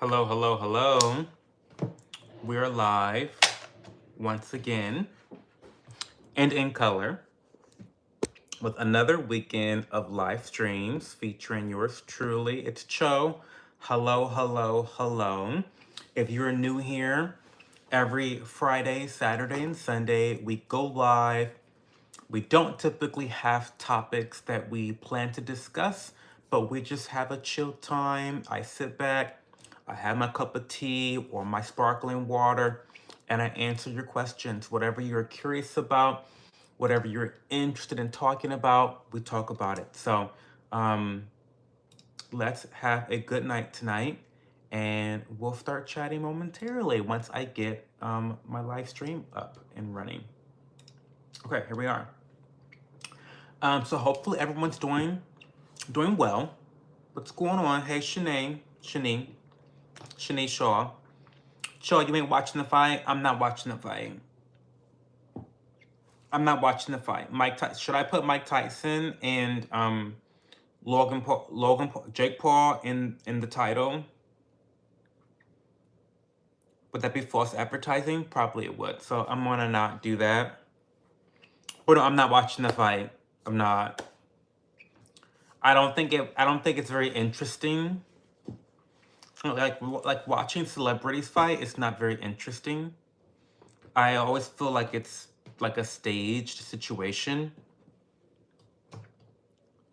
Hello, hello, hello. We're live once again and in color with another weekend of live streams featuring yours truly. It's Cho. Hello, hello, hello. If you're new here, every Friday, Saturday, and Sunday, we go live. We don't typically have topics that we plan to discuss, but we just have a chill time. I sit back, I have my cup of tea or my sparkling water, and I answer your questions. Whatever you're curious about, whatever you're interested in talking about, we talk about it. So um, let's have a good night tonight, and we'll start chatting momentarily once I get my live stream up and running. Okay, here we are. So hopefully everyone's doing well. What's going on? Hey, Shanae Shaw. Shaw, you ain't watching the fight? I'm not watching the fight. I'm not watching the fight. Should I put Mike Tyson and Jake Paul in the title? Would that be false advertising? Probably it would. So I'm gonna not do that. But no, I'm not watching the fight. I'm not. I don't think it's very interesting. Like watching celebrities fight is not very interesting. I always feel like it's like a staged situation.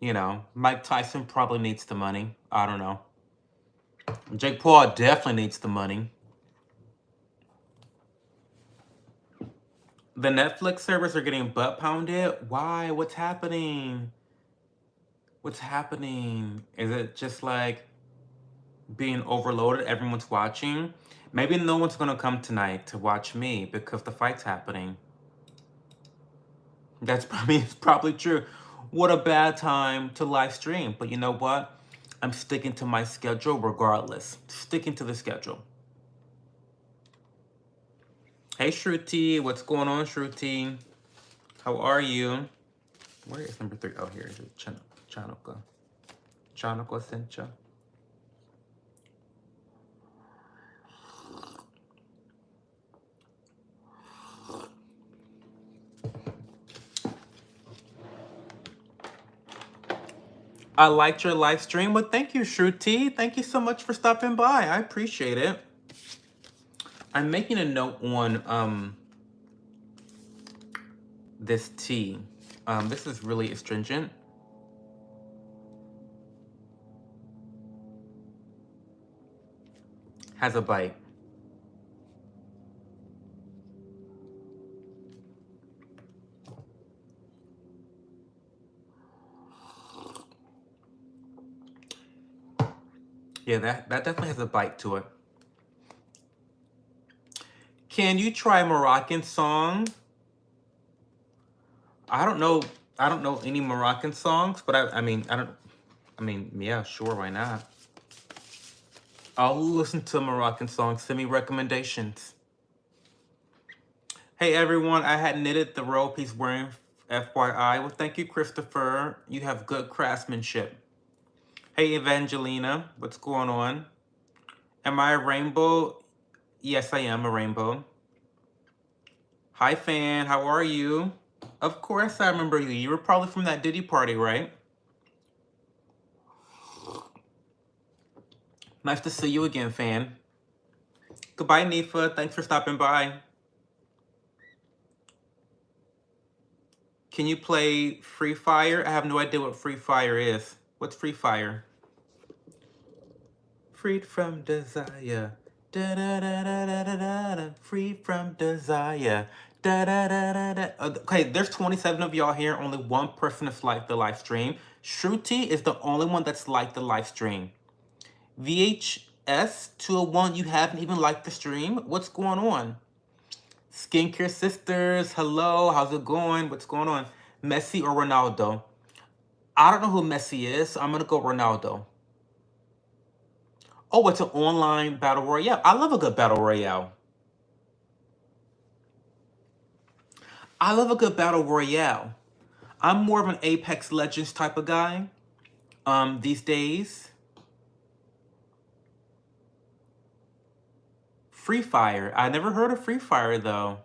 You know, Mike Tyson probably needs the money. I don't know. Jake Paul definitely needs the money. The Netflix servers are getting butt pounded. Why? What's happening? What's happening? Is it just like being overloaded? Everyone's watching. Maybe no one's gonna come tonight to watch me because the fight's happening. That's probably true. What a bad time to live stream. But you know what? I'm sticking to my schedule regardless. Sticking to the schedule. Hey Shruti, what's going on, Shruti? How are you? Where is number 3? Oh, here is it. Chanukka. Chanukka Sencha. I liked your live stream. Well, thank you, Shruti. Thank you so much for stopping by. I appreciate it. I'm making a note on this tea. This is really astringent. Has a bite. Yeah, that definitely has a bite to it. Can you try a Moroccan song? I don't know any Moroccan songs, but I mean, yeah, sure, why not? I'll listen to Moroccan songs. Send me recommendations. Hey everyone, I had knitted the robe he's wearing, FYI. Well, thank you, Christopher. You have good craftsmanship. Hey Evangelina, what's going on? Am I a rainbow? Yes, I am a rainbow. Hi fan, how are you? Of course I remember you. You were probably from that Diddy party, right? Nice to see you again, fan. Goodbye, Nifa. Thanks for stopping by. Can you play Free Fire? I have no idea what Free Fire is. What's Free Fire? Freed from desire. Da da da da da da da da. Free from desire. Da da da da da. Okay, there's 27 of y'all here. Only one person has liked the live stream. Shruti is the only one that's liked the live stream. VHS 201, you haven't even liked the stream? What's going on? Skincare Sisters, hello, how's it going? What's going on? Messi or Ronaldo? I don't know who Messi is, so I'm gonna go Ronaldo. Oh, it's an online battle royale. I love a good battle royale. I love a good battle royale. I'm more of an Apex Legends type of guy these days. Free Fire. I never heard of Free Fire though.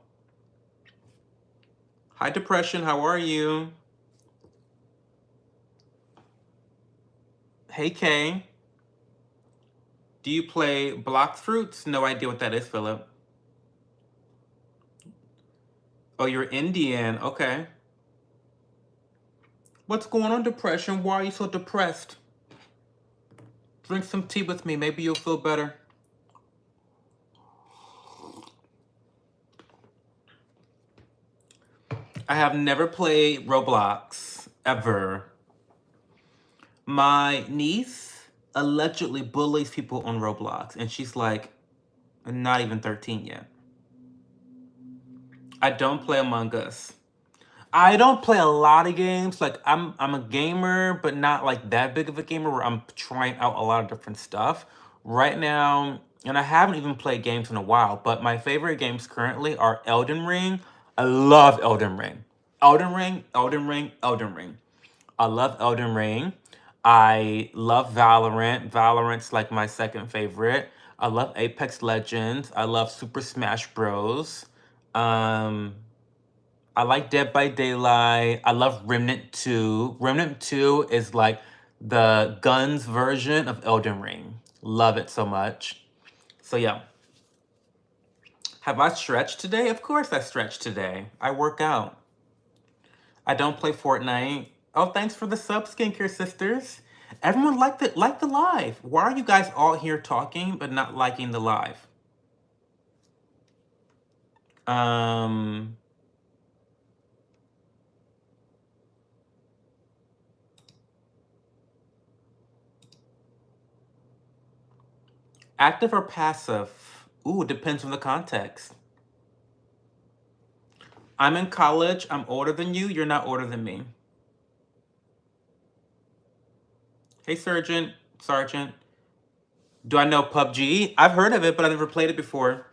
Hi Depression, how are you? Hey Kay. Do you play Blox Fruits? No idea what that is, Philip. Oh, you're Indian. Okay. What's going on, Depression? Why are you so depressed? Drink some tea with me. Maybe you'll feel better. I have never played Roblox, ever. My niece allegedly bullies people on Roblox, and she's like, not even 13 yet. I don't play Among Us. I don't play a lot of games. Like I'm a gamer, but not like that big of a gamer where I'm trying out a lot of different stuff. Right now, and I haven't even played games in a while, but my favorite games currently are Elden Ring. I love Elden Ring. Elden Ring, Elden Ring, Elden Ring. I love Elden Ring. I love Valorant. Valorant's like my second favorite. I love Apex Legends. I love Super Smash Bros. Um, I like Dead by Daylight. I love Remnant 2. Remnant 2 is like the guns version of Elden Ring. Love it so much. So yeah. Have I stretched today? Of course I stretched today. I work out. I don't play Fortnite. Oh, thanks for the sub, Skincare Sisters. Everyone like the live. Why are you guys all here talking but not liking the live? Um Active or passive? Ooh, depends on the context. I'm in college. I'm older than you. You're not older than me. Hey, Sergeant. Do I know PUBG? I've heard of it, but I've never played it before.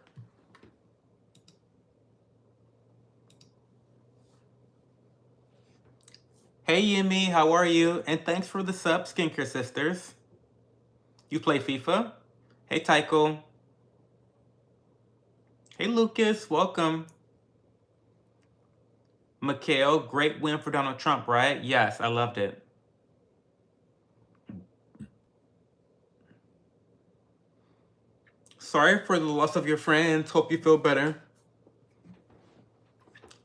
Hey, Yumi, how are you? And thanks for the sub, Skincare Sisters. You play FIFA? Hey, Tycho. Hey, Lucas, welcome. Mikhail, great win for Donald Trump, right? Yes, I loved it. Sorry for the loss of your friends. Hope you feel better.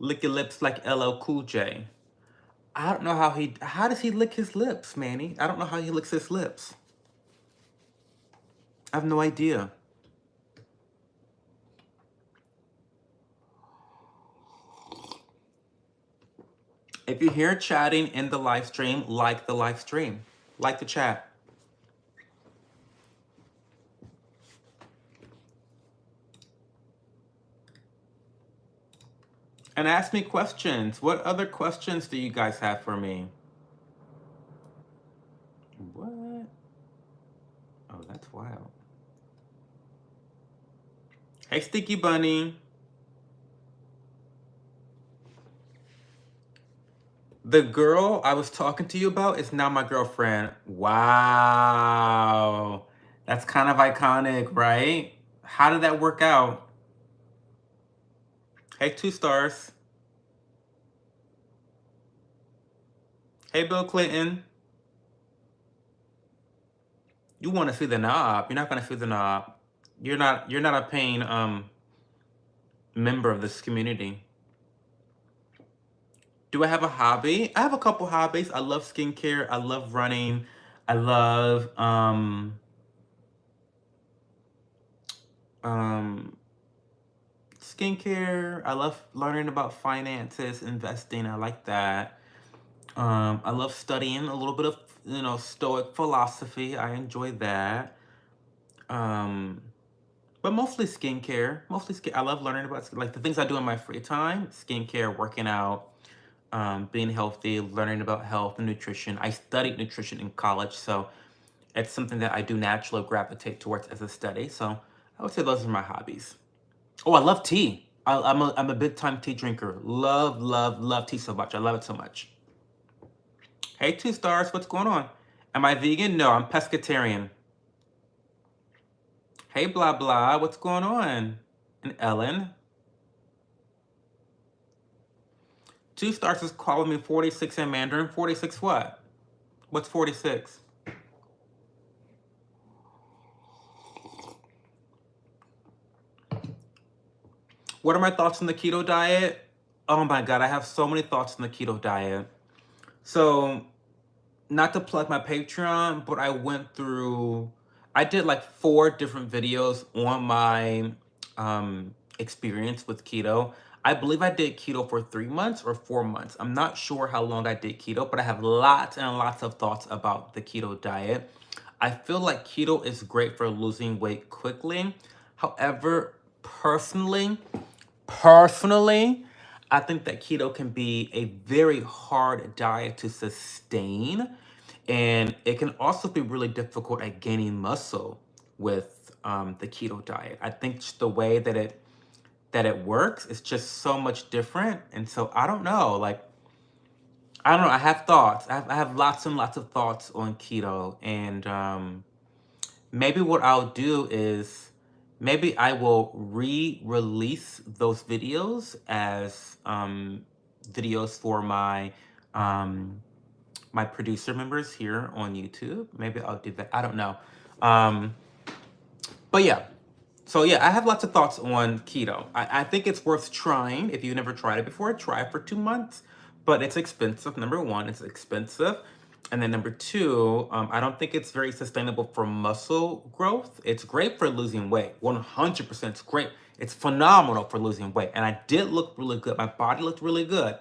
Lick your lips like LL Cool J. I don't know how does he lick his lips, Manny? I don't know how he licks his lips. I have no idea. If you're here chatting in the live stream, like the live stream. Like the chat. And ask me questions. What other questions do you guys have for me? What? Oh, that's wild. Hey, Sticky Bunny. The girl I was talking to you about is now my girlfriend. Wow. That's kind of iconic, right? How did that work out? Hey, 2 stars. Hey, Bill Clinton. You want to see the knob. You're not going to see the knob. You're not a paying member of this community. Do I have a hobby? I have a couple hobbies. I love skincare. I love running. I love skincare. I love learning about finances, investing. I like that. I love studying a little bit of, Stoic philosophy. I enjoy that. But mostly skincare. I love learning about like the things I do in my free time. Skincare, working out, being healthy, learning about health and nutrition. I studied nutrition in college, so it's something that I do naturally gravitate towards as a study. So I would say those are my hobbies. Oh, I love tea. I'm a big time tea drinker. Love tea so much. I love it so much. Hey, 2 stars. What's going on? Am I vegan? No, I'm pescatarian. Hey, blah, blah. What's going on? And Ellen. 2 stars is calling me 46 in Mandarin. 46 what? What's 46? What are my thoughts on the keto diet? Oh my God, I have so many thoughts on the keto diet. So, not to plug my Patreon, but I did like 4 different videos on my experience with keto. I believe I did keto for 3 months or 4 months. I'm not sure how long I did keto, but I have lots and lots of thoughts about the keto diet. I feel like keto is great for losing weight quickly. However, personally, I think that keto can be a very hard diet to sustain, and it can also be really difficult at gaining muscle with the keto diet. I think just the way that it works is just so much different, and so I don't know. Like, I don't know. I have thoughts. I have lots and lots of thoughts on keto, and maybe what I'll do is maybe I will re-release those videos as videos for um, my producer members here on YouTube. Maybe I'll do that. I don't know. Um, but yeah. So yeah, I have lots of thoughts on keto. I think it's worth trying. If you've never tried it before, try it for 2 months. But it's expensive. Number one, it's expensive. And then number two, I don't think it's very sustainable for muscle growth. It's great for losing weight. 100% it's great. It's phenomenal for losing weight. And I did look really good. My body looked really good.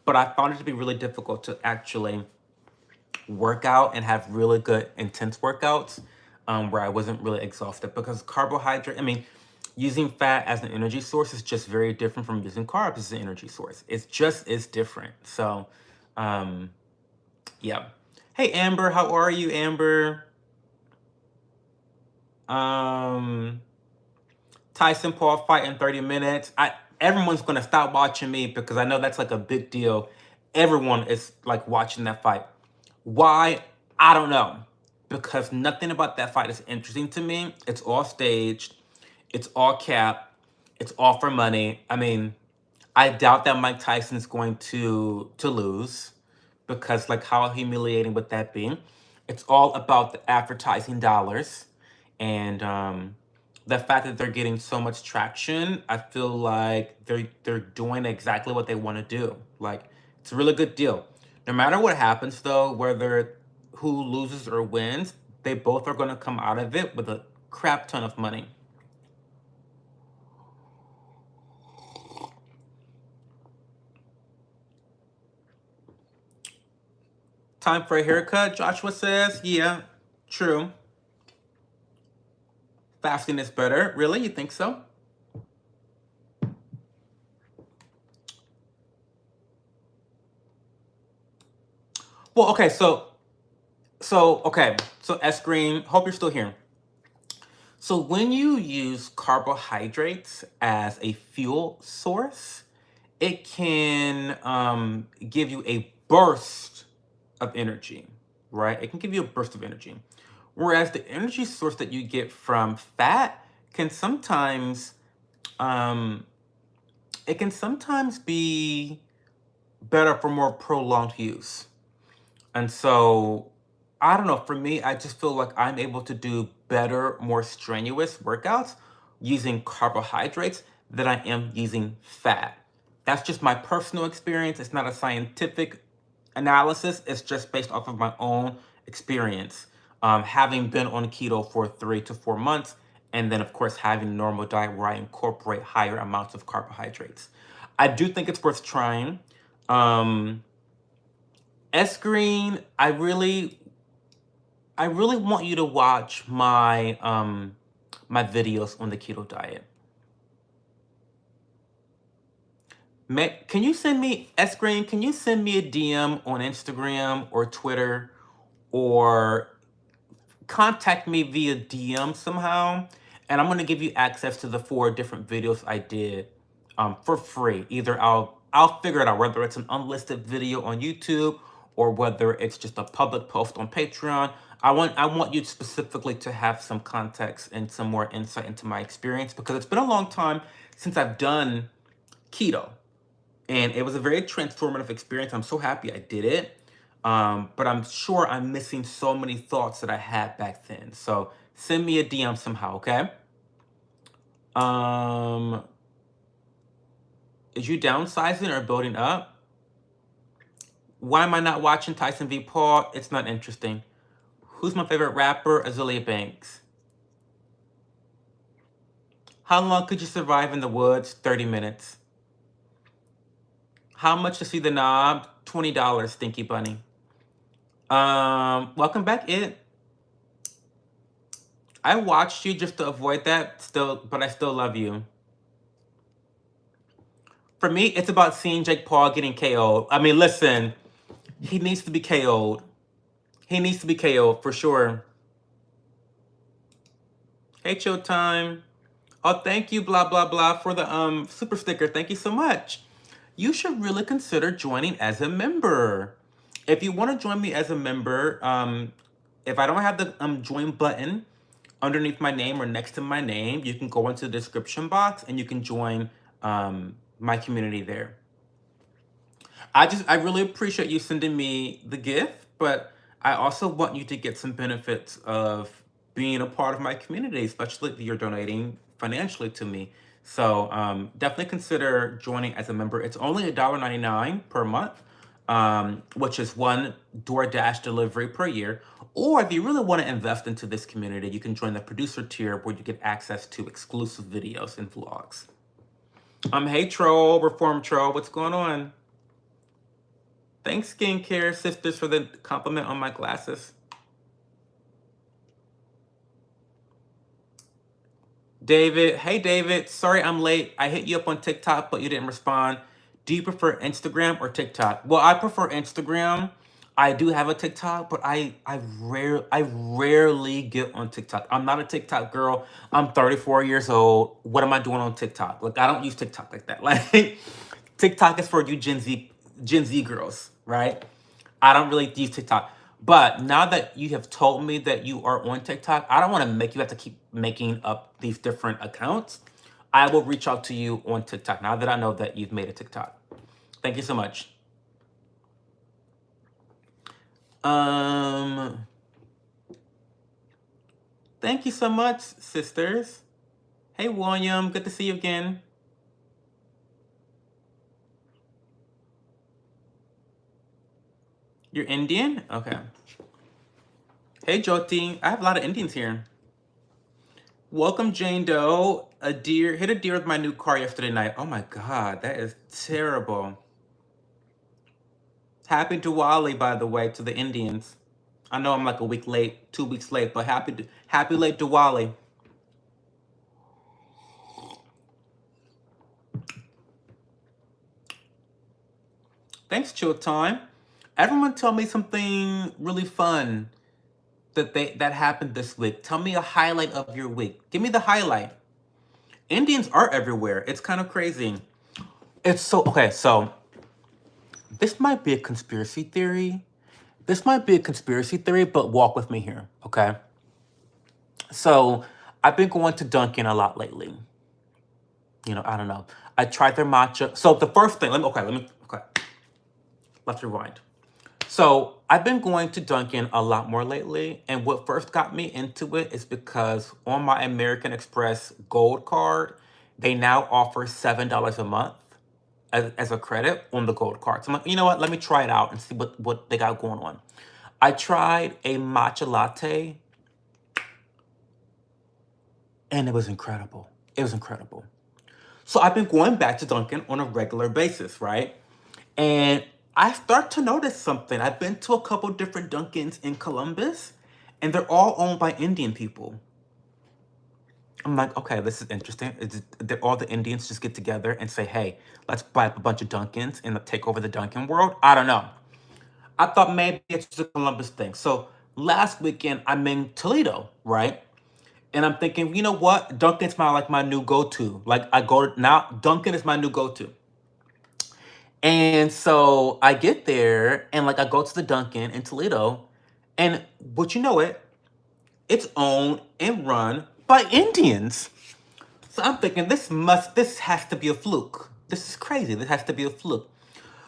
But I found it to be really difficult to actually work out and have really good intense workouts where I wasn't really exhausted, because using fat as an energy source is just very different from using carbs as an energy source. It's just is different. So, yeah. Hey, Amber, how are you, Amber? Tyson Paul fight in 30 minutes. Everyone's gonna stop watching me because I know that's like a big deal. Everyone is like watching that fight. Why? I don't know. Because nothing about that fight is interesting to me. It's all staged. It's all cap. It's all for money. I mean, I doubt that Mike Tyson is going to lose, because like how humiliating would that be? It's all about the advertising dollars, and the fact that they're getting so much traction. I feel like they're doing exactly what they want to do. Like, it's a really good deal. No matter what happens, though, whether who loses or wins, they both are going to come out of it with a crap ton of money. Time for a haircut, Joshua says. Yeah, true. Fasting is better. Really? You think so? Well, okay, so S Green, hope you're still here. So when you use carbohydrates as a fuel source, it can give you a burst of energy, right? It can give you a burst of energy. Whereas the energy source that you get from fat can sometimes it can sometimes be better for more prolonged use. And so, I don't know, for me, I just feel like I'm able to do better, more strenuous workouts using carbohydrates than I am using fat. That's just my personal experience. It's not a scientific analysis. It's just based off of my own experience. Having been on keto for 3 to 4 months, and then, of course, having a normal diet where I incorporate higher amounts of carbohydrates. I do think it's worth trying. S Green, I really want you to watch my my videos on the keto diet. Can you send me, S Green, can you send me a DM on Instagram or Twitter, or contact me via DM somehow, and I'm gonna give you access to the 4 different videos I did for free. Either I'll figure it out, whether it's an unlisted video on YouTube or whether it's just a public post on Patreon. I want you specifically to have some context and some more insight into my experience, because it's been a long time since I've done keto, and it was a very transformative experience. I'm so happy I did it. But I'm sure I'm missing so many thoughts that I had back then. So send me a DM somehow, okay? Um, is you downsizing or building up? Why am I not watching Tyson v. Paul? It's not interesting. Who's my favorite rapper? Azealia Banks. How long could you survive in the woods? 30 minutes. How much to see the knob? $20, Stinky Bunny. Welcome back, It. I watched you just to avoid that, still, but I still love you. For me, it's about seeing Jake Paul getting KO'd. I mean, listen, he needs to be KO'd. He needs to be KO'd for sure. Hey, Chill Time. Oh, thank you, blah blah blah, for the super sticker. Thank you so much. You should really consider joining as a member. If you want to join me as a member, if I don't have the join button underneath my name or next to my name, you can go into the description box and you can join my community there. I really appreciate you sending me the gift, but I also want you to get some benefits of being a part of my community, especially if you're donating financially to me. So definitely consider joining as a member. It's only $1.99 per month, which is one DoorDash delivery per year. Or if you really want to invest into this community, you can join the producer tier where you get access to exclusive videos and vlogs. Hey Troll, Reform Troll, what's going on? Thanks, Skincare Sisters, for the compliment on my glasses. David, hey David, sorry I'm late. I hit you up on TikTok, but you didn't respond. Do you prefer Instagram or TikTok? Well, I prefer Instagram. I do have a TikTok, but I rarely get on TikTok. I'm not a TikTok girl. I'm 34 years old. What am I doing on TikTok? Like, I don't use TikTok like that. Like, TikTok is for you Gen Z girls, right? I don't really use TikTok. But now that you have told me that you are on TikTok, I don't want to make you have to keep making up these different accounts. I will reach out to you on TikTok now that I know that you've made a TikTok. Thank you so much. Thank you so much, sisters. Hey, William, good to see you again. You're Indian? Okay. Hey, Jyoti. I have a lot of Indians here. Welcome, Jane Doe. Hit a deer with my new car yesterday night. Oh my God, that is terrible. Happy Diwali, by the way, to the Indians. I know I'm like a week late, 2 weeks late, but happy late Diwali. Thanks, Chill Time. Everyone tell me something really fun that happened this week. Tell me a highlight of your week. Give me the highlight. Indians are everywhere. It's kind of crazy. It's so okay, so this might be a conspiracy theory. But walk with me here, okay? So I've been going to Dunkin a lot lately. I don't know. I tried their matcha. So the first thing, let's rewind. So I've been going to Dunkin a lot more lately, and what first got me into it is because on my American Express Gold card, they now offer $7 a month as a credit on the Gold card. So I'm like, you know what? Let me try it out and see what they got going on. I tried a matcha latte, and it was incredible. So I've been going back to Dunkin on a regular basis, right? And I start to notice something. I've been to a couple different Dunkins in Columbus, and they're all owned by Indian people. I'm like, okay, this is interesting. Did all the Indians just get together and say, hey, let's buy up a bunch of Dunkins and take over the Dunkin world? I don't know. I thought maybe it's just a Columbus thing. So last weekend, I'm in Toledo, right? And I'm thinking, you know what? Dunkin's my new go-to. Like now, Dunkin is my new go-to. And so I get there and I go to the Dunkin in Toledo, And would you know it, it's owned and run by Indians. So I'm thinking this has to be a fluke. This is crazy. This has to be a fluke.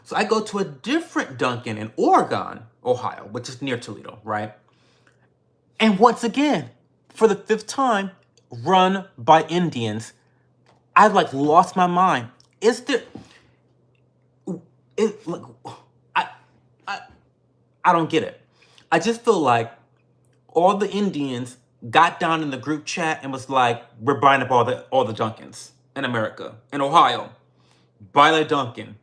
So I go to a different Dunkin in Oregon, Ohio, which is near Toledo, right? And once again, for the 5th time, run by Indians. I like lost my mind. Is there? It like I I I don't get it. I just feel like all the Indians got down in the group chat and was like, "We're buying up all the Dunkins in America, in Ohio. Buy the Dunkin,"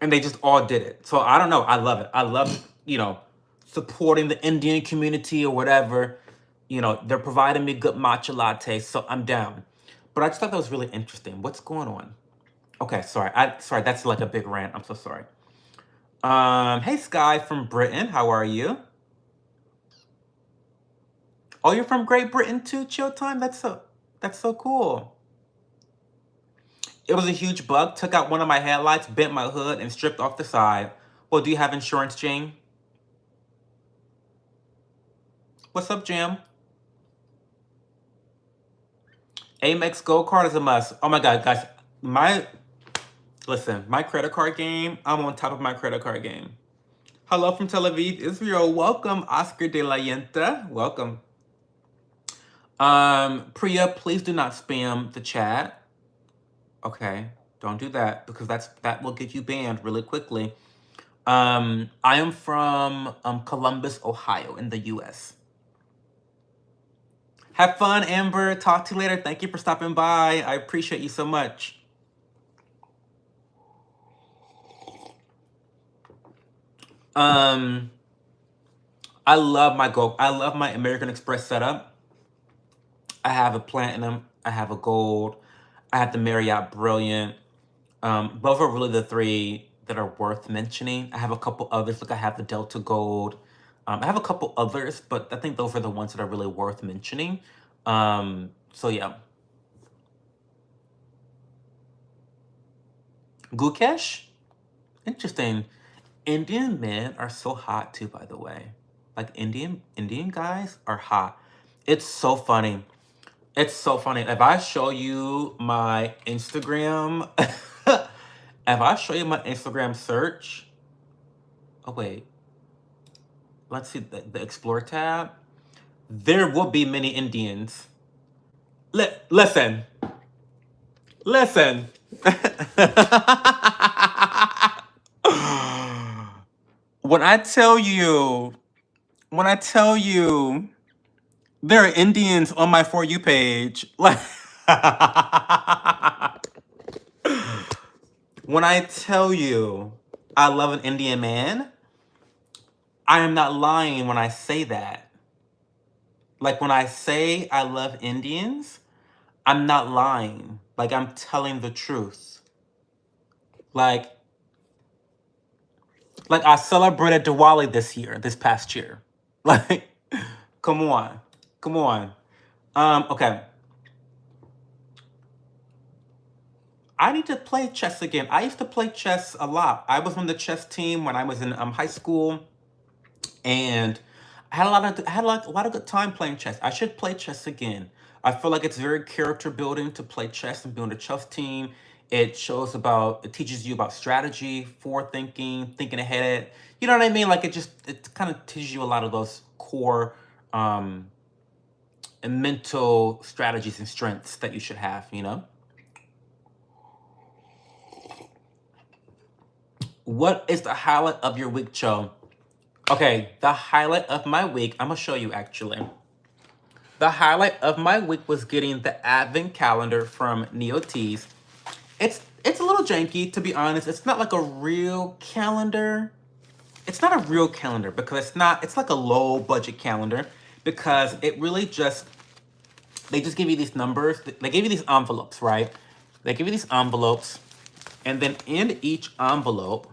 and they just all did it. So I don't know. I love it. I love supporting the Indian community or whatever. They're providing me good matcha lattes, so I'm down. But I just thought that was really interesting. What's going on? Okay, sorry. Sorry, that's like a big rant. I'm so sorry. Hey Sky from Britain, how are you? Oh, you're from Great Britain too, Chill Time? That's so cool. It was a huge bug, took out one of my headlights, bent my hood, and stripped off the side. Well, do you have insurance, Jane? What's up, Jam? Amex Gold Card is a must. Oh my god, guys. My credit card game, I'm on top of my credit card game. Hello from Tel Aviv, Israel. Welcome, Oscar de la Yenta. Welcome. Priya, please do not spam the chat. Okay, don't do that because that will get you banned really quickly. I am from Columbus, Ohio, in the U.S. Have fun, Amber. Talk to you later. Thank you for stopping by. I appreciate you so much. I love my American Express setup. I have a platinum. I have a gold. I have the Marriott Brilliant. Those are really the 3 that are worth mentioning. I have a couple others. Like I have the Delta Gold. I have a couple others, but I think those are the ones that are really worth mentioning. So yeah. Gukesh? Interesting. Indian men are so hot too, by the way. Like Indian guys are hot. It's so funny. It's so funny. If I show you my Instagram, if I show you my Instagram search, oh wait, let's see the Explore tab. There will be many Indians. Listen. When I tell you, there are Indians on my For You page, like when I tell you I love an Indian man, I am not lying when I say that. Like when I say I love Indians, I'm not lying. Like I'm telling the truth. Like I celebrated Diwali this past year. Like, come on. Okay. I need to play chess again. I used to play chess a lot. I was on the chess team when I was in high school, and I had a lot of good time playing chess. I should play chess again. I feel like it's very character building to play chess and be on the chess team. It teaches you about strategy, forward thinking ahead. You know what I mean? Like it kind of teaches you a lot of those core and mental strategies and strengths that you should have. What is the highlight of your week, Cho? Okay, the highlight of my week, I'm gonna show you actually. The highlight of my week was getting the advent calendar from NeoTease. It's a little janky, to be honest. It's not like a real calendar. It's not a real calendar because it's like a low budget calendar because it really they just give you these numbers. They give you these envelopes, right? They give you these envelopes, and then in each envelope,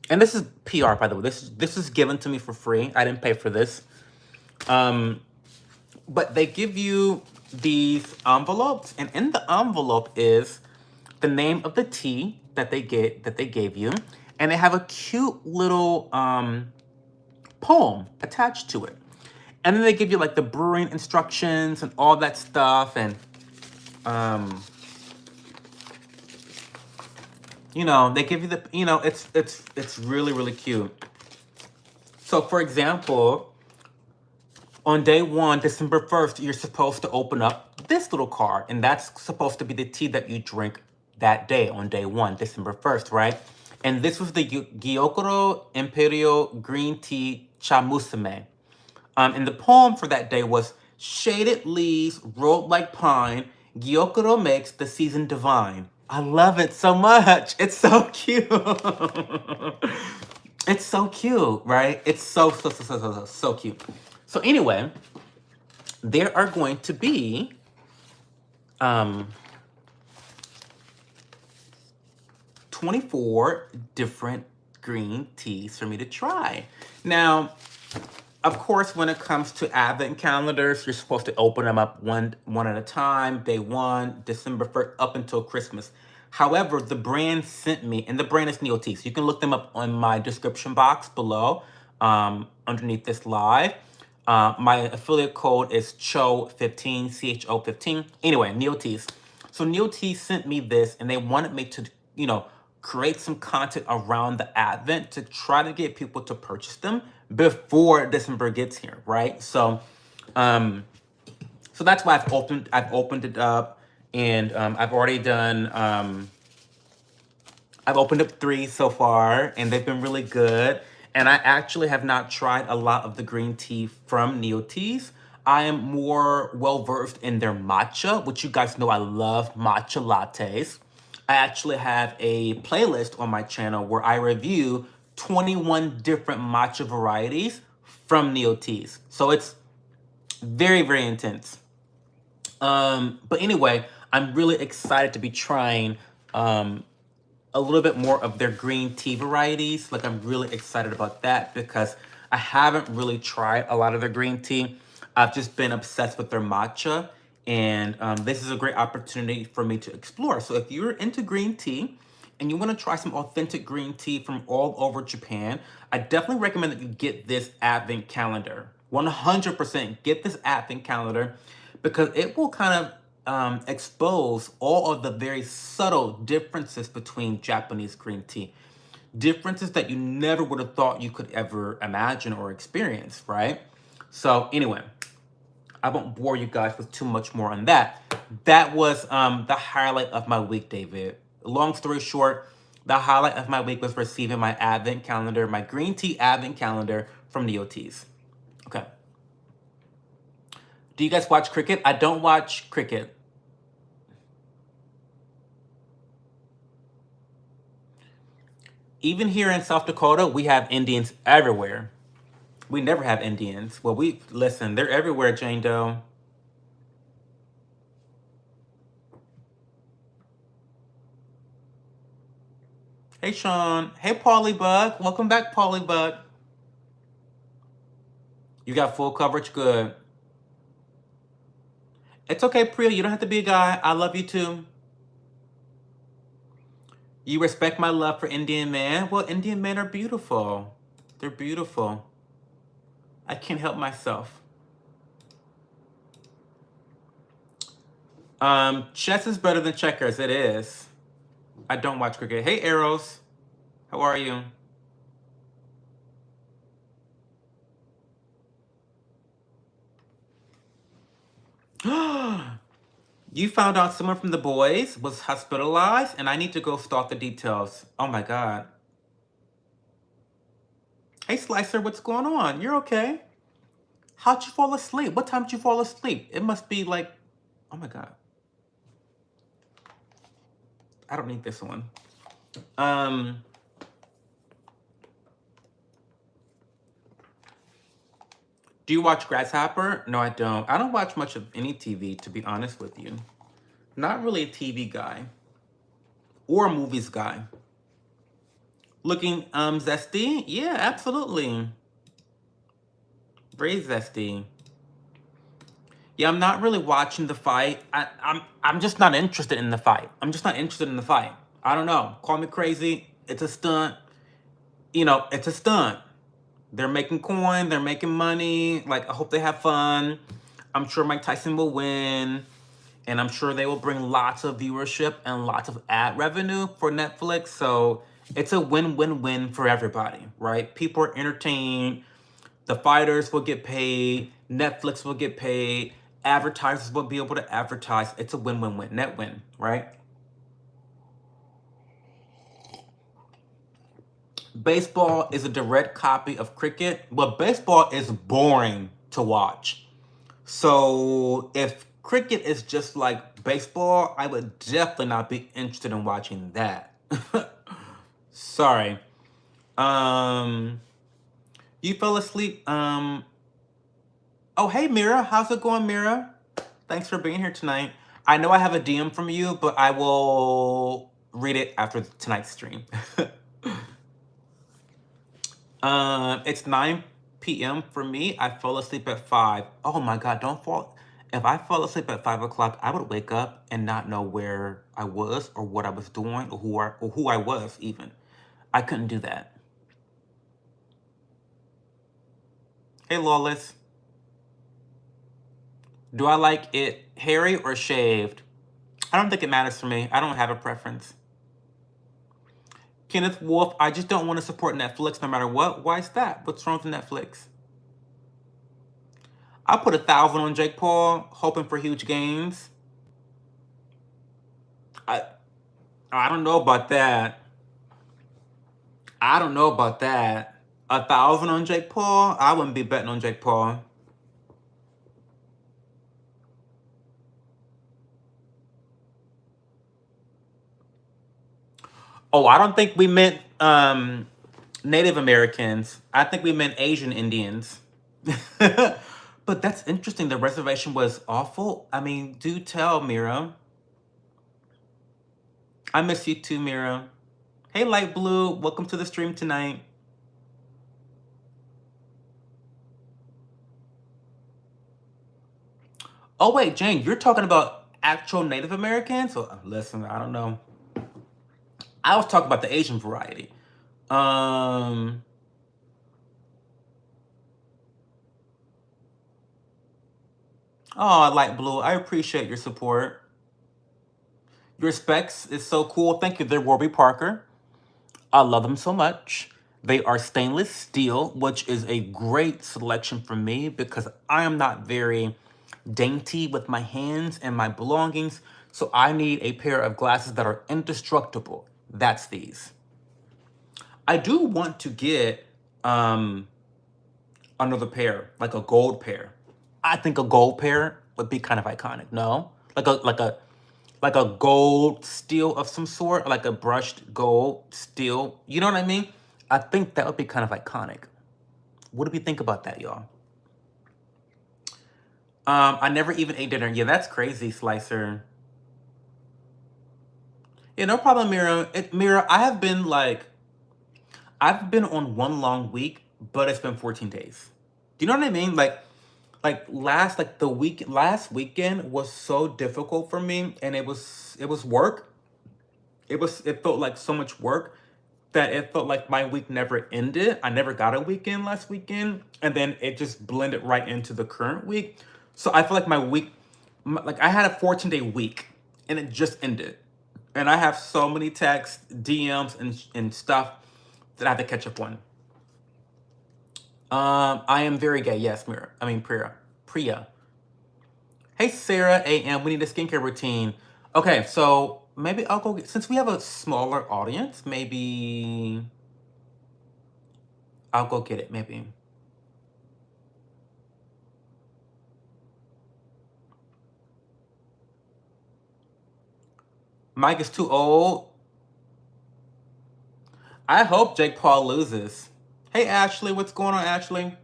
and this is PR, by the way. This is given to me for free. I didn't pay for this. But they give you these envelopes, and in the envelope is the name of the tea that they gave you, and they have a cute little poem attached to it. And then they give you like the brewing instructions and all that stuff. And, you know, they give you the, you know, it's really, really cute. So for example, on day 1, December 1st, you're supposed to open up this little card. And that's supposed to be the tea that you drink that day on day 1, December 1st, right? And this was the Gyokuro Imperial Green Tea Chamusume. And the poem for that day was, shaded leaves rolled like pine, Gyokuro makes the season divine. I love it so much. It's so cute. It's so cute, right? It's so cute. So anyway, there are going to be 24 different green teas for me to try. Now, of course, when it comes to advent calendars, you're supposed to open them up one at a time, day 1, December 1st, up until Christmas. However, the brand sent me, and the brand is Neo Tea, so you can look them up on my description box below, underneath this live. My affiliate code is CHO15, CHO15. Anyway, Neo Teas. So Neo Teas sent me this, and they wanted me to, you know, create some content around the advent to try to get people to purchase them before December gets here, right? So so that's why I've opened it up, and I've already done I've opened up 3 so far, and they've been really good. And I actually have not tried a lot of the green tea from Neo Teas. I am more well-versed in their matcha, which you guys know I love matcha lattes. I actually have a playlist on my channel where I review 21 different matcha varieties from Neo Teas. So it's very, very intense. But anyway, I'm really excited to be trying a little bit more of their green tea varieties. Like, I'm really excited about that because I haven't really tried a lot of their green tea. I've just been obsessed with their matcha, and this is a great opportunity for me to explore. So if you're into green tea and you want to try some authentic green tea from all over Japan, I definitely recommend that you get this advent calendar. 100% get this advent calendar, because it will kind of expose all of the very subtle differences between Japanese green tea. Differences that you never would have thought you could ever imagine or experience, right? So anyway, I won't bore you guys with too much more on that. That was the highlight of my week, David. Long story short, the highlight of my week was receiving my advent calendar, my green tea advent calendar from Neo Teas. Okay. Do you guys watch cricket? I don't watch cricket. Even here in South Dakota, we have Indians everywhere. We never have Indians. Well, listen, they're everywhere, Jane Doe. Hey, Sean. Hey, Paulie Bug. Welcome back, Paulie Bug. You got full coverage? Good. It's okay, Priya. You don't have to be a guy. I love you too. You respect my love for Indian men? Well, Indian men are beautiful. They're beautiful. I can't help myself. Chess is better than checkers. It is. I don't watch cricket. Hey, Arrows. How are you? You found out someone from the boys was hospitalized, and I need to go stalk the details. Oh my God. Hey, Slicer, what's going on? You're okay. How'd you fall asleep? What time did you fall asleep? It must be like, oh my God. I don't need this one. Do you watch Grasshopper? No, I don't. I don't watch much of any TV, to be honest with you. Not really a TV guy. Or a movies guy. Looking zesty? Yeah, absolutely. Very zesty. Yeah, I'm not really watching the fight. I'm just not interested in the fight. I'm just not interested in the fight. I don't know. Call me crazy. It's a stunt. You know, it's a stunt. They're making coin, they're making money. Like, I hope they have fun. I'm sure Mike Tyson will win. And I'm sure they will bring lots of viewership and lots of ad revenue for Netflix. So it's a win-win-win for everybody, right? People are entertained. The fighters will get paid. Netflix will get paid. Advertisers will be able to advertise. It's a win-win-win, net win, right? Baseball is a direct copy of cricket, but baseball is boring to watch. So if cricket is just like baseball, I would definitely not be interested in watching that. Sorry. You fell asleep. Oh, hey, Mira. How's it going, Mira? Thanks for being here tonight. I know I have a DM from you, but I will read it after tonight's stream. It's 9 p.m. for me. I fell asleep at 5. Oh my God, don't fall. If I fell asleep at 5 o'clock, I would wake up and not know where I was or what I was doing or who I was even. I couldn't do that. Hey, Lawless. Do I like it hairy or shaved? I don't think it matters for me. I don't have a preference. Kenneth Wolf, I just don't want to support Netflix no matter what. Why is that? What's wrong with Netflix? I put 1,000 on Jake Paul, hoping for huge gains. I don't know about that. I don't know about that. 1,000 on Jake Paul? I wouldn't be betting on Jake Paul. Oh, I don't think we meant Native Americans. I think we meant Asian Indians. But that's interesting. The reservation was awful. I mean, do tell, Mira. I miss you too, Mira. Hey, Light Blue. Welcome to the stream tonight. Oh, wait, Jane, you're talking about actual Native Americans? Well, listen, I don't know. I was talking about the Asian variety. Oh, Light Blue, I appreciate your support. Your specs is so cool. Thank you. They're Warby Parker. I love them so much. They are stainless steel, which is a great selection for me because I am not very dainty with my hands and my belongings. So I need a pair of glasses that are indestructible. That's these. I do want to get another pair, like a gold pair. I think a gold pair would be kind of iconic. No, like a gold steel of some sort, like a brushed gold steel. You know what I mean? I think that would be kind of iconic. What do we think about that, y'all? I never even ate dinner. Yeah, that's crazy, Slicer. Yeah, no problem, Mira. Mira, I've been on one long week, but it's been 14 days. Do you know what I mean? Last weekend was so difficult for me, and it was work. It felt like so much work that it felt like my week never ended. I never got a weekend last weekend, and then it just blended right into the current week. So I feel like my week, like I had a 14-day week, and it just ended. And I have so many texts, DMs, and stuff that I have to catch up on. I am very gay. Yes, Mira. I mean, Priya. Hey, Sarah AM. We need a skincare routine. Okay, so maybe I'll go get, since we have a smaller audience, maybe I'll go get it. Maybe. Mike is too old. I hope Jake Paul loses. Hey, Ashley. What's going on, Ashley?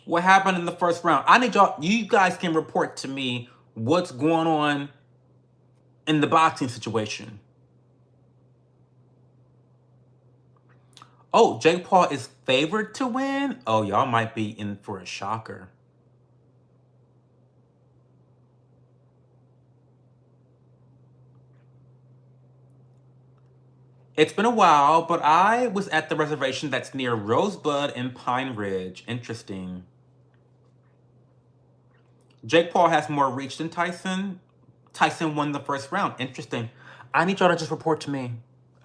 What happened in the first round? I need y'all, you guys can report to me what's going on in the boxing situation. Oh, Jake Paul is favored to win? Oh, y'all might be in for a shocker. It's been a while, but I was at the reservation that's near Rosebud and Pine Ridge. Interesting. Jake Paul has more reach than Tyson. Tyson won the first round. Interesting. I need y'all to just report to me.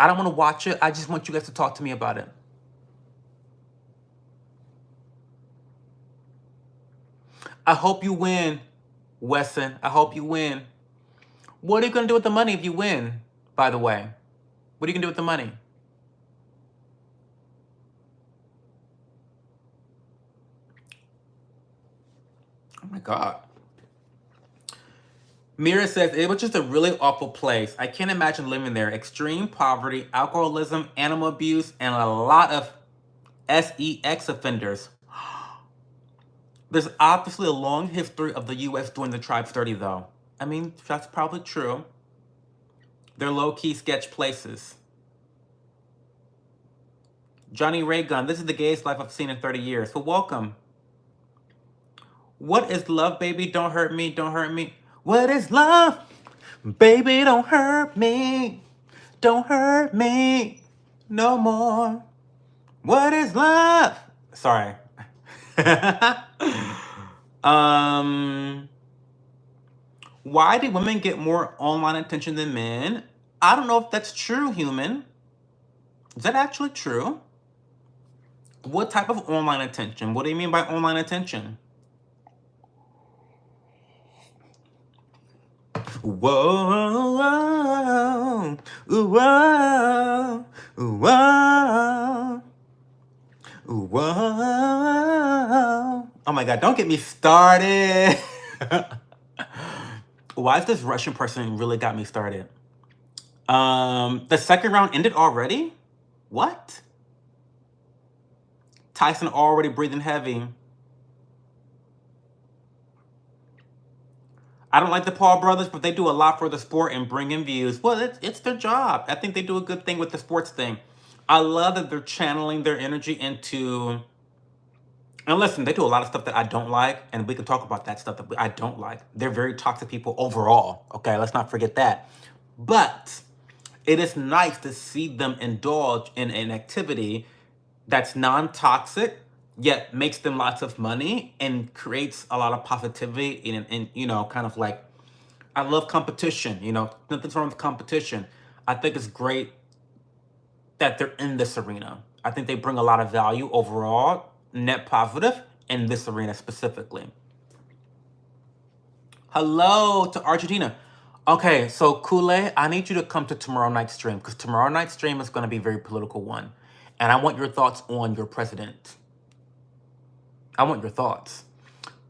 I don't want to watch it. I just want you guys to talk to me about it. I hope you win, Wesson. I hope you win. What are you going to do with the money if you win, by the way? What are you going to do with the money? Oh my God. Mira says, it was just a really awful place. I can't imagine living there. Extreme poverty, alcoholism, animal abuse, and a lot of sex offenders. There's obviously a long history of the U.S. doing the tribes dirty, though. I mean, that's probably true. They're low-key sketch places. Johnny Raygun, this is the gayest life I've seen in 30 years. So welcome. What is love, baby? Don't hurt me, don't hurt me. What is love? Baby, don't hurt me. Don't hurt me no more. What is love? Sorry. Why do women get more online attention than men? I don't know if that's true, human. Is that actually true? What type of online attention? What do you mean by online attention? Whoa, whoa, whoa, whoa. Oh my God, don't get me started. Why is this Russian person really got me started? The second round ended already? What? Tyson already breathing heavy. I don't like the Paul brothers, but they do a lot for the sport and bring in views. Well, it's their job. I think they do a good thing with the sports thing. I love that they're channeling their energy into... And listen, they do a lot of stuff that I don't like, and we can talk about that stuff that I don't like. They're very toxic people overall, okay? Let's not forget that. But it is nice to see them indulge in an activity that's non-toxic, yet makes them lots of money and creates a lot of positivity and you know, kind of like, I love competition, you know, nothing's wrong with competition. I think it's great that they're in this arena. I think they bring a lot of value overall, net positive, in this arena specifically. Hello to Argentina. Okay, so Kule, I need you to come to tomorrow night's stream, because tomorrow night's stream is going to be a very political one. And I want your thoughts on your president. I want your thoughts.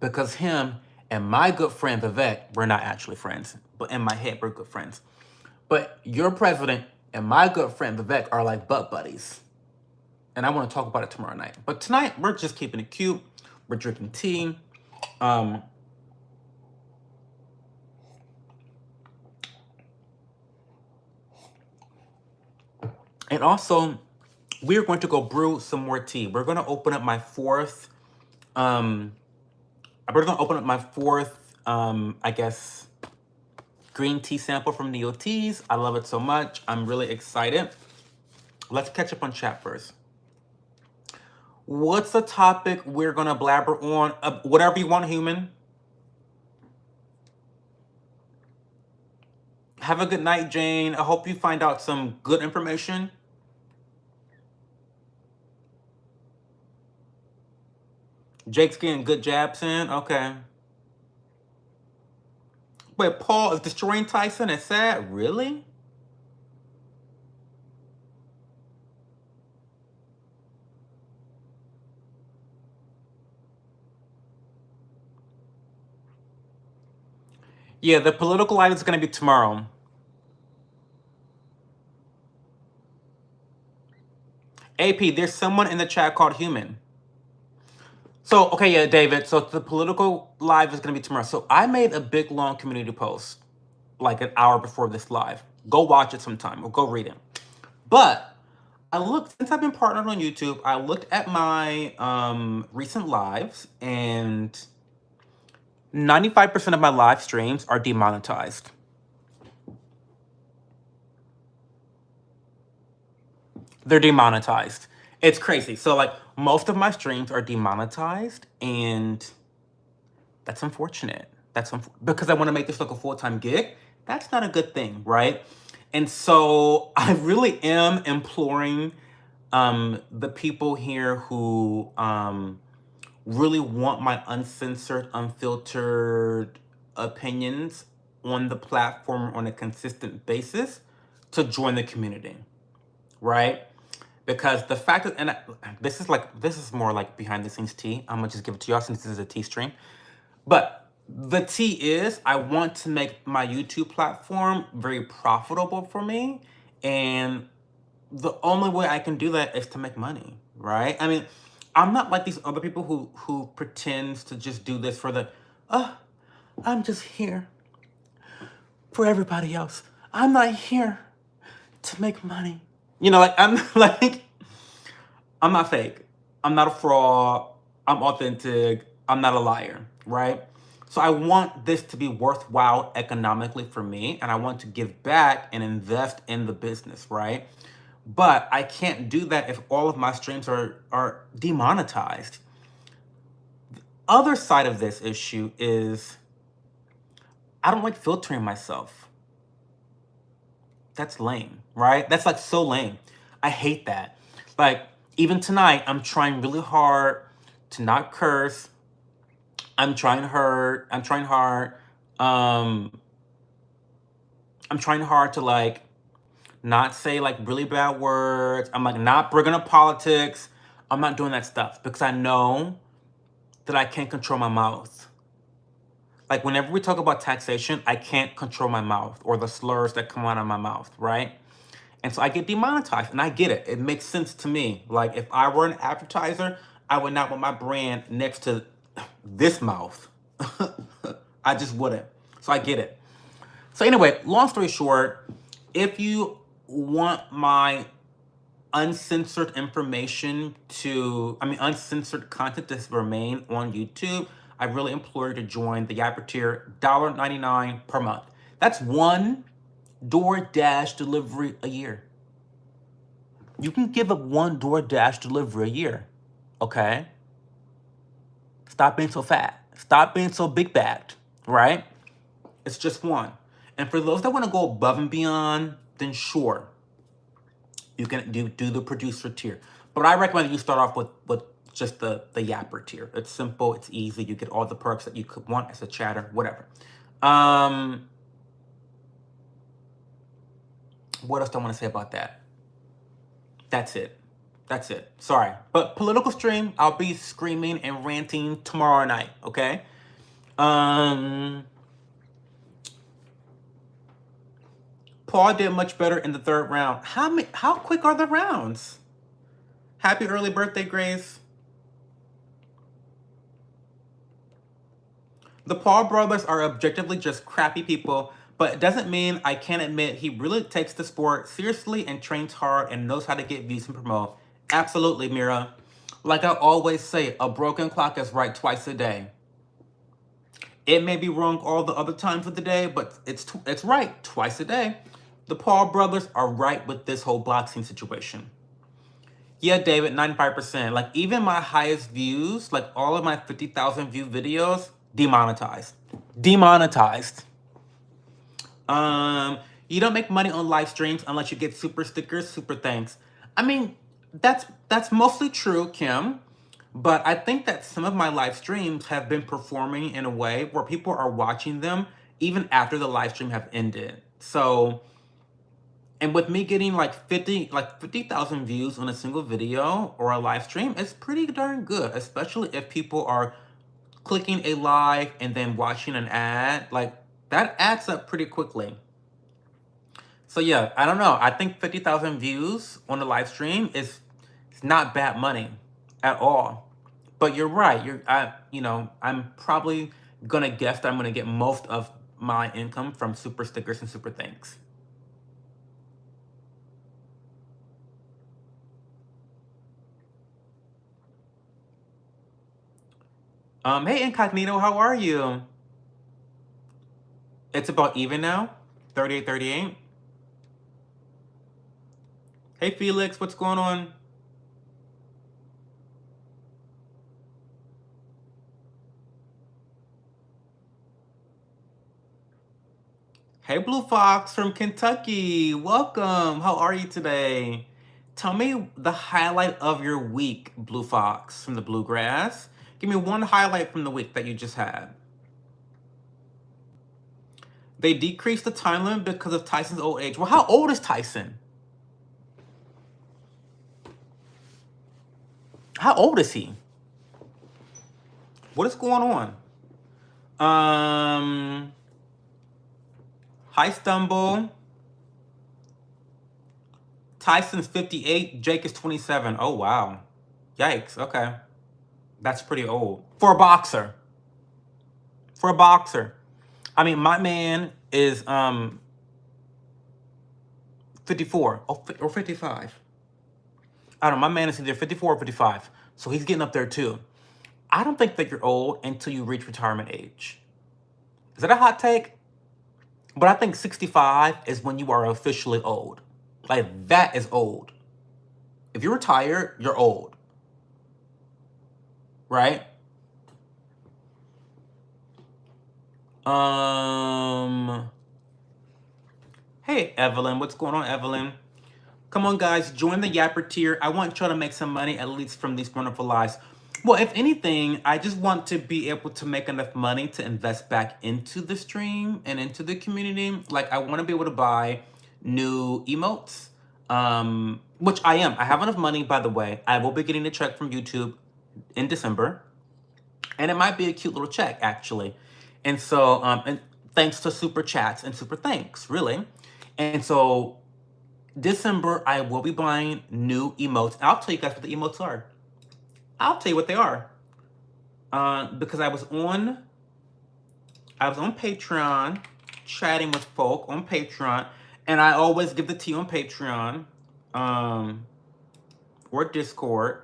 Because him and my good friend Vivek, we're not actually friends, but in my head, we're good friends. But your president and my good friend Vivek are like butt buddies. And I want to talk about it tomorrow night. But tonight, we're just keeping it cute. We're drinking tea. And also, we're going to go brew some more tea. We're going to open up my fourth, I guess, green tea sample from Neo Teas. I love it so much. I'm really excited. Let's catch up on chat first. What's the topic we're going to blabber on? Whatever you want, human. Have a good night, Jane. I hope you find out some good information. Jake's getting good jabs in. Okay. Wait, Paul is destroying Tyson? It's sad? Really? Yeah, the political live is going to be tomorrow. AP, there's someone in the chat called Human. So, okay, yeah, David. So the political live is going to be tomorrow. So I made a big, long community post like an hour before this live. Go watch it sometime or go read it. But I looked, since I've been partnered on YouTube, I looked at my recent lives, and 95% of my live streams are demonetized. they're demonetized. It's crazy. So like most of my streams are demonetized, and that's unfortunate. Because I want to make this like a full-time gig. That's not a good thing, right? And so I really am imploring the people here who really want my uncensored, unfiltered opinions on the platform on a consistent basis to join the community, right? Because the fact that, and this is more like behind the scenes tea. I'm gonna just give it to y'all since this is a tea stream. But the tea is I want to make my YouTube platform very profitable for me. And the only way I can do that is to make money, right? I mean, I'm not like these other people who pretends to just do this for the, oh, I'm just here for everybody else. I'm not here to make money. You know, like I'm like, I'm not fake. I'm not a fraud. I'm authentic. I'm not a liar, right? So I want this to be worthwhile economically for me, and I want to give back and invest in the business, right? But I can't do that if all of my streams are demonetized. The other side of this issue is I don't like filtering myself. That's lame, right? That's like so lame. I hate that. Like, even tonight, I'm trying really hard to not curse. I'm trying hard. I'm trying hard. I'm trying hard to like not say like really bad words. I'm like not bringing up politics. I'm not doing that stuff because I know that I can't control my mouth. Like whenever we talk about taxation, I can't control my mouth or the slurs that come out of my mouth, right? And so I get demonetized, and I get it. It makes sense to me. Like if I were an advertiser, I would not want my brand next to this mouth. I just wouldn't. So I get it. So anyway, long story short, if you want my uncensored information uncensored content to remain on YouTube, I really implore you to join the Yapper tier, $1.99 per month. That's one DoorDash delivery a year. You can give up one DoorDash delivery a year, okay? Stop being so fat. Stop being so big bagged, right? It's just one. And for those that want to go above and beyond, then sure, you can do the producer tier. But I recommend you start off with just the Yapper tier. It's simple, it's easy. You get all the perks that you could want as a chatter, whatever. What else do I want to say about that? That's it. That's it. Sorry. But political stream, I'll be screaming and ranting tomorrow night, okay? Paul did much better in the third round. How quick are the rounds? Happy early birthday, Grace. The Paul brothers are objectively just crappy people, but it doesn't mean I can't admit he really takes the sport seriously and trains hard and knows how to get views and promote. Absolutely, Mira. Like I always say, a broken clock is right twice a day. It may be wrong all the other times of the day, but it's right twice a day. The Paul brothers are right with this whole boxing situation. Yeah, David, 95%. Like even my highest views, like all of my 50,000 view videos, demonetized. Demonetized. You don't make money on live streams unless you get super stickers, super thanks. I mean, that's mostly true, Kim. But I think that some of my live streams have been performing in a way where people are watching them even after the live stream have ended. So, and with me getting like 50,000 views on a single video or a live stream, it's pretty darn good, especially if people are clicking a live and then watching an ad. Like that adds up pretty quickly. So yeah, I don't know. I think 50,000 views on a live stream is not bad money at all. But you're right. I'm probably gonna guess that I'm gonna get most of my income from super stickers and super thanks. Hey Incognito, how are you? It's about even now, 38-38. Hey, Felix, what's going on? Hey, Blue Fox from Kentucky. Welcome. How are you today? Tell me the highlight of your week, Blue Fox from the Bluegrass. Give me one highlight from the week that you just had. They decreased the time limit because of Tyson's old age. Well, how old is Tyson? How old is he? What is going on? Hi, Stumble. Tyson's 58. Jake is 27. Oh, wow. Yikes. Okay. That's pretty old. For a boxer. For a boxer. I mean, my man is 54 or 55. I don't know. My man is either 54 or 55. So he's getting up there too. I don't think that you're old until you reach retirement age. Is that a hot take? But I think 65 is when you are officially old. Like, that is old. If you're retired, you're old. Right? Hey, Evelyn. What's going on, Evelyn? Come on, guys. Join the Yapper tier. I want y'all to make some money, at least from these wonderful lives. Well, if anything, I just want to be able to make enough money to invest back into the stream and into the community. Like, I want to be able to buy new emotes, which I am. I have enough money, by the way. I will be getting a check from YouTube in December. And it might be a cute little check, actually. And so, and thanks to super chats and super thanks, really. And so, December, I will be buying new emotes. I'll tell you guys what the emotes are. I'll tell you what they are. Because I was on Patreon, chatting with folk on Patreon, and I always give the tea on Patreon, or Discord.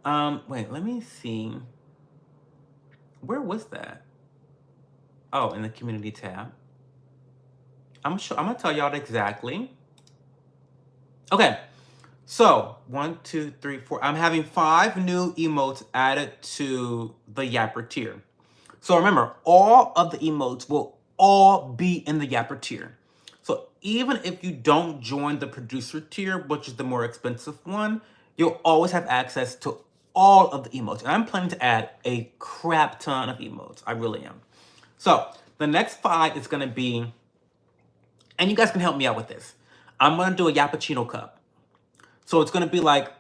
Wait, let me see. Where was that? Oh, in the community tab. I'm gonna tell y'all exactly. Okay, so 1, 2, 3, 4. I'm having 5 new emotes added to the Yapper tier. So remember, all of the emotes will all be in the Yapper tier. So even if you don't join the producer tier, which is the more expensive one, you'll always have access to all of the emotes. And I'm planning to add a crap ton of emotes. I really am. So the next 5 is going to be, and you guys can help me out with this. I'm going to do a Yappuccino cup. So it's going to be like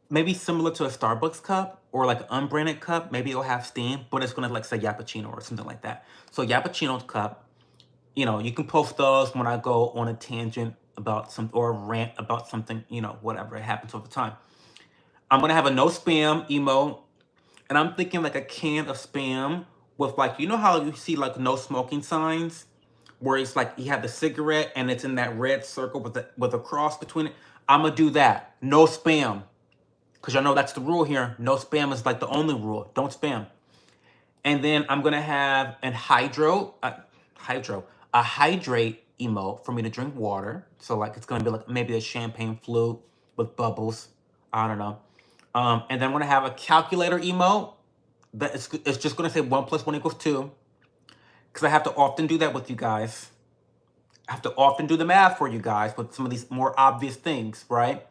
maybe similar to a Starbucks cup or like an unbranded cup. Maybe it'll have steam, but it's going to like say Yappuccino or something like that. So Yappuccino cup, you know, you can post those when I go on a tangent about some or a rant about something, you know, whatever. It happens all the time. I'm going to have a no spam emote. And I'm thinking like a can of spam with like, you know how you see like no smoking signs? Where it's like you have the cigarette and it's in that red circle with a cross between it. I'm gonna do that. No spam. Because y'all know that's the rule here. No spam is like the only rule. Don't spam. And then I'm gonna have a hydrate emote for me to drink water. So like it's gonna be like maybe a champagne flute with bubbles. I don't know. And then I'm gonna have a calculator emote. That it's just gonna say 1 + 1 = 2. Because I have to often do that with you guys. I have to often do the math for you guys with some of these more obvious things, right?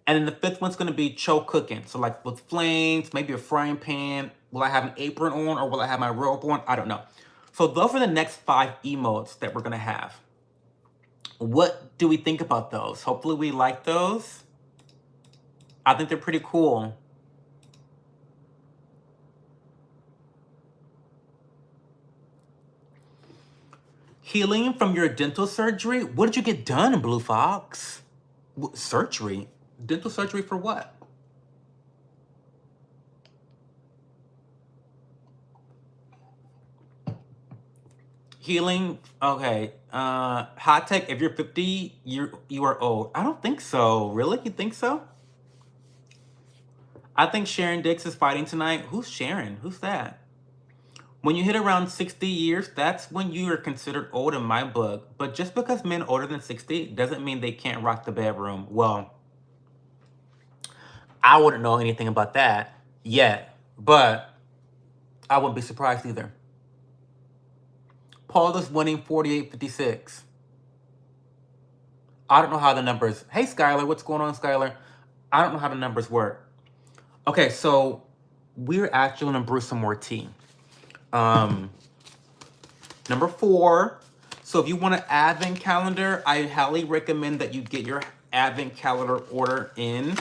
And then the 5th one's going to be choke cooking. So like with flames, maybe a frying pan. Will I have an apron on or will I have my robe on? I don't know. So those are the next 5 emotes that we're going to have. What do we think about those? Hopefully we like those. I think they're pretty cool. Healing from your dental surgery? What did you get done, Blue Fox? Surgery? Dental surgery for what? Healing? Okay. Hot tech, if you're 50, you are old. I don't think so. Really? You think so? I think Sharon Dix is fighting tonight. Who's Sharon? Who's that? When you hit around 60 years, that's when you are considered old in my book. But just because men older than 60 doesn't mean they can't rock the bedroom. Well, I wouldn't know anything about that yet, but I wouldn't be surprised either. Paula's winning 48-56. I don't know how the numbers. Hey, Skylar, what's going on, Skylar? I don't know how the numbers work. Okay, so we're actually gonna brew some more tea. Number 4. So if you want an advent calendar, I highly recommend that you get your advent calendar order in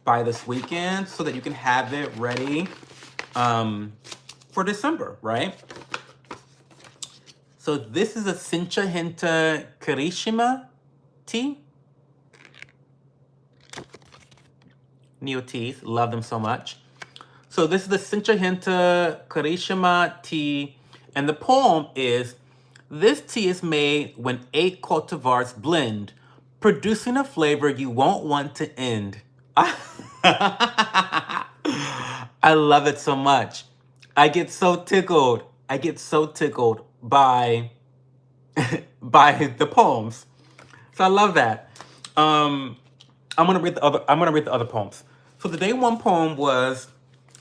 by this weekend so that you can have it ready for December, right? So this is a Cincha Hinta Kirishima tea. Neo teas, love them so much. So this is the Cincha Hinta Kirishima tea, and the poem is, this tea is made when 8 cultivars blend, producing a flavor you won't want to end. I love it so much. I get so tickled. By by the poems. So I love that. I'm gonna read the other poems. So the day 1 poem was,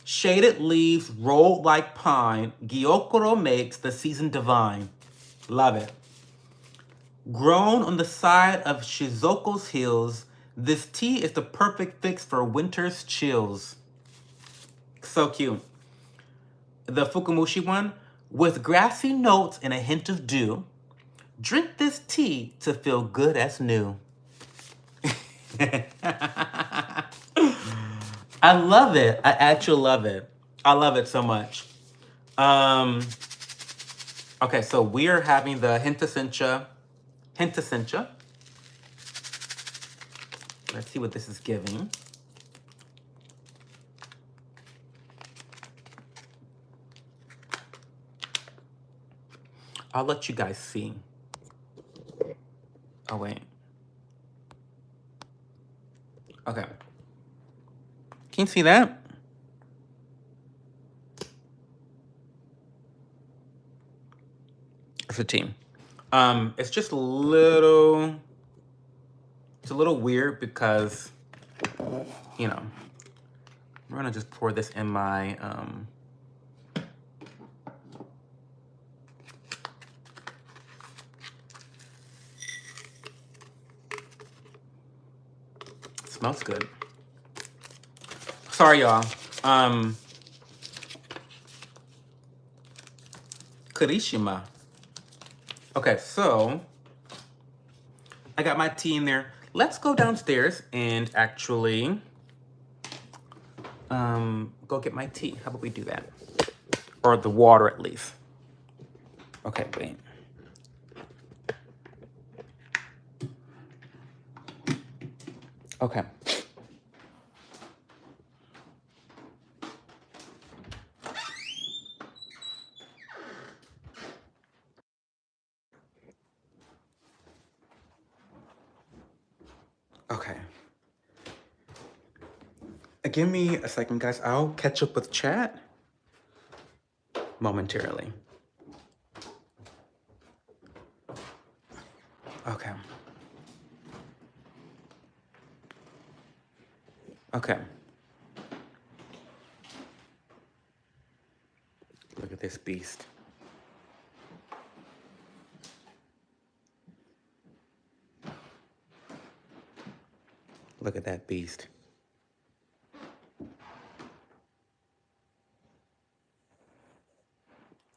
shaded leaves rolled like pine, Gyokuro makes the season divine. Love it. Grown on the side of Shizuoko's hills, this tea is the perfect fix for winter's chills. So cute. The Fukumushi one, with grassy notes and a hint of dew, drink this tea to feel good as new. I love it. I actually love it. I love it so much. Okay, so we are having the Hinta Cincha. Let's see what this is giving. I'll let you guys see. Oh, wait. Okay. Can you see that? It's a team. It's just a little weird because, you know, we're gonna just pour this in my, smells good. Sorry, y'all. Kirishima. Okay, so I got my tea in there. Let's go downstairs and actually go get my tea. How about we do that? Or the water at least. Okay, wait. Okay. Okay. Give me a second, guys. I'll catch up with chat momentarily. Okay. Okay. Look at this beast. Look at that beast.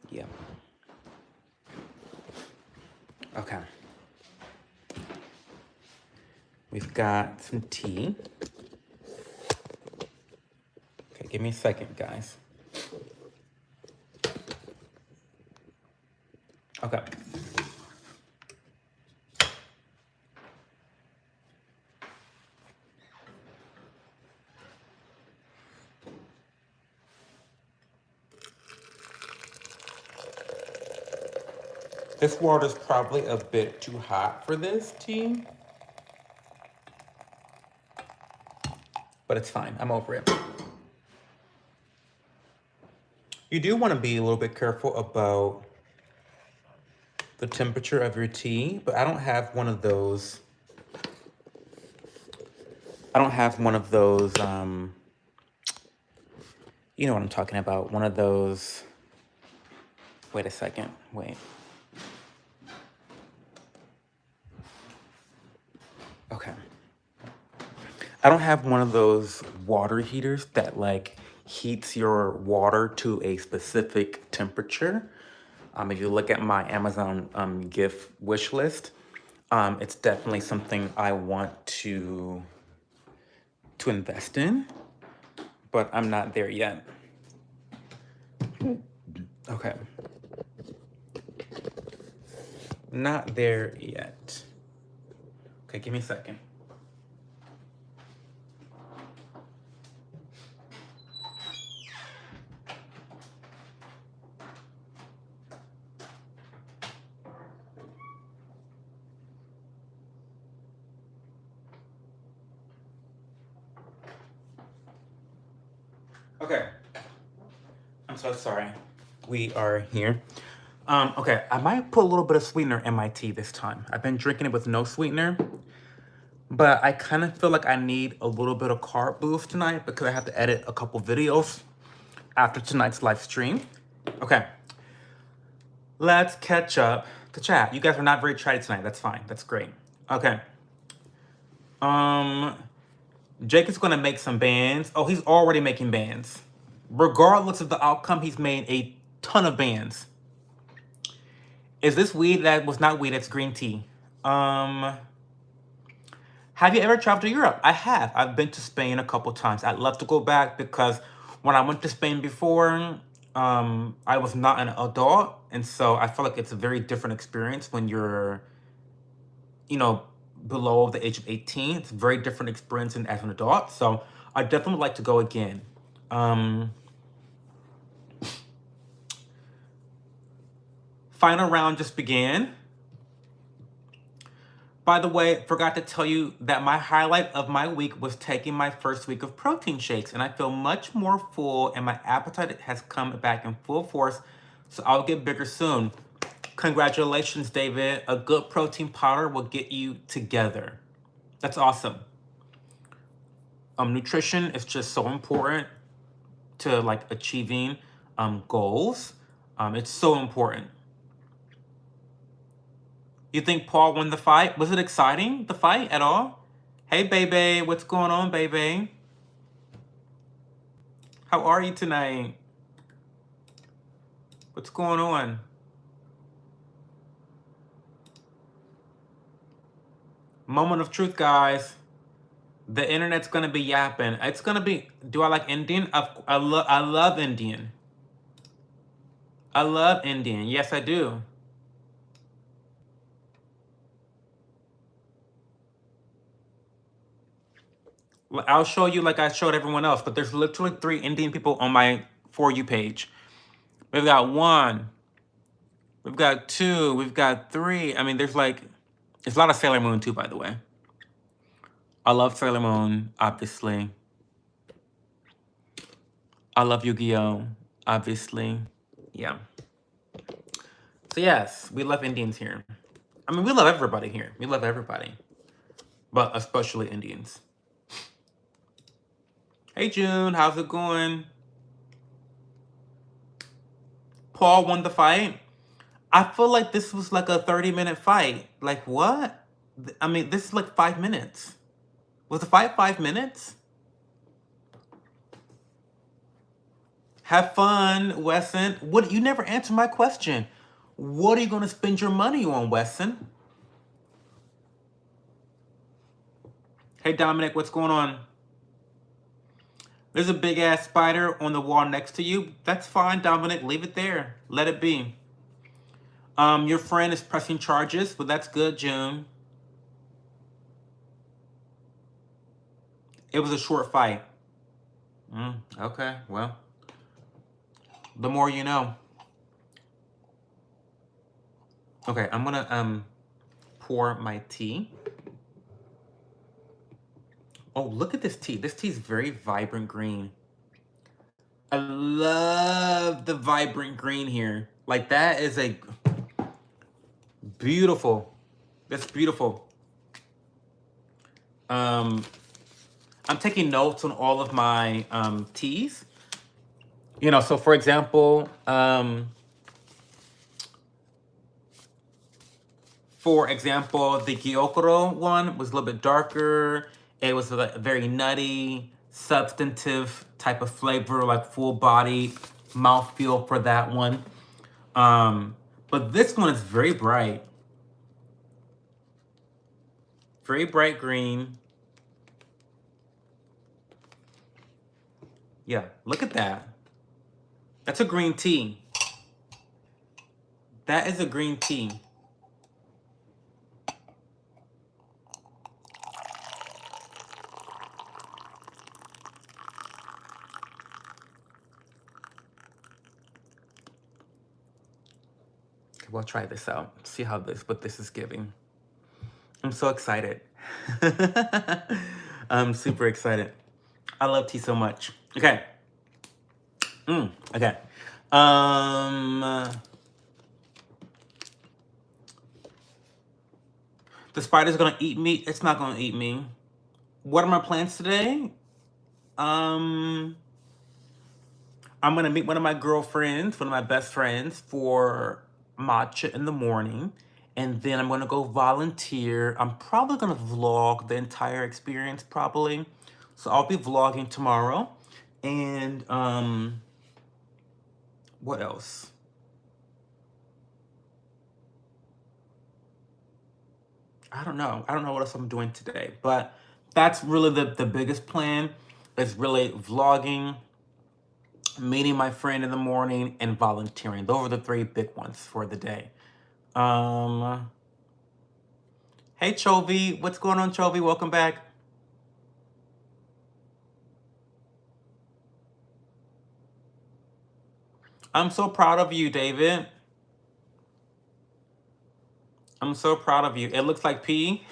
Yeah. Okay. We've got some tea. Okay, give me a second, guys. Okay. This water is probably a bit too hot for this tea. But it's fine. I'm over it. You do want to be a little bit careful about the temperature of your tea, but I don't have one of those You know what I'm talking about. One of those, wait a second, wait. Okay. I don't have one of those water heaters that like heats your water to a specific temperature. If you look at my Amazon gift wish list, it's definitely something I want to invest in, but I'm not there yet. Okay. Not there yet. Okay, give me a second. Okay. I'm so sorry. We are here. Okay, I might put a little bit of sweetener in my tea this time. I've been drinking it with no sweetener, but I kind of feel like I need a little bit of carb boost tonight because I have to edit a couple videos after tonight's live stream. Okay, let's catch up to chat. You guys are not very chatty tonight. That's fine. That's great. Okay. Jake is gonna make some bands. Oh, he's already making bands. Regardless of the outcome, he's made a ton of bands. Is this weed? That was not weed, it's green tea. Have you ever traveled to Europe? I have. I've been to Spain a couple times. I'd love to go back because when I went to Spain before, I was not an adult. And so I feel like it's a very different experience when you're, you know, below the age of 18. It's a very different experience than as an adult. So I definitely would like to go again. Final round just began. By the way, forgot to tell you that my highlight of my week was taking my first week of protein shakes, and I feel much more full, and my appetite has come back in full force, so I'll get bigger soon. Congratulations, David. A good protein powder will get you together. That's awesome. Nutrition is just so important to like achieving goals. It's so important. You think Paul won the fight? Was it exciting, the fight, at all? Hey, baby. What's going on, baby? How are you tonight? What's going on? Moment of truth, guys. The internet's going to be yapping. It's going to be... Do I like Indian? I love Indian. I love Indian. Yes, I do. I'll show you like I showed everyone else, but there's literally 3 Indian people on my For You page. We've got 1. We've got 2. We've got 3. I mean, there's like... There's a lot of Sailor Moon too, by the way. I love Sailor Moon, obviously. I love Yu-Gi-Oh, obviously. Yeah. So yes, we love Indians here. I mean, we love everybody here. We love everybody. But especially Indians. Hey, June. How's it going? Paul won the fight. I feel like this was like a 30-minute fight. Like, what? I mean, this is like 5 minutes. Was the fight 5 minutes? Have fun, Wesson. What? You never answered my question. What are you going to spend your money on, Wesson? Hey, Dominic, what's going on? There's a big-ass spider on the wall next to you. That's fine, Dominic. Leave it there. Let it be. Your friend is pressing charges, but that's good, June. It was a short fight. Okay, well. The more you know. Okay, I'm gonna pour my tea. Oh, look at this tea. This tea is very vibrant green. I love the vibrant green here. Like, that is a beautiful. That's beautiful. I'm taking notes on all of my teas. You know, so for example, the Gyokuro one was a little bit darker. It was a very nutty, substantive type of flavor, like full body mouthfeel for that one. But this one is very bright. Very bright green. Yeah, look at that. That's a green tea. That is a green tea. Okay, we'll try this out. See what this is giving. I'm so excited. I'm super excited. I love tea so much. Okay. Okay. The spider's gonna eat me. It's not gonna eat me. What are my plans today? I'm gonna meet one of my girlfriends, one of my best friends, for matcha in the morning. And then I'm gonna go volunteer. I'm probably gonna vlog the entire experience, probably. So I'll be vlogging tomorrow. And what else? I don't know. I don't know what else I'm doing today. But that's really the biggest plan. Is really vlogging, meeting my friend in the morning, and volunteering. Those are the three big ones for the day. Hey Chovy, what's going on, Chovy? Welcome back. I'm so proud of you, David. I'm so proud of you. It looks like pee.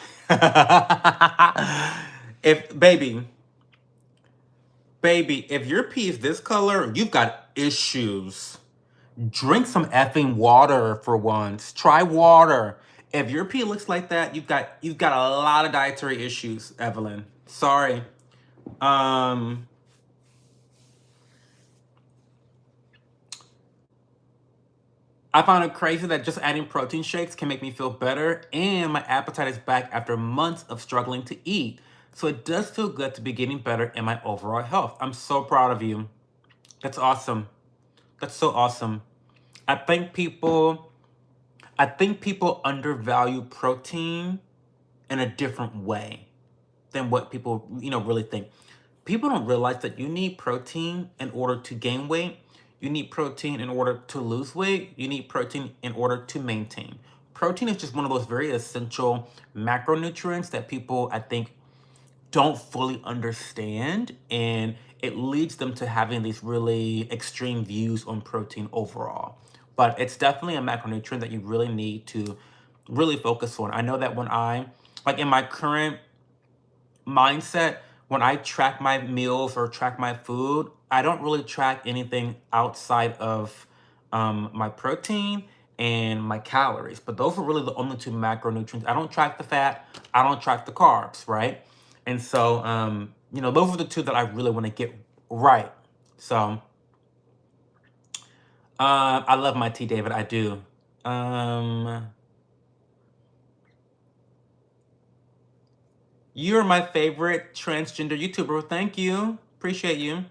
Baby, if your pee is this color, you've got issues. Drink some effing water for once. Try water. If your pee looks like that, you've got a lot of dietary issues, Evelyn. Sorry. I found it crazy that just adding protein shakes can make me feel better, and my appetite is back after months of struggling to eat. So it does feel good to be getting better in my overall health. I'm so proud of you. That's awesome. That's so awesome. I think people undervalue protein in a different way than what people, really think. People don't realize that you need protein in order to gain weight. You need protein in order to lose weight. You need protein in order to maintain. Protein is just one of those very essential macronutrients that people, I think, don't fully understand, and it leads them to having these really extreme views on protein overall. But it's definitely a macronutrient that you really need to really focus on. I know that in my current mindset, when I track my meals or track my food, I don't really track anything outside of my protein and my calories. But those are really the only two macronutrients. I don't track the fat. I don't track the carbs, right? And so, those are the two that I really want to get right. So, I love my tea, David. I do. You're my favorite transgender YouTuber. Thank you. Appreciate you.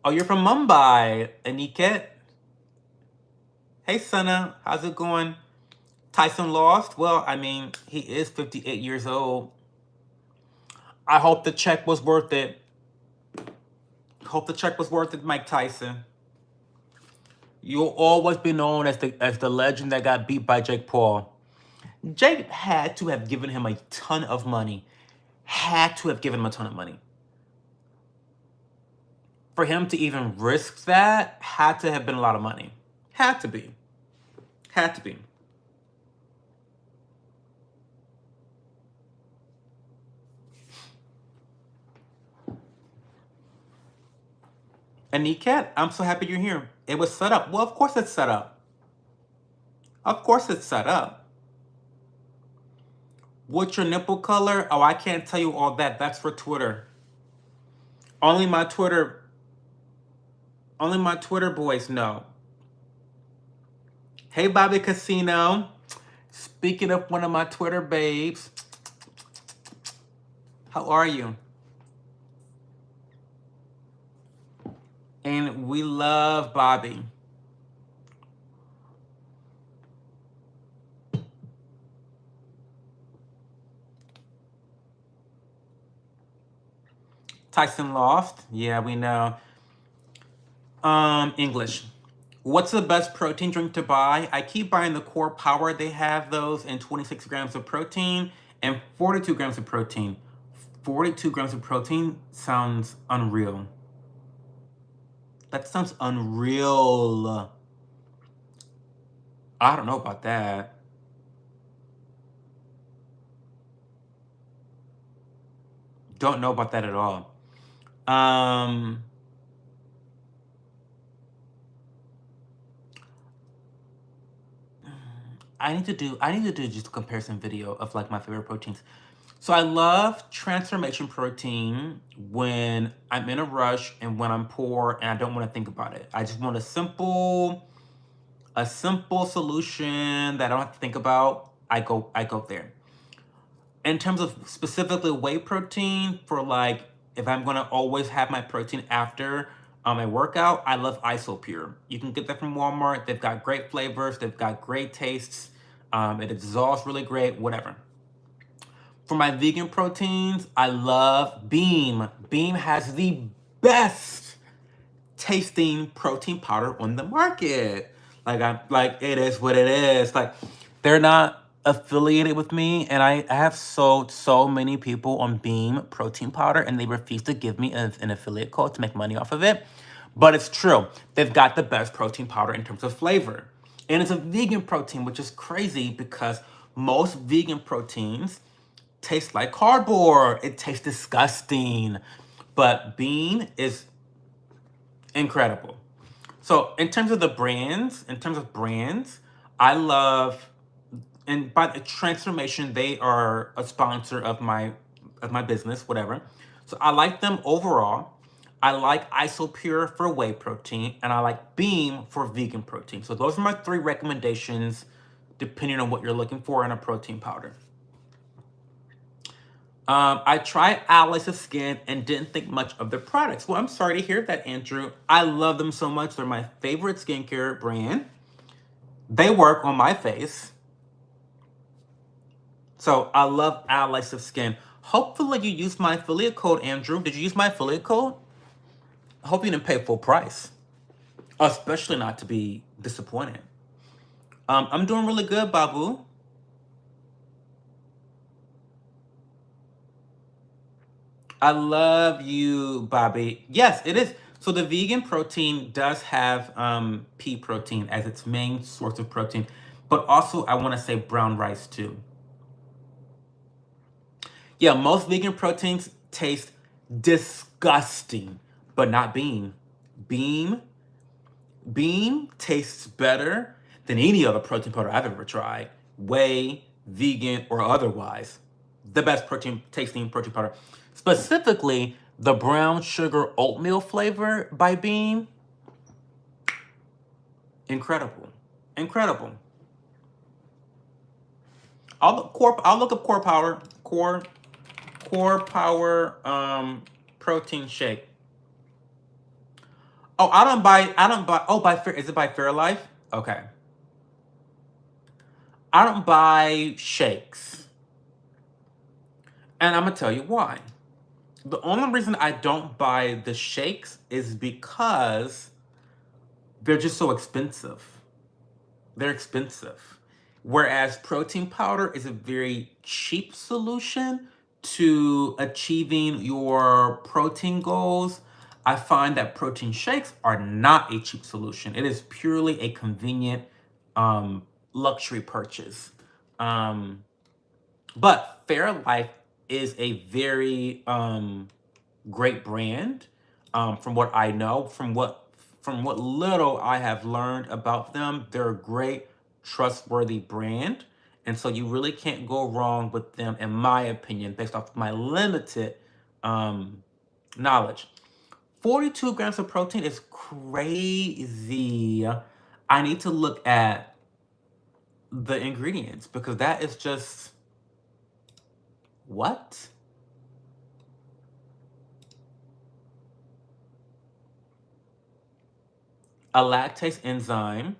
Oh, you're from Mumbai, Aniket. Hey, Sana. How's it going? Tyson lost? Well, I mean, he is 58 years old. I hope the check was worth it. Hope the check was worth it, Mike Tyson. You'll always be known as the legend that got beat by Jake Paul. Jake had to have given him a ton of money. Had to have given him a ton of money. For him to even risk that, had to have been a lot of money. Had to be. Had to be. And Niket, I'm so happy you're here. It was set up. Well, of course it's set up. Of course it's set up. What's your nipple color? Oh, I can't tell you all that. That's for Twitter. Only my Twitter. Only my Twitter boys know. Hey, Bobby Casino. Speaking of one of my Twitter babes, how are you? And we love Bobby. Tyson Loft. Yeah, we know. English. What's the best protein drink to buy? I keep buying the Core Power. They have those in 26 grams of protein and 42 grams of protein. 42 grams of protein sounds unreal. That sounds unreal. I don't know about that. Don't know about that at all. I need to do just a comparison video of like my favorite proteins. So I love transformation protein when I'm in a rush and when I'm poor and I don't want to think about it. I just want a simple solution that I don't have to think about. I go there. In terms of specifically whey protein, for like if I'm gonna always have my protein after a workout, I love Isopure. You can get that from Walmart. They've got great flavors. They've got great tastes. It dissolves really great. Whatever. For my vegan proteins, I love Beam. Beam has the best tasting protein powder on the market. Like it is what it is. Like they're not affiliated with me, and I have sold so many people on Beam protein powder, and they refuse to give me an affiliate code to make money off of it. But it's true. They've got the best protein powder in terms of flavor. And it's a vegan protein, which is crazy because most vegan proteins taste like cardboard. It tastes disgusting. But Beam is incredible. So in terms of brands, I love, and by the transformation, they are a sponsor of my business, whatever. So I like them overall. I like Isopure for whey protein, and I like Beam for vegan protein. So those are my 3 recommendations, depending on what you're looking for in a protein powder. I tried Allies of Skin and didn't think much of their products. Well, I'm sorry to hear that, Andrew. I love them so much. They're my favorite skincare brand. They work on my face. So I love Allies of Skin. Hopefully you used my affiliate code, Andrew. Did you use my affiliate code? I hope you didn't pay full price. Especially not to be disappointed. I'm doing really good, Babu. I love you, Bobby. Yes, it is. So the vegan protein does have pea protein as its main source of protein, but also I want to say brown rice too. Yeah, most vegan proteins taste disgusting, but not Beam. Beam Beam tastes better than any other protein powder I've ever tried. Whey, vegan, or otherwise. The best tasting protein powder. Specifically, the brown sugar oatmeal flavor by Beam. Incredible. Incredible. I'll look up Core Power protein shake. Oh, I don't buy is it by Fairlife? Okay. I don't buy shakes. And I'm gonna tell you why. The only reason I don't buy the shakes is because they're just so expensive. They're expensive. Whereas protein powder is a very cheap solution to achieving your protein goals. I find that protein shakes are not a cheap solution. It is purely a convenient luxury purchase. But Fairlife is a very great brand. From what I know, from what little I have learned about them, they're a great, trustworthy brand. And so you really can't go wrong with them, in my opinion, based off my limited knowledge. 42 grams of protein is crazy. I need to look at the ingredients because that is just... What? A lactase enzyme.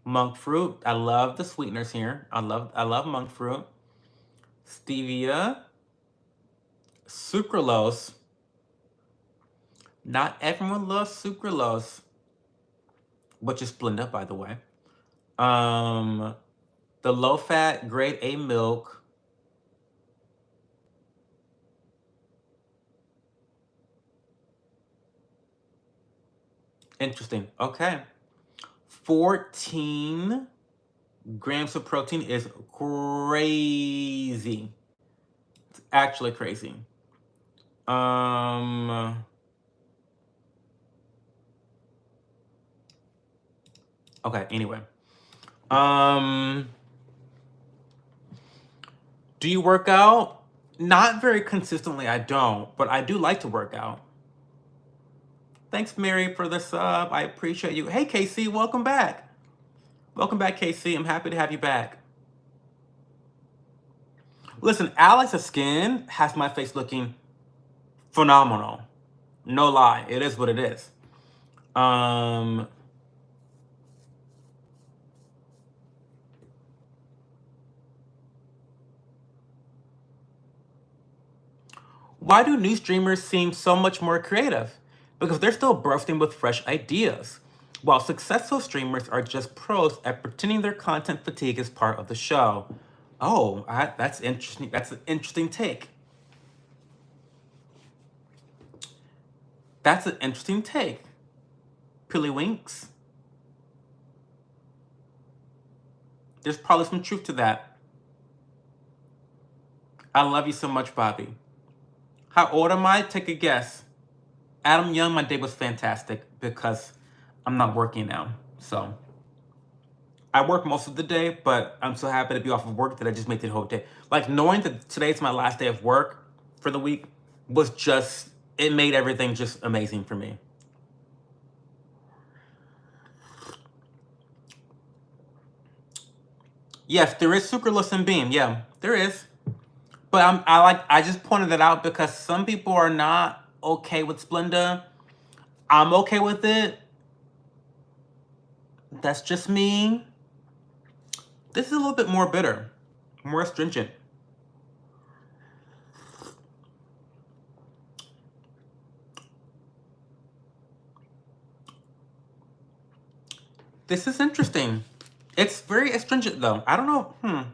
Monk fruit. I love the sweeteners here. I love monk fruit. Stevia. Sucralose. Not everyone loves sucralose, which is Splenda, by the way. The low-fat grade A milk. Interesting. Okay. 14 grams of protein is crazy. It's actually crazy. Okay, anyway. Do you work out? Not very consistently, I don't, but I do like to work out. Thanks, Mary, for the sub. I appreciate you. Hey, KC, welcome back. Welcome back, KC. I'm happy to have you back. Listen, Alex's skin has my face looking phenomenal. No lie. It is what it is. Why do new streamers seem so much more creative? Because they're still bursting with fresh ideas, while successful streamers are just pros at pretending their content fatigue is part of the show. Oh, that's interesting. That's an interesting take. That's an interesting take. Pillywinks. There's probably some truth to that. I love you so much, Bobby. How old am I? Take a guess. Adam Young, my day was fantastic because I'm not working now. So I work most of the day, but I'm so happy to be off of work that I just made it the whole day. Like, knowing that today's my last day of work for the week was just, it made everything just amazing for me. Yes, there is sucralose in Beam. Yeah, there is. But I just pointed that out because some people are not okay with Splenda. I'm okay with it. That's just me. This is a little bit more bitter, more astringent. This is interesting. It's very astringent though. I don't know.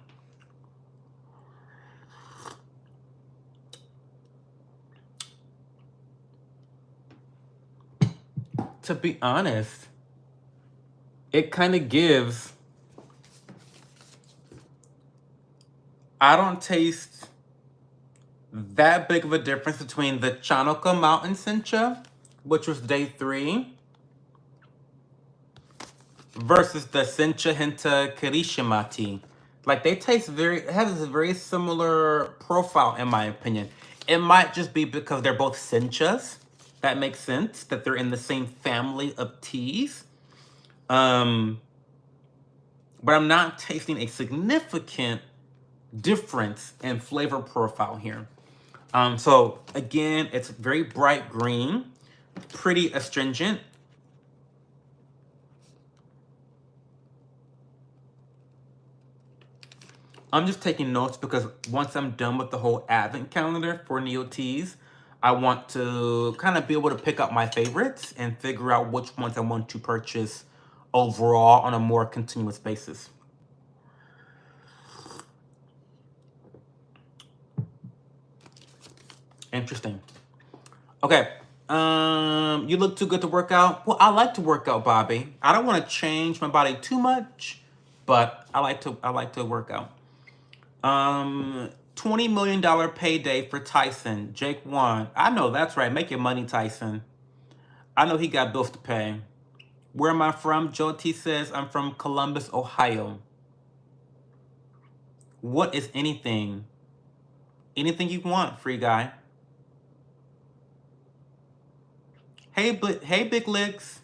To be honest, it kind of gives... I don't taste that big of a difference between the Chanukah Mountain Sencha, which was day 3, versus the Sencha Hinta Kirishima tea. Like, they taste have a very similar profile in my opinion. It might just be because they're both senchas. That makes sense, that they're in the same family of teas. But I'm not tasting a significant difference in flavor profile here. So again, it's very bright green, pretty astringent. I'm just taking notes because once I'm done with the whole advent calendar for Neo Teas, I want to kind of be able to pick up my favorites and figure out which ones I want to purchase overall on a more continuous basis. Interesting. Okay. You look too good to work out. Well, I like to work out, Bobby. I don't want to change my body too much, but I like to work out. $20 million payday for Tyson. Jake won. I know that's right. Make your money, Tyson. I know he got bills to pay. Where am I from? Joe T says I'm from Columbus, Ohio. What is anything? Anything you want, free guy. Hey, Big Licks.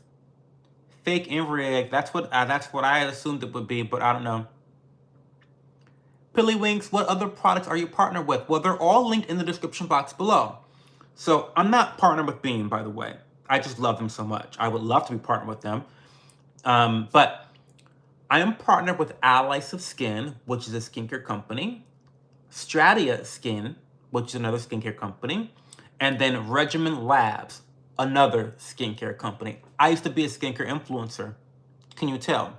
Fake and rig. That's what I assumed it would be, but I don't know. Pillywinks, what other products are you partnered with? Well, they're all linked in the description box below. So I'm not partnered with Beam, by the way. I just love them so much. I would love to be partnered with them. But I am partnered with Allies of Skin, which is a skincare company, Stratia Skin, which is another skincare company, and then Regimen Labs, another skincare company. I used to be a skincare influencer. Can you tell?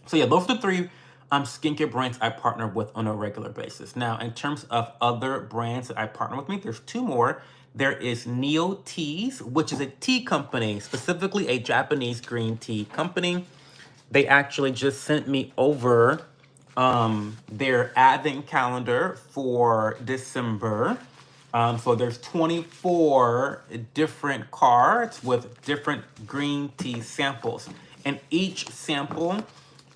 So yeah, those are the three skincare brands I partner with on a regular basis. Now, in terms of other brands that I partner with me, there's two more. There is Neo Teas, which is a tea company, specifically a Japanese green tea company. They actually just sent me over their advent calendar for December. So there's 24 different cards with different green tea samples. And each sample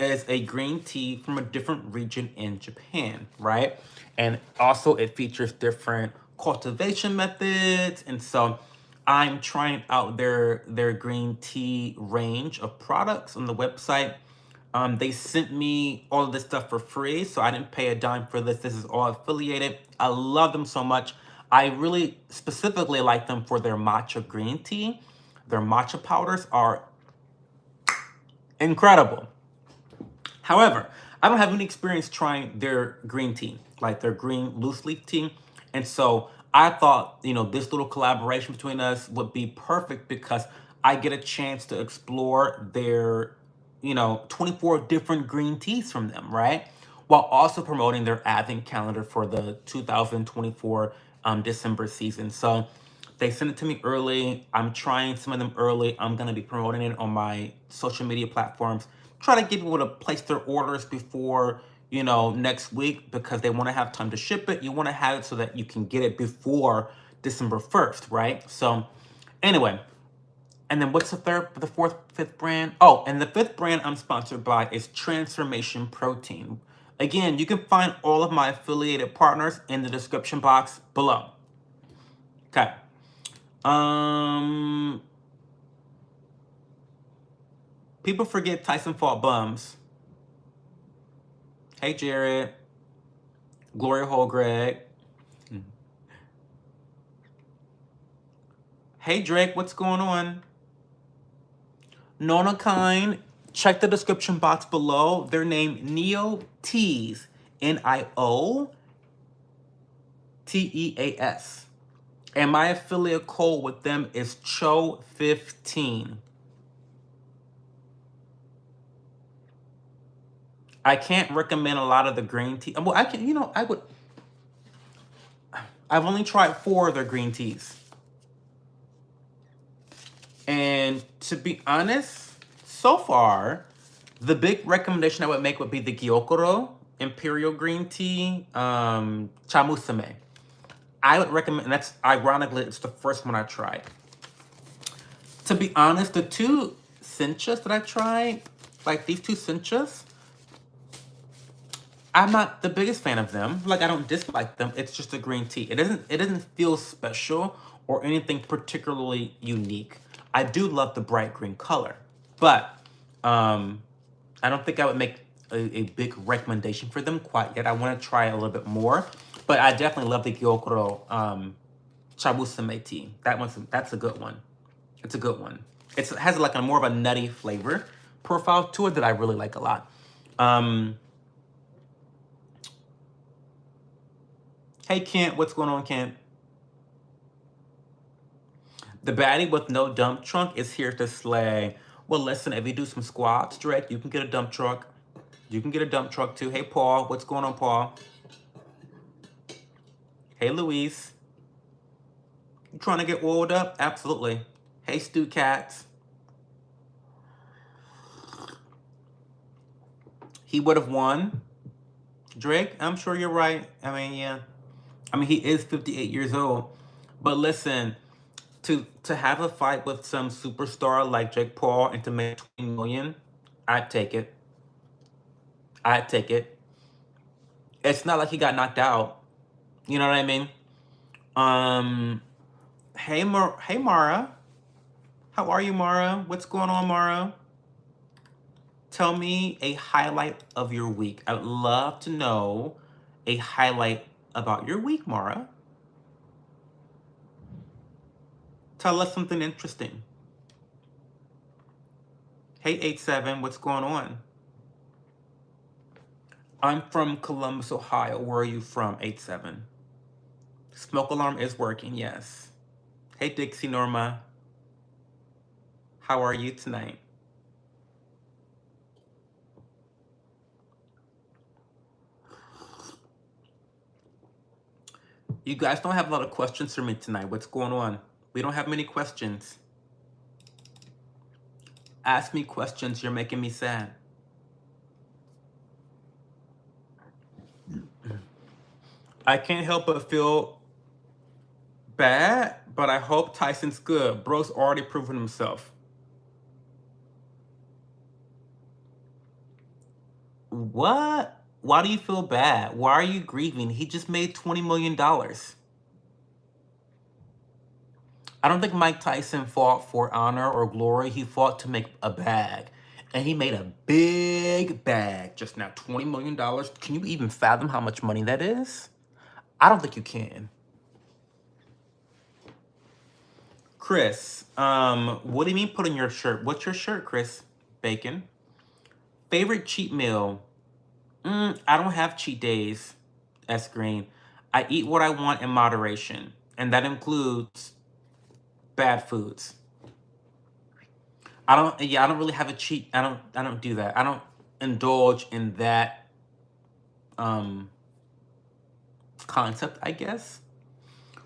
is a green tea from a different region in Japan, right? And also it features different cultivation methods. And so I'm trying out their green tea range of products on the website. They sent me all of this stuff for free, so I didn't pay a dime for this. This is all affiliated. I love them so much. I really specifically like them for their matcha green tea. Their matcha powders are incredible. However, I don't have any experience trying their green tea, like their green loose leaf tea. And so I thought, this little collaboration between us would be perfect because I get a chance to explore their, 24 different green teas from them, right? While also promoting their advent calendar for the 2024 December season. So they sent it to me early. I'm trying some of them early. I'm going to be promoting it on my social media platforms. Try to get people to place their orders before, next week because they want to have time to ship it. You want to have it so that you can get it before December 1st, right? So anyway, and then what's the fourth, fifth brand? Oh, and the fifth brand I'm sponsored by is Transformation Protein. Again, you can find all of my affiliated partners in the description box below. Okay. People forget Tyson fought bums. Hey, Jared. Gloria Hole Greg. Hey, Drake, what's going on? Nona Kind, check the description box below. Their name, Neo Teas. NIOTEAS. And my affiliate code with them is CHO15. I can't recommend a lot of the green tea. Well, I've only tried 4 of their green teas. And to be honest, so far, the big recommendation I would make would be the Gyokuro Imperial Green Tea, Chamusame. I would recommend, and that's ironically, it's the first one I tried. To be honest, the 2 senchas that I tried, like these 2 senchas, I'm not the biggest fan of them. Like, I don't dislike them. It's just a green tea. It doesn't feel special or anything particularly unique. I do love the bright green color, but I don't think I would make a big recommendation for them quite yet. I want to try a little bit more, but I definitely love the Gyokuro Chabusame tea. That's a good one. It's a good one. It has like a more of a nutty flavor profile to it that I really like a lot. Hey, Kent, what's going on, Kent? The baddie with no dump trunk is here to slay. Well, listen, if you do some squats, Drake, you can get a dump truck. You can get a dump truck too. Hey, Paul, what's going on, Paul? Hey, Luis. You trying to get oiled up? Absolutely. Hey, Stu Cats. He would have won. Drake, I'm sure you're right. I mean, yeah. I mean, he is 58 years old. But listen, to have a fight with some superstar like Jake Paul and to make 20 million, I'd take it. I'd take it. It's not like he got knocked out. You know what I mean? Hey Mara. How are you, Mara? What's going on, Mara? Tell me a highlight of your week. I would love to know a highlight about your week, Mara. Tell us something interesting. Hey, 87, what's going on? I'm from Columbus, Ohio. Where are you from, 87? Smoke alarm is working, yes. Hey, Dixie Norma. How are you tonight? You guys don't have a lot of questions for me tonight. What's going on? We don't have many questions. Ask me questions. You're making me sad. I can't help but feel bad, but I hope Tyson's good. Bro's already proven himself. What? Why do you feel bad? Why are you grieving? He just made $20 million. I don't think Mike Tyson fought for honor or glory. He fought to make a bag. And he made a big bag just now, $20 million. Can you even fathom how much money that is? I don't think you can. Chris, what do you mean put in your shirt? What's your shirt, Chris? Bacon. Favorite cheat meal? I don't have cheat days, S Green. I eat what I want in moderation, and that includes bad foods. I don't really have a cheat. I don't do that. I don't indulge in that concept, I guess.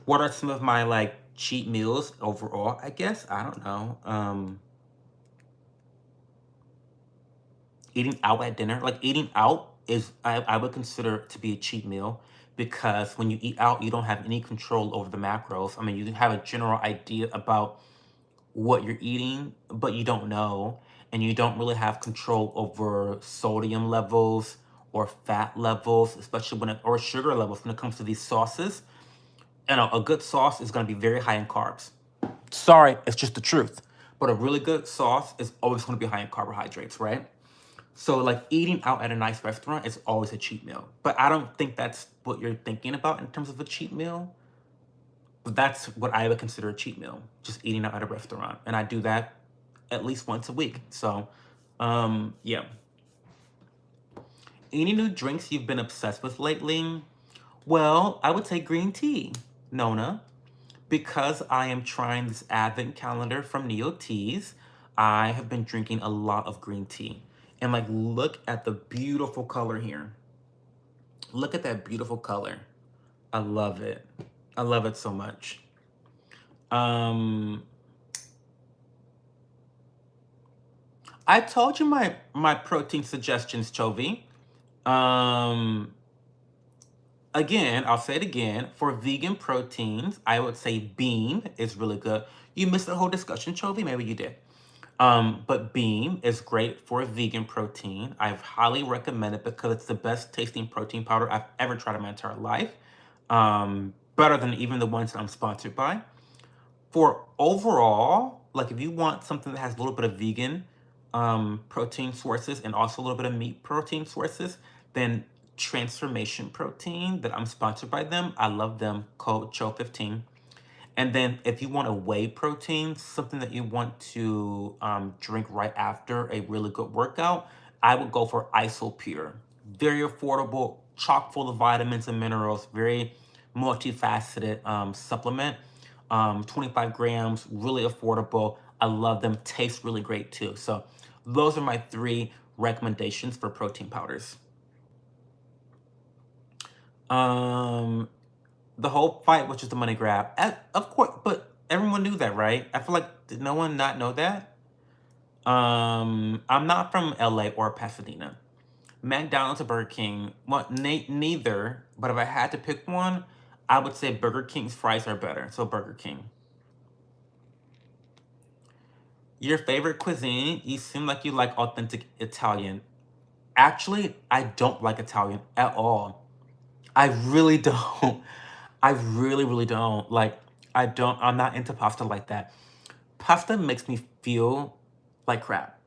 What are some of my like cheat meals overall, I guess? I don't know. Eating out at dinner, like eating out is I would consider to be a cheat meal because when you eat out, you don't have any control over the macros. I mean, you have a general idea about what you're eating, but you don't know, and you don't really have control over sodium levels or fat levels, especially or sugar levels when it comes to these sauces. And a good sauce is going to be very high in carbs. Sorry, it's just the truth. But a really good sauce is always going to be high in carbohydrates, right? So like eating out at a nice restaurant is always a cheat meal. But I don't think that's what you're thinking about in terms of a cheat meal. But that's what I would consider a cheat meal, just eating out at a restaurant. And I do that at least once a week. So, yeah. Any new drinks you've been obsessed with lately? Well, I would say green tea, Nona. Because I am trying this advent calendar from Neo Teas, I have been drinking a lot of green tea. And like, look at the beautiful color here. Look at that beautiful color. I love it. I love it so much. I told you my protein suggestions, Chovy. Again, I'll say it again. For vegan proteins, I would say Beam is really good. You missed the whole discussion, Chovy. Maybe you did. But Beam is great for vegan protein. I highly recommend it because it's the best tasting protein powder I've ever tried in my entire life. Better than even the ones that I'm sponsored by. For overall, like if you want something that has a little bit of vegan protein sources and also a little bit of meat protein sources, then Transformation Protein that I'm sponsored by them. I love them. Code CHO15. And then if you want a whey protein, something that you want to drink right after a really good workout, I would go for Isopure. Very affordable, chock full of vitamins and minerals, very multifaceted supplement. 25 grams, really affordable. I love them, taste really great too. So those are my 3 recommendations for protein powders. The whole fight was just a money grab. Of course, but everyone knew that, right? I feel like, did no one not know that? I'm not from LA or Pasadena. McDonald's or Burger King, well, neither, but if I had to pick one, I would say Burger King's fries are better, so Burger King. Your favorite cuisine? You seem like you like authentic Italian. Actually, I don't like Italian at all. I really don't. I really, really don't. Like, I'm not into pasta like that. Pasta makes me feel like crap.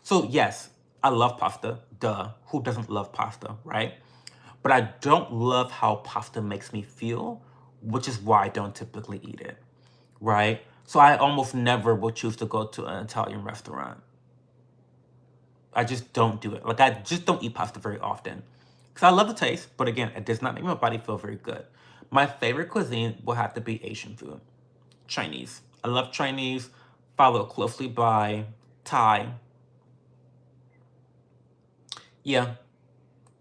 So yes, I love pasta. Duh. Who doesn't love pasta, right? But I don't love how pasta makes me feel, which is why I don't typically eat it, right? So I almost never will choose to go to an Italian restaurant. I just don't do it. Like, I just don't eat pasta very often. Because I love the taste, but again, it does not make my body feel very good. My favorite cuisine will have to be Asian food. Chinese. I love Chinese, followed closely by Thai. Yeah,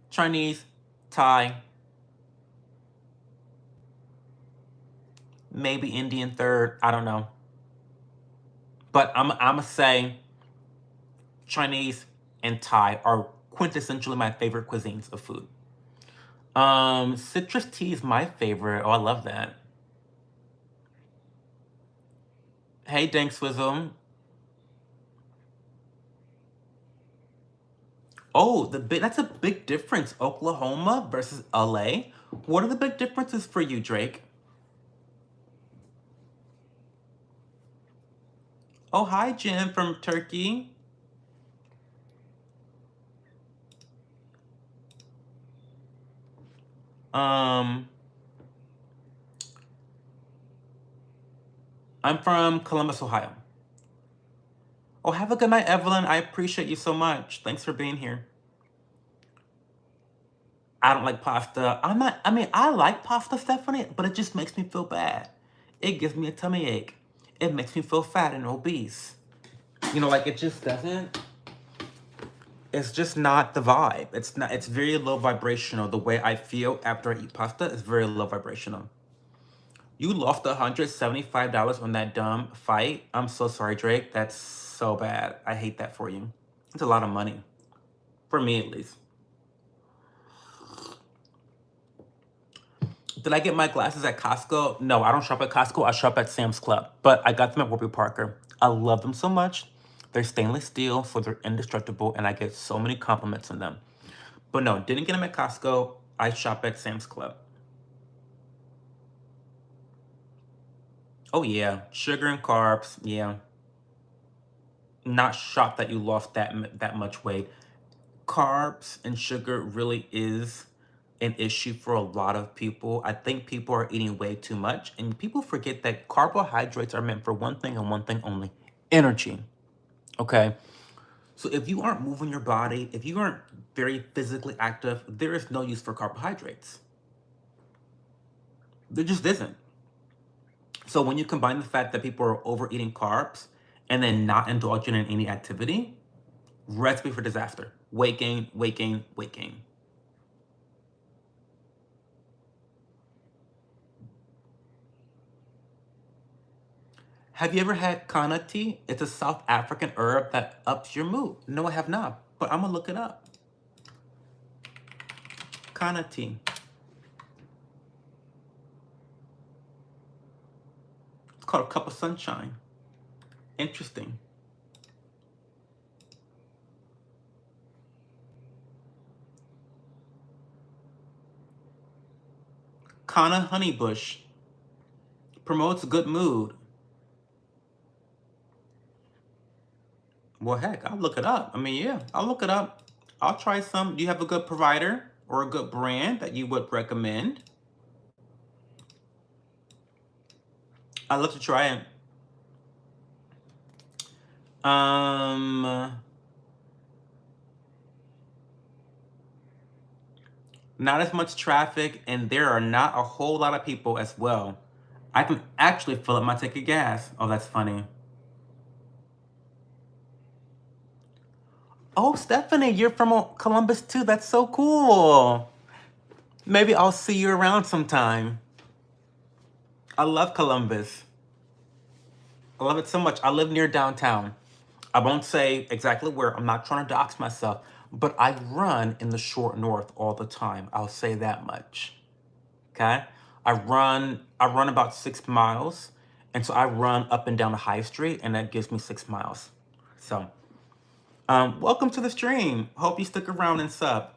Chinese, Thai, maybe Indian third. I don't know. But I'm going to say Chinese and Thai are quintessentially my favorite cuisines of food. Citrus tea is my favorite. Oh, I love that. Hey, Dank Swizzle. Oh, that's a big difference. Oklahoma versus LA. What are the big differences for you, Drake? Oh, hi, Jim from Turkey. I'm from Columbus, Ohio. Oh, have a good night, Evelyn. I appreciate you so much. Thanks for being here. I don't like pasta. I like pasta, Stephanie, but it just makes me feel bad. It gives me a tummy ache. It makes me feel fat and obese. You know, like, it just doesn't. It's just not the vibe. It's very low vibrational. The way I feel after I eat pasta is very low vibrational. You lost $175 on that dumb fight. I'm so sorry, Drake. That's so bad. I hate that for you. It's a lot of money. For me, at least. Did I get my glasses at Costco? No, I don't shop at Costco. I shop at Sam's Club. But I got them at Warby Parker. I love them so much. They're stainless steel, so they're indestructible, and I get so many compliments on them. But no, didn't get them at Costco. I shop at Sam's Club. Oh yeah, sugar and carbs. Yeah, not shocked that you lost that much weight. Carbs and sugar really is an issue for a lot of people. I think people are eating way too much, and people forget that carbohydrates are meant for one thing and one thing only: energy. Okay. So if you aren't moving your body, if you aren't very physically active, there is no use for carbohydrates. There just isn't. So when you combine the fact that people are overeating carbs and then not indulging in any activity, recipe for disaster. Weight gain, weight gain, weight gain. Have you ever had Kana tea? It's a South African herb that ups your mood. No, I have not, but I'm gonna look it up. Kana tea. It's called a cup of sunshine. Interesting. Kana honeybush promotes good mood. Well, heck, I'll look it up. I mean, yeah, I'll look it up. I'll try some. Do you have a good provider or a good brand that you would recommend? I'd love to try it. Not as much traffic, and there are not a whole lot of people as well. I can actually fill up my tank of gas. Oh, that's funny. Oh, Stephanie, you're from Columbus too. That's so cool. Maybe I'll see you around sometime. I love Columbus. I love it so much. I live near downtown. I won't say exactly where. I'm not trying to dox myself, but I run in the short north all the time. I'll say that much. Okay? I run about 6 miles. And so I run up and down the high street, and that gives me 6 miles. So welcome to the stream. Hope you stick around and sub.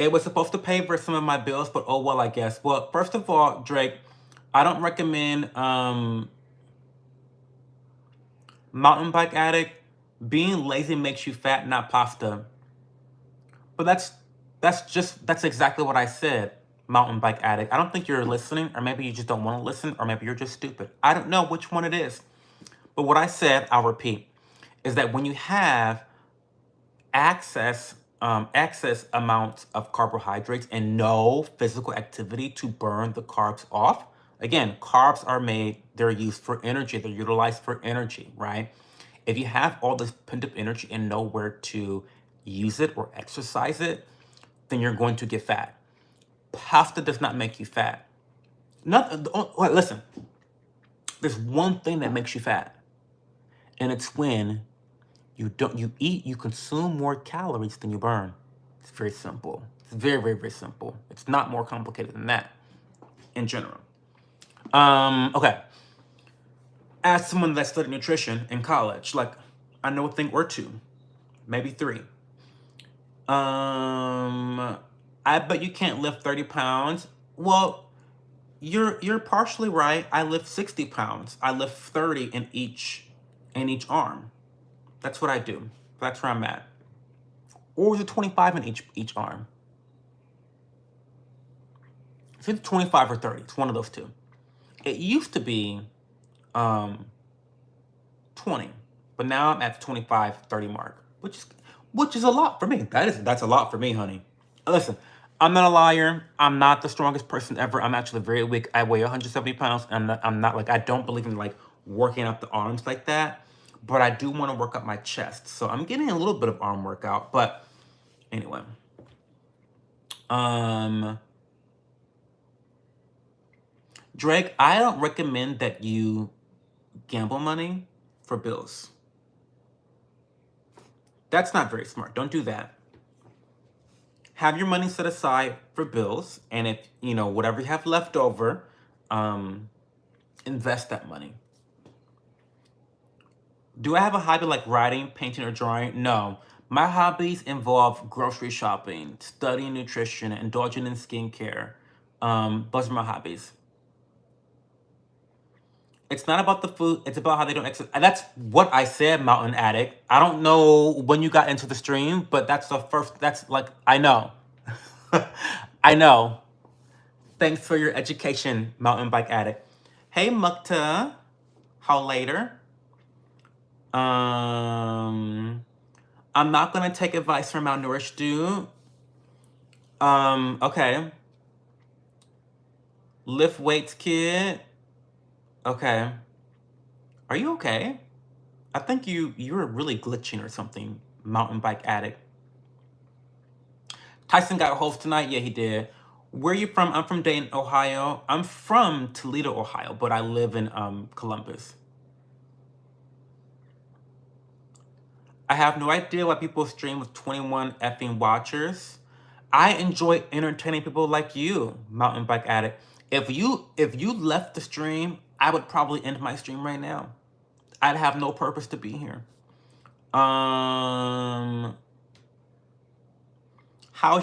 It was supposed to pay for some of my bills, but oh well, I guess. Well, first of all, Drake, I don't recommend Mountain Bike Addict. Being lazy makes you fat, not pasta. But that's exactly what I said, Mountain Bike Addict. I don't think you're listening, or maybe you just don't want to listen, or maybe you're just stupid. I don't know which one it is. But what I said, I'll repeat, is that when you have excess amounts of carbohydrates and no physical activity to burn the carbs off, again, carbs are made, they're used for energy, they're utilized for energy, right? If you have all this pent up energy and nowhere to use it or exercise it, then you're going to get fat. Pasta does not make you fat. Listen, there's one thing that makes you fat, and it's when you consume more calories than you burn. It's very simple. It's very, very, very simple. It's not more complicated than that in general. Okay. As someone that studied nutrition in college, like, I know a thing or two, maybe three. I bet you can't lift 30 pounds. Well, you're partially right. I lift 60 pounds. I lift 30 in each arm. That's what I do. That's where I'm at. Or is it 25 in each arm? It's either 25 or 30. It's one of those two. It used to be 20, but now I'm at the 25, 30 mark, which is a lot for me. That's a lot for me, honey. Listen, I'm not a liar. I'm not the strongest person ever. I'm actually very weak. I weigh 170 pounds, and I'm not like, I don't believe in like working up the arms like that, but I do want to work up my chest. So I'm getting a little bit of arm workout, but anyway. Drake, I don't recommend that you gamble money for bills. That's not very smart. Don't do that. Have your money set aside for bills, and if whatever you have left over, invest that money. Do I have a hobby like writing, painting, or drawing? No. My hobbies involve grocery shopping, studying nutrition, indulging in skincare. Those are my hobbies. It's not about the food. It's about how they don't exercise. That's what I said, Mountain Addict. I don't know when you got into the stream, but that's the first. That's like, I know. I know. Thanks for your education, Mountain Bike Addict. Hey, Mukta. How later? I'm not gonna take advice from malnourished dude. Okay. Lift weights, kid. Okay. Are you okay? I think you're really glitching or something, Mountain Bike Addict. Tyson got a host tonight? Yeah, he did. Where are you from? I'm from Dayton, Ohio. I'm from Toledo, Ohio, but I live in Columbus. I have no idea why people stream with 21 effing watchers. I enjoy entertaining people like you, Mountain Bike Addict. If you left the stream, I would probably end my stream right now. I'd have no purpose to be here. How's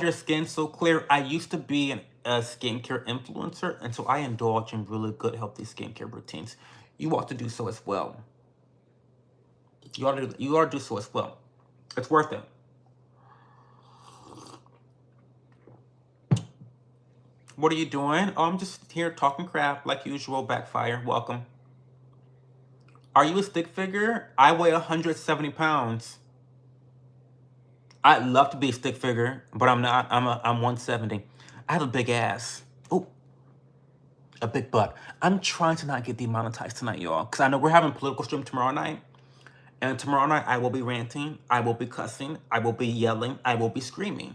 your skin so clear? I used to be a skincare influencer, and so I indulge in really good, healthy skincare routines. You ought to do so as well. You ought to do so as well. It's worth it. What are you doing? Oh, I'm just here talking crap like usual. Backfire. Welcome. Are you a stick figure? I weigh 170 pounds. I'd love to be a stick figure, but I'm not. I'm 170. I have a big ass. Oh, a big butt. I'm trying to not get demonetized tonight, y'all, because I know we're having a political stream tomorrow night. And tomorrow night, I will be ranting, I will be cussing, I will be yelling, I will be screaming.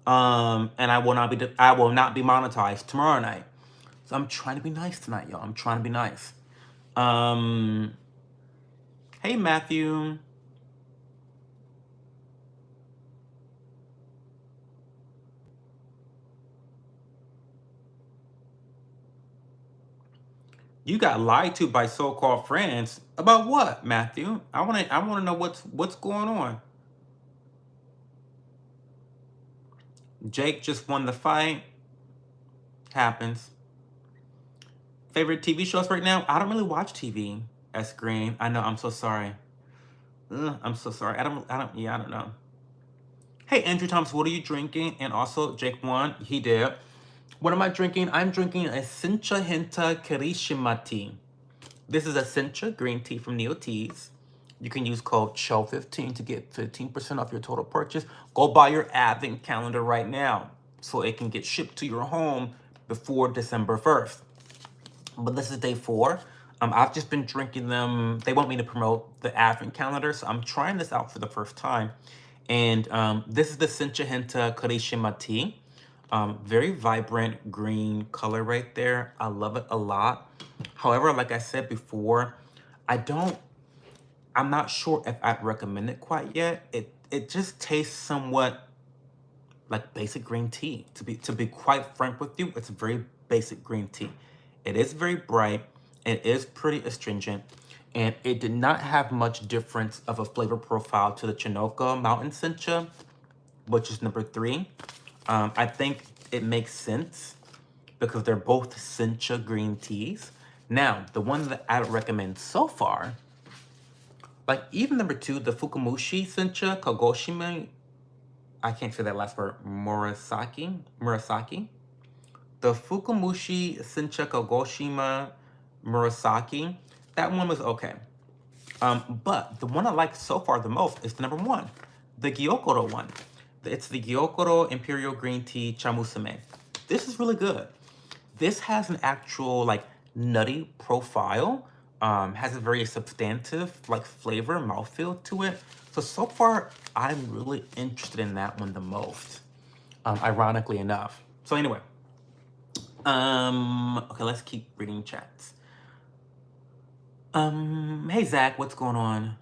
And I will not be monetized tomorrow night. So I'm trying to be nice tonight, y'all. I'm trying to be nice. Hey, Matthew. You got lied to by so-called friends. About what, Matthew? I wanna know what's going on. Jake just won the fight. Happens. Favorite TV shows right now? I don't really watch TV. S Green. I know. I'm so sorry. Ugh, I'm so sorry. Yeah, I don't know. Hey, Andrew Thomas, what are you drinking? And also, Jake won. He did. What am I drinking? I'm drinking a Sencha Hinta Kirishima tea. This is a Sencha green tea from Neo Teas. You can use code CHO15 to get 15% off your total purchase. Go buy your advent calendar right now so it can get shipped to your home before December 1st. But this is day 4. I've just been drinking them. They want me to promote the advent calendar, so I'm trying this out for the first time. And this is the Sencha Hinta Kirishima tea. Very vibrant green color right there. I love it a lot. However, like I said before, I'm not sure if I'd recommend it quite yet. It just tastes somewhat like basic green tea. To be quite frank with you, it's a very basic green tea. It is very bright, it is pretty astringent, and it did not have much difference of a flavor profile to the Chinook Mountain Sencha, which is number 3. I think it makes sense because they're both Sencha green teas. Now, the one that I would recommend so far, like even number 2, the Fukumushi Sencha Kagoshima, I can't say that last word, Murasaki. The Fukumushi Sencha Kagoshima Murasaki, that one was okay. But the one I like so far the most is the number 1, the Gyokoro one. It's the Gyokoro Imperial Green Tea Chamusume. This is really good. This has an actual like nutty profile, has a very substantive like flavor, mouthfeel to it. So far, I'm really interested in that one the most, ironically enough. So anyway, okay, let's keep reading chats. Hey Zach, what's going on?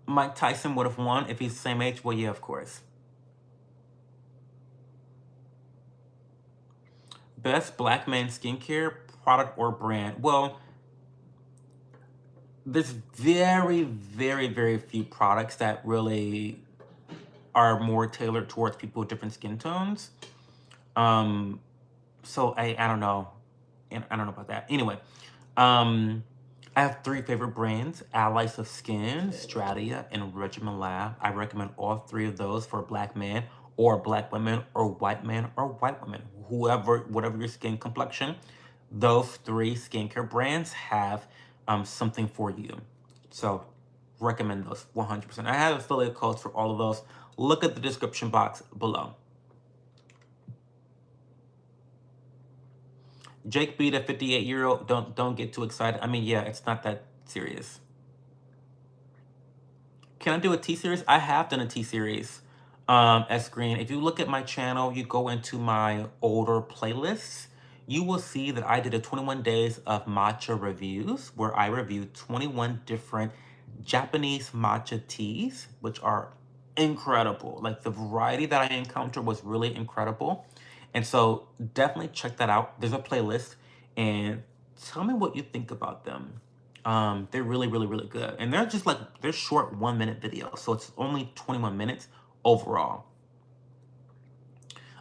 Mike Tyson would have won if he's the same age. Well, yeah, of course. Best black man skincare product or brand? Well, there's very, very, very few products that really are more tailored towards people with different skin tones. So I don't know. I don't know about that. Anyway, I have 3 favorite brands: Allies of Skin, Stratia, and Regimen Lab. I recommend all 3 of those for black men or black women or white men or white women, whatever your skin complexion. Those 3 skincare brands have something for you. So recommend those 100%. I have affiliate codes for all of those. Look at the description box below. Jake beat a 58-year-old. Don't get too excited. I mean, yeah, it's not that serious. Can I do a T-series? I have done a T-series. S Green. If you look at my channel, you go into my older playlists, you will see that I did a 21 days of matcha reviews where I reviewed 21 different Japanese matcha teas, which are incredible. Like the variety that I encountered was really incredible. And so definitely check that out. There's a playlist and tell me what you think about them. They're really, really, really good. And they're just like, they're short 1-minute videos. So it's only 21 minutes overall.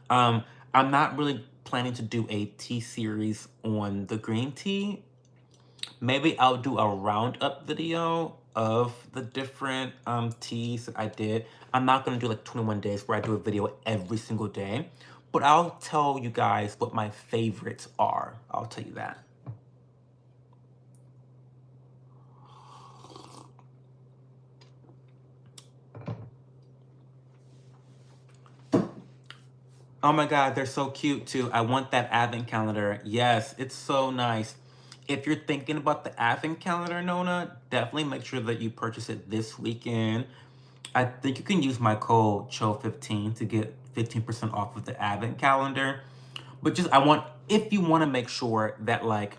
I'm not really planning to do a tea series on the green tea. Maybe I'll do a roundup video of the different teas that I did. I'm not going to do like 21 days where I do a video every single day. But I'll tell you guys what my favorites are. I'll tell you that. Oh my God, they're so cute too. I want that advent calendar. Yes, it's so nice. If you're thinking about the advent calendar, Nona, definitely make sure that you purchase it this weekend. I think you can use my code CHO15 to get 15% off of the advent calendar. But just, if you want to make sure that like,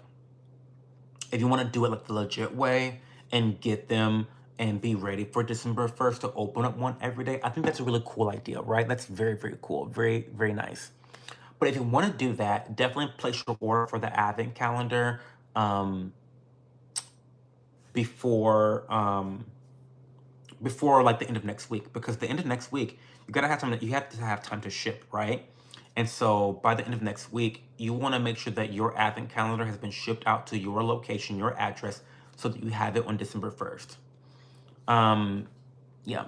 if you want to do it like the legit way and get them and be ready for December 1st to open up one every day, I think that's a really cool idea, right? That's very, very cool. Very, very nice. But if you want to do that, definitely place your order for the advent calendar before like the end of next week, because the end of next week, you gotta have time. You have to have time to ship, right? And so by the end of next week, you want to make sure that your advent calendar has been shipped out to your location, your address, so that you have it on December 1st. Yeah.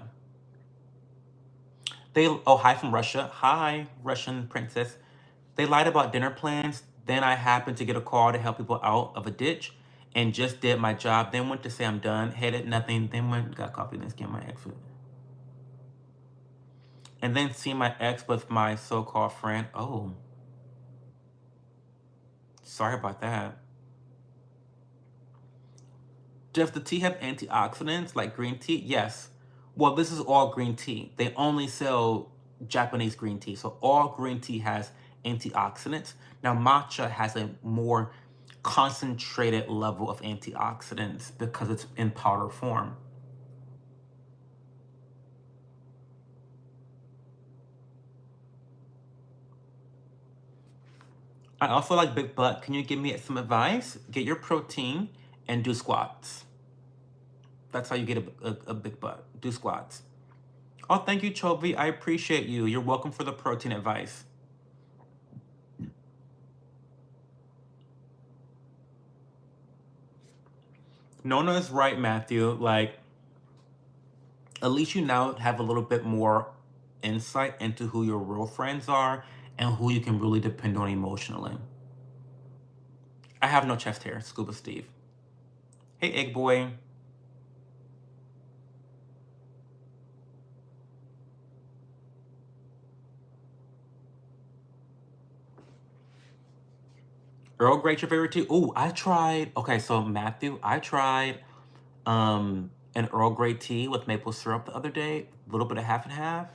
Oh, hi from Russia. Hi, Russian princess. They lied about dinner plans. Then I happened to get a call to help people out of a ditch and just did my job. Then went to say I'm done. Headed nothing. Then went, got coffee, then scanned my ex. And then see my ex with my so-called friend. Oh, sorry about that. Does the tea have antioxidants like green tea? Yes. Well, this is all green tea. They only sell Japanese green tea. So all green tea has antioxidants. Now, matcha has a more concentrated level of antioxidants because it's in powder form. I also like big butt. Can you give me some advice? Get your protein and do squats. That's how you get a big butt. Do squats. Oh, thank you, Chovy. I appreciate you. You're welcome for the protein advice. Nona is right, Matthew. Like, at least you now have a little bit more insight into who your real friends are and who you can really depend on emotionally. I have no chest hair, Scuba Steve. Hey, Egg Boy. Earl Grey's your favorite tea? Ooh, I tried. Okay, so Matthew, I tried an Earl Grey tea with maple syrup the other day, a little bit of half and half.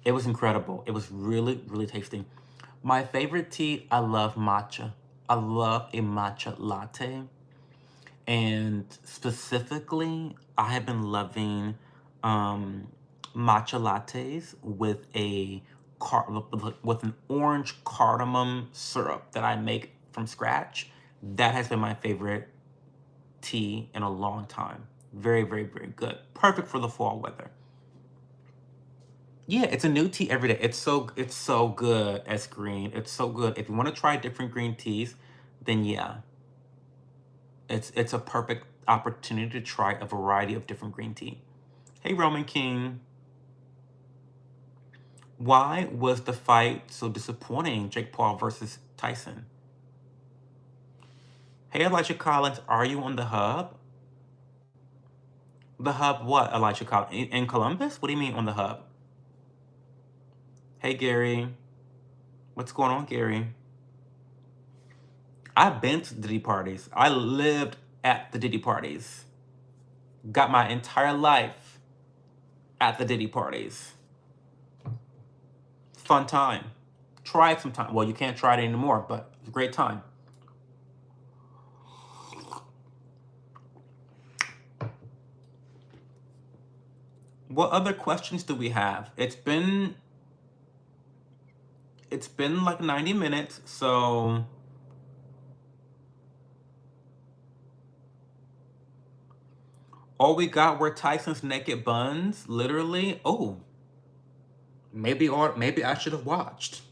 It was incredible. It was really, really tasty. My favorite tea, I love matcha. I love a matcha latte. And specifically, I have been loving matcha lattes with with an orange cardamom syrup that I make from scratch. That has been my favorite tea in a long time. Very, very, very good. Perfect for the fall weather. Yeah, it's a new tea every day. It's so good as green. It's so good. If you want to try different green teas, then yeah, it's a perfect opportunity to try a variety of different green tea. Hey, Roman King. Why was the fight so disappointing, Jake Paul versus Tyson? Hey, Elijah Collins, are you on the hub? The hub what, Elijah Collins? In Columbus? What do you mean on the hub? Hey, Gary. What's going on, Gary? I've been to Diddy parties. I lived at the Diddy parties. Got my entire life at the Diddy parties. Fun time. Try it sometime. Well, you can't try it anymore, but it's a great time. What other questions do we have? It's been like 90 minutes, so all we got were Tyson's naked buns, literally. Oh, maybe I should have watched.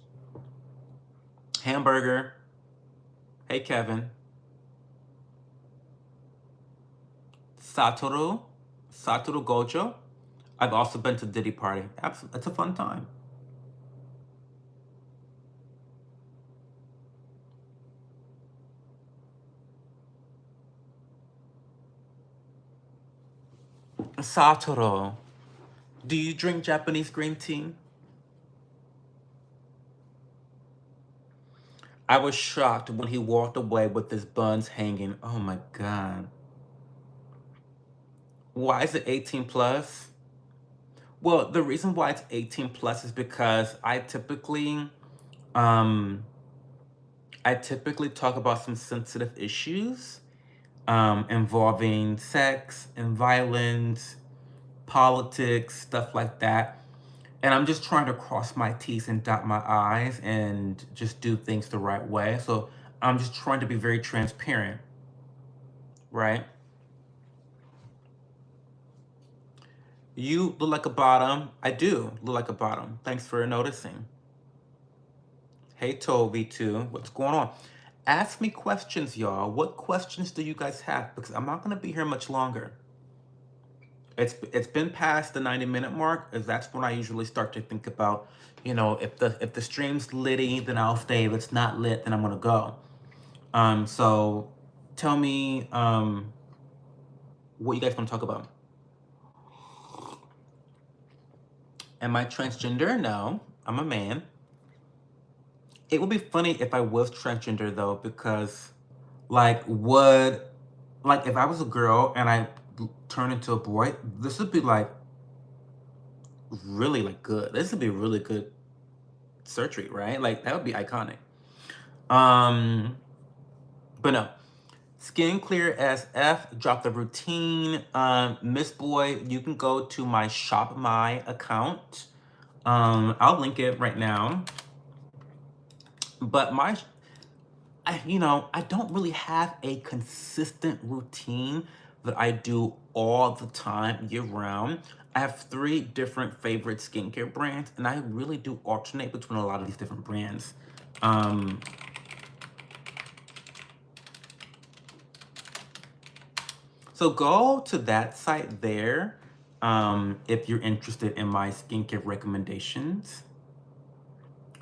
Hamburger. Hey, Kevin. Satoru Gojo. I've also been to Diddy party. Absolutely, it's a fun time. Satoru, do you drink Japanese green tea? I was shocked when he walked away with his buns hanging. Oh my God. Why is it 18 plus? Well, the reason why it's 18 plus is because um, I typically talk about some sensitive issues involving sex and violence, politics, stuff like that. And I'm just trying to cross my T's and dot my I's and just do things the right way. So I'm just trying to be very transparent, right? You look like a bottom. I do look like a bottom. Thanks for noticing. Hey, Toby, too. What's going on? Ask me questions, y'all. What questions do you guys have? Because I'm not going to be here much longer. It's been past the 90-minute mark, as that's when I usually start to think about, you know, if the stream's litty, then I'll stay. If it's not lit, then I'm gonna go. So tell me what you guys want to talk about. Am I transgender? No, I'm a man. It would be funny if I was transgender though, because like if I was a girl and I turned into a boy, this would be like really like good. This would be really good surgery, right? Like that would be iconic. But no. Skin clear as F, drop the routine. Miss Boy, you can go to my Shop My account. I'll link it right now. But I don't really have a consistent routine that I do all the time, year round. I have 3 different favorite skincare brands, and I really do alternate between a lot of these different brands. So go to that site there if you're interested in my skincare recommendations.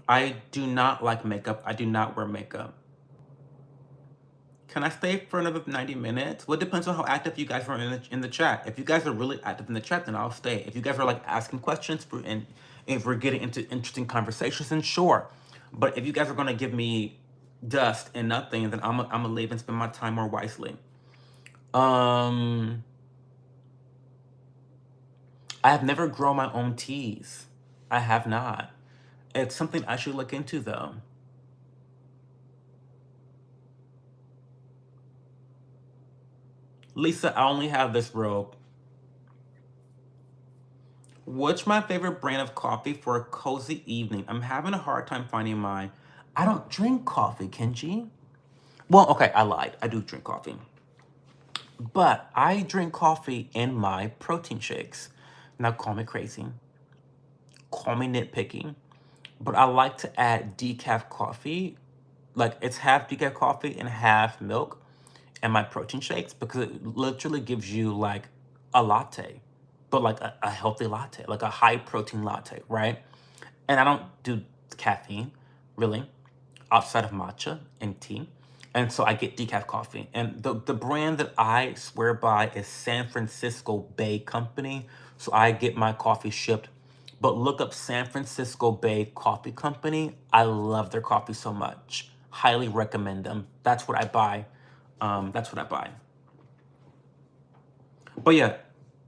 I do not like makeup. I do not wear makeup. Can I stay for another 90 minutes? Well, it depends on how active you guys are in the chat. If you guys are really active in the chat, then I'll stay. If you guys are like asking questions and if we're getting into interesting conversations, then sure. But if you guys are gonna give me dust and nothing, then I'm gonna leave and spend my time more wisely. I have never grown my own teas. I have not. It's something I should look into though. Lisa, I only have this robe. What's my favorite brand of coffee for a cozy evening? I'm having a hard time finding mine. I don't drink coffee, Kenji. Well, okay, I lied. I do drink coffee. But I drink coffee in my protein shakes. Now call me crazy. Call me nitpicking. But I like to add decaf coffee. Like it's half decaf coffee and half milk in my protein shakes because it literally gives you like a latte, but like a healthy latte, like a high protein latte, right? And I don't do caffeine really outside of matcha and tea. And so I get decaf coffee. And the brand that I swear by is San Francisco Bay Company. So I get my coffee shipped. But look up San Francisco Bay Coffee Company. I love their coffee so much. Highly recommend them. That's what I buy. That's what I buy. But yeah,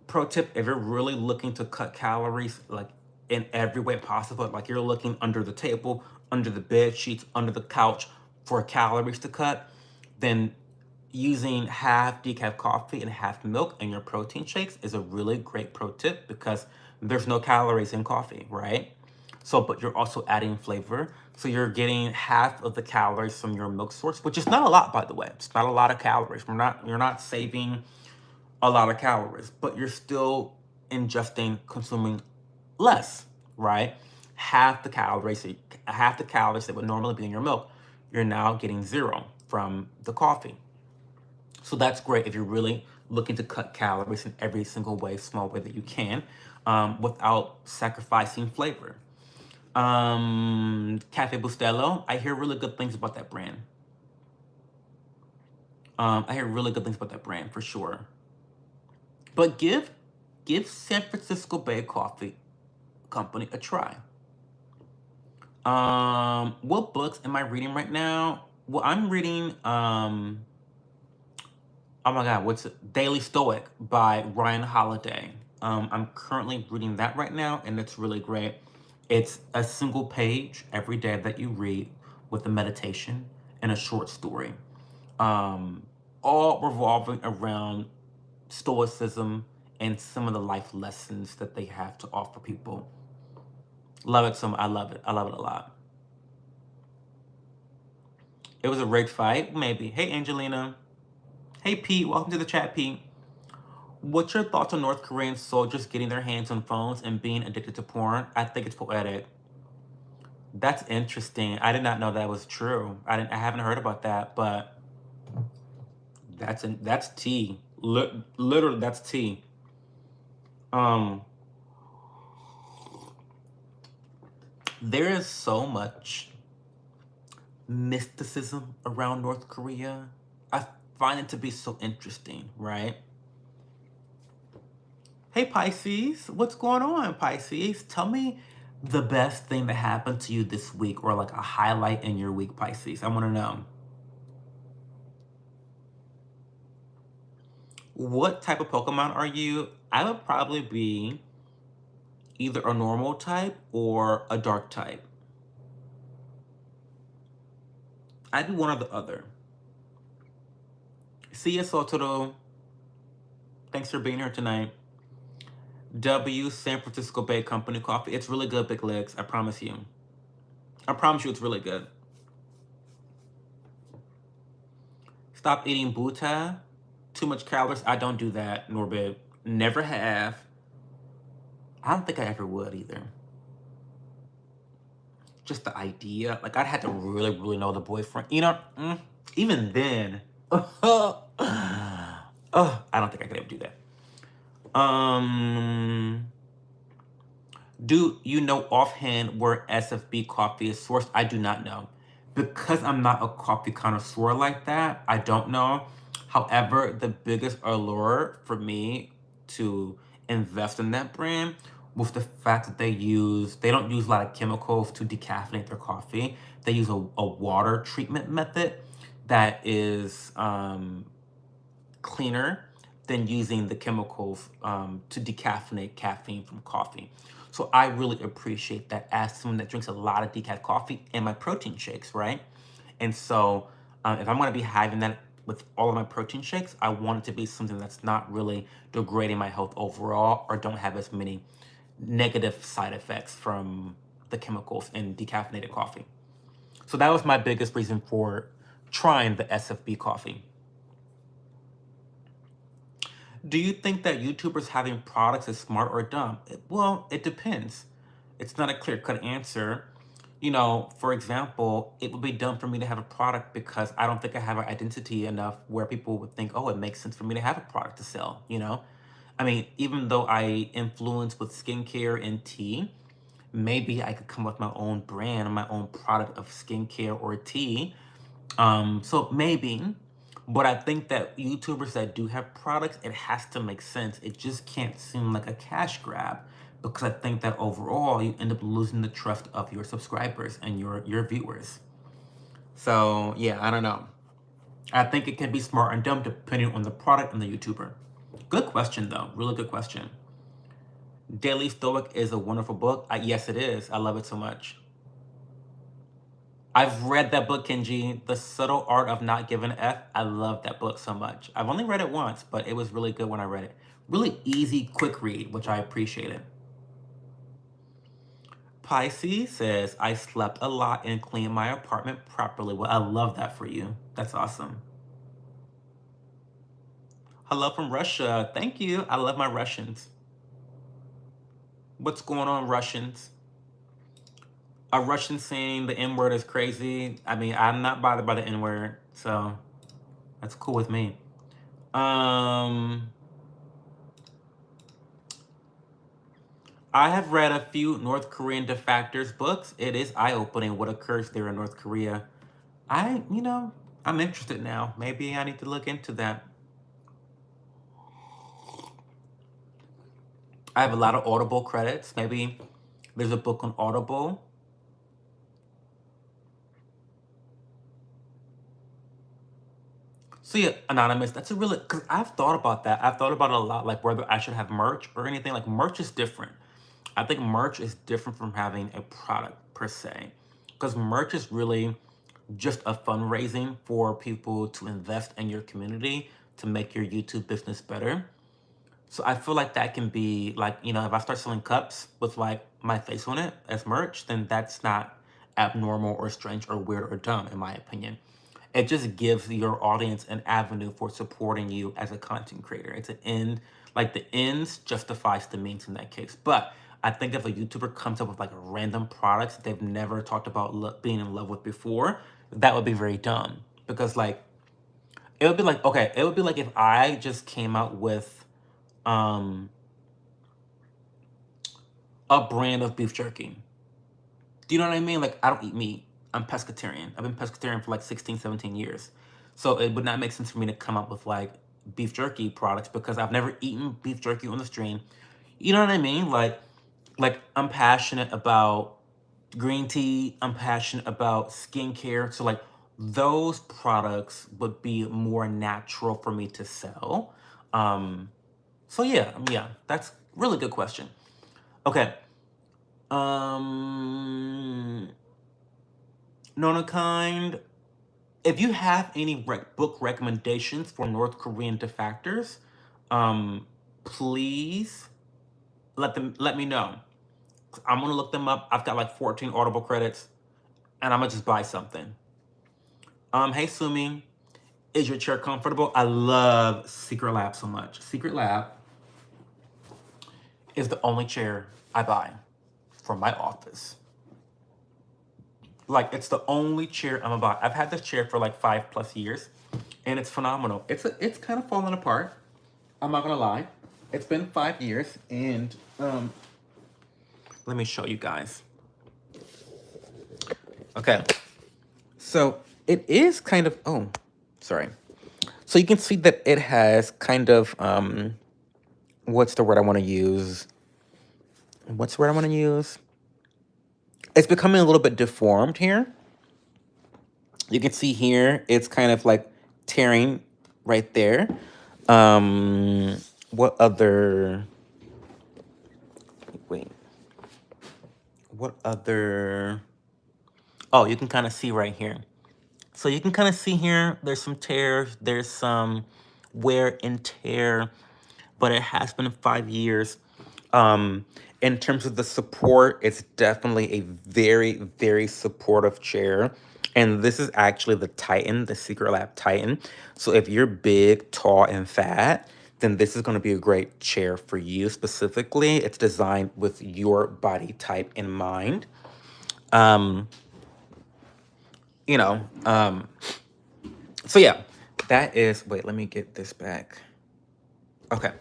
pro tip, if you're really looking to cut calories, like in every way possible, like you're looking under the table, under the bed sheets, under the couch for calories to cut, then using half decaf coffee and half milk in your protein shakes is a really great pro tip because there's no calories in coffee, right? So, but you're also adding flavor. So you're getting half of the calories from your milk source, which is not a lot, by the way. It's not a lot of calories. You're not saving a lot of calories, but you're still consuming less, right? Half the calories that would normally be in your milk, you're now getting 0 from the coffee. So that's great if you're really looking to cut calories in every single way, small way that you can, without sacrificing flavor. Cafe Bustelo, I hear really good things about that brand. I hear really good things about that brand for sure. But give San Francisco Bay Coffee Company a try. What books am I reading right now? Well, I'm reading oh my god, what's it? Daily Stoic by Ryan Holiday. I'm currently reading that right now, and it's really great. It's a single page every day that you read with a meditation and a short story. All revolving around stoicism and some of the life lessons that they have to offer people. Love it I love it. I love it a lot. It was a rigged fight, maybe. Hey, Angelina. Hey, Pete. Welcome to the chat, Pete. What's your thoughts on North Korean soldiers getting their hands on phones and being addicted to porn? I think it's poetic. That's interesting. I did not know that was true. I haven't heard about that, but that's tea. Literally, that's tea. Um, there is so much mysticism around North Korea. I find it to be so interesting, right? Hey Pisces, what's going on, Pisces? Tell me the best thing that happened to you this week, or like a highlight in your week, Pisces. I want to know. What type of Pokemon are you? I would probably be either a normal type or a dark type. I'd be one or the other. See you, Sotoro. Thanks for being here tonight. W, San Francisco Bay Company coffee. It's really good, Big Legs. I promise you. I promise you it's really good. Stop eating buta. Too much calories. I don't do that, Norbit. Never have. I don't think I ever would either. Just the idea. Like, I'd have to really, really know the boyfriend. You know, even then. Oh, I don't think I could ever do that. Do you know offhand where SFB coffee is sourced? I do not know. Because I'm not a coffee connoisseur like that, I don't know. However, the biggest allure for me to invest in that brand was the fact that they don't use a lot of chemicals to decaffeinate their coffee. They use a water treatment method that is cleaner than using the chemicals to decaffeinate caffeine from coffee. So I really appreciate that as someone that drinks a lot of decaf coffee and my protein shakes, right? And so if I'm going to be having that with all of my protein shakes, I want it to be something that's not really degrading my health overall or don't have as many negative side effects from the chemicals in decaffeinated coffee. So that was my biggest reason for trying the SFB coffee. Do you think that YouTubers having products is smart or dumb? Well, it depends. It's not a clear-cut answer. You know, for example, it would be dumb for me to have a product because I don't think I have an identity enough where people would think, oh, it makes sense for me to have a product to sell, you know? I mean, even though I influence with skincare and tea, maybe I could come up with my own brand or my own product of skincare or tea. So maybe, but I think that YouTubers that do have products, it has to make sense. It just can't seem like a cash grab because I think that overall you end up losing the trust of your subscribers and your viewers. So yeah, I don't know. I think it can be smart and dumb depending on the product and the YouTuber. Good question though, really good question. Daily Stoic is a wonderful book. Yes, it is. I love it so much. I've read that book, Kenji, The Subtle Art of Not Giving an F. I love that book so much. I've only read it once, but it was really good when I read it. Really easy, quick read, which I appreciated. Pisces says, I slept a lot and cleaned my apartment properly. Well, I love that for you. That's awesome. Hello from Russia. Thank you. I love my Russians. What's going on, Russians? A Russian saying the N-word is crazy. I mean, I'm not bothered by the N-word, so that's cool with me. I have read a few North Korean defectors books. It is eye-opening what occurs there in North Korea. I'm interested now. Maybe I need to look into that. I have a lot of Audible credits. Maybe there's a book on Audible. So yeah, Anonymous, that's a really, because I've thought about that. I've thought about it a lot, like whether I should have merch or anything. Like merch is different. I think merch is different from having a product per se. Because merch is really just a fundraising for people to invest in your community to make your YouTube business better. So I feel like that can be like, if I start selling cups with like my face on it as merch, then that's not abnormal or strange or weird or dumb in my opinion. It just gives your audience an avenue for supporting you as a content creator. It's an end, like the ends justifies the means in that case. But I think if a YouTuber comes up with like random products that they've never talked about being in love with before, that would be very dumb. Because like, it would be like, okay, it would be like if I just came out with um, a brand of beef jerky. Do you know what I mean? Like, I don't eat meat. I'm pescatarian. I've been pescatarian for like 16, 17 years. So it would not make sense for me to come up with like beef jerky products because I've never eaten beef jerky on the stream. You know what I mean? Like I'm passionate about green tea. I'm passionate about skincare. So like those products would be more natural for me to sell. So yeah, that's really good question. Okay. Nona Kind, if you have any book recommendations for North Korean defectors, please let me know. I'm gonna look them up. I've got like 14 Audible credits, and I'm gonna just buy something. Hey Sumi, is your chair comfortable? I love Secretlab so much. Secretlab is the only chair I buy for my office. Like, it's the only chair I'm gonna buy. I've had this chair for like 5+ years, and it's phenomenal. It's kind of falling apart. I'm not gonna lie. It's been 5 years, and let me show you guys. Okay, so it is kind of, oh, sorry. So you can see that it has kind of what's the word I want to use? What's the word I want to use? It's becoming a little bit deformed here. You can see here, it's kind of like tearing right there. What other, wait, what other, oh, you can kind of see right here. So you can kind of see here, there's some tears, there's some wear and tear, but it has been 5 years. In terms of the support, it's definitely a very, very supportive chair. And this is actually the Titan, the Secretlab Titan. So if you're big, tall, and fat, then this is going to be a great chair for you specifically. It's designed with your body type in mind. You know, so yeah, that is, wait, let me get this back. Okay.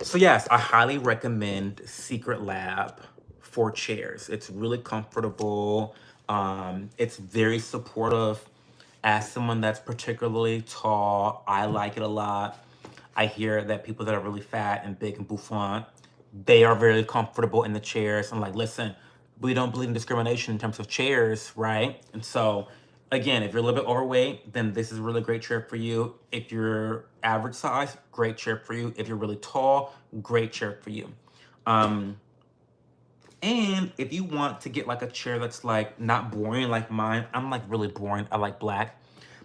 So yes, I highly recommend Secretlab for chairs. It's really comfortable. It's very supportive. As someone that's particularly tall, I like it a lot. I hear that people that are really fat and big and bouffant, they are very comfortable in the chairs. I'm like, listen, we don't believe in discrimination in terms of chairs, right? And so, again, if you're a little bit overweight, then this is a really great chair for you. If you're average size, great chair for you. If you're really tall, great chair for you. And if you want to get like a chair that's like not boring like mine, I'm like really boring. I like black.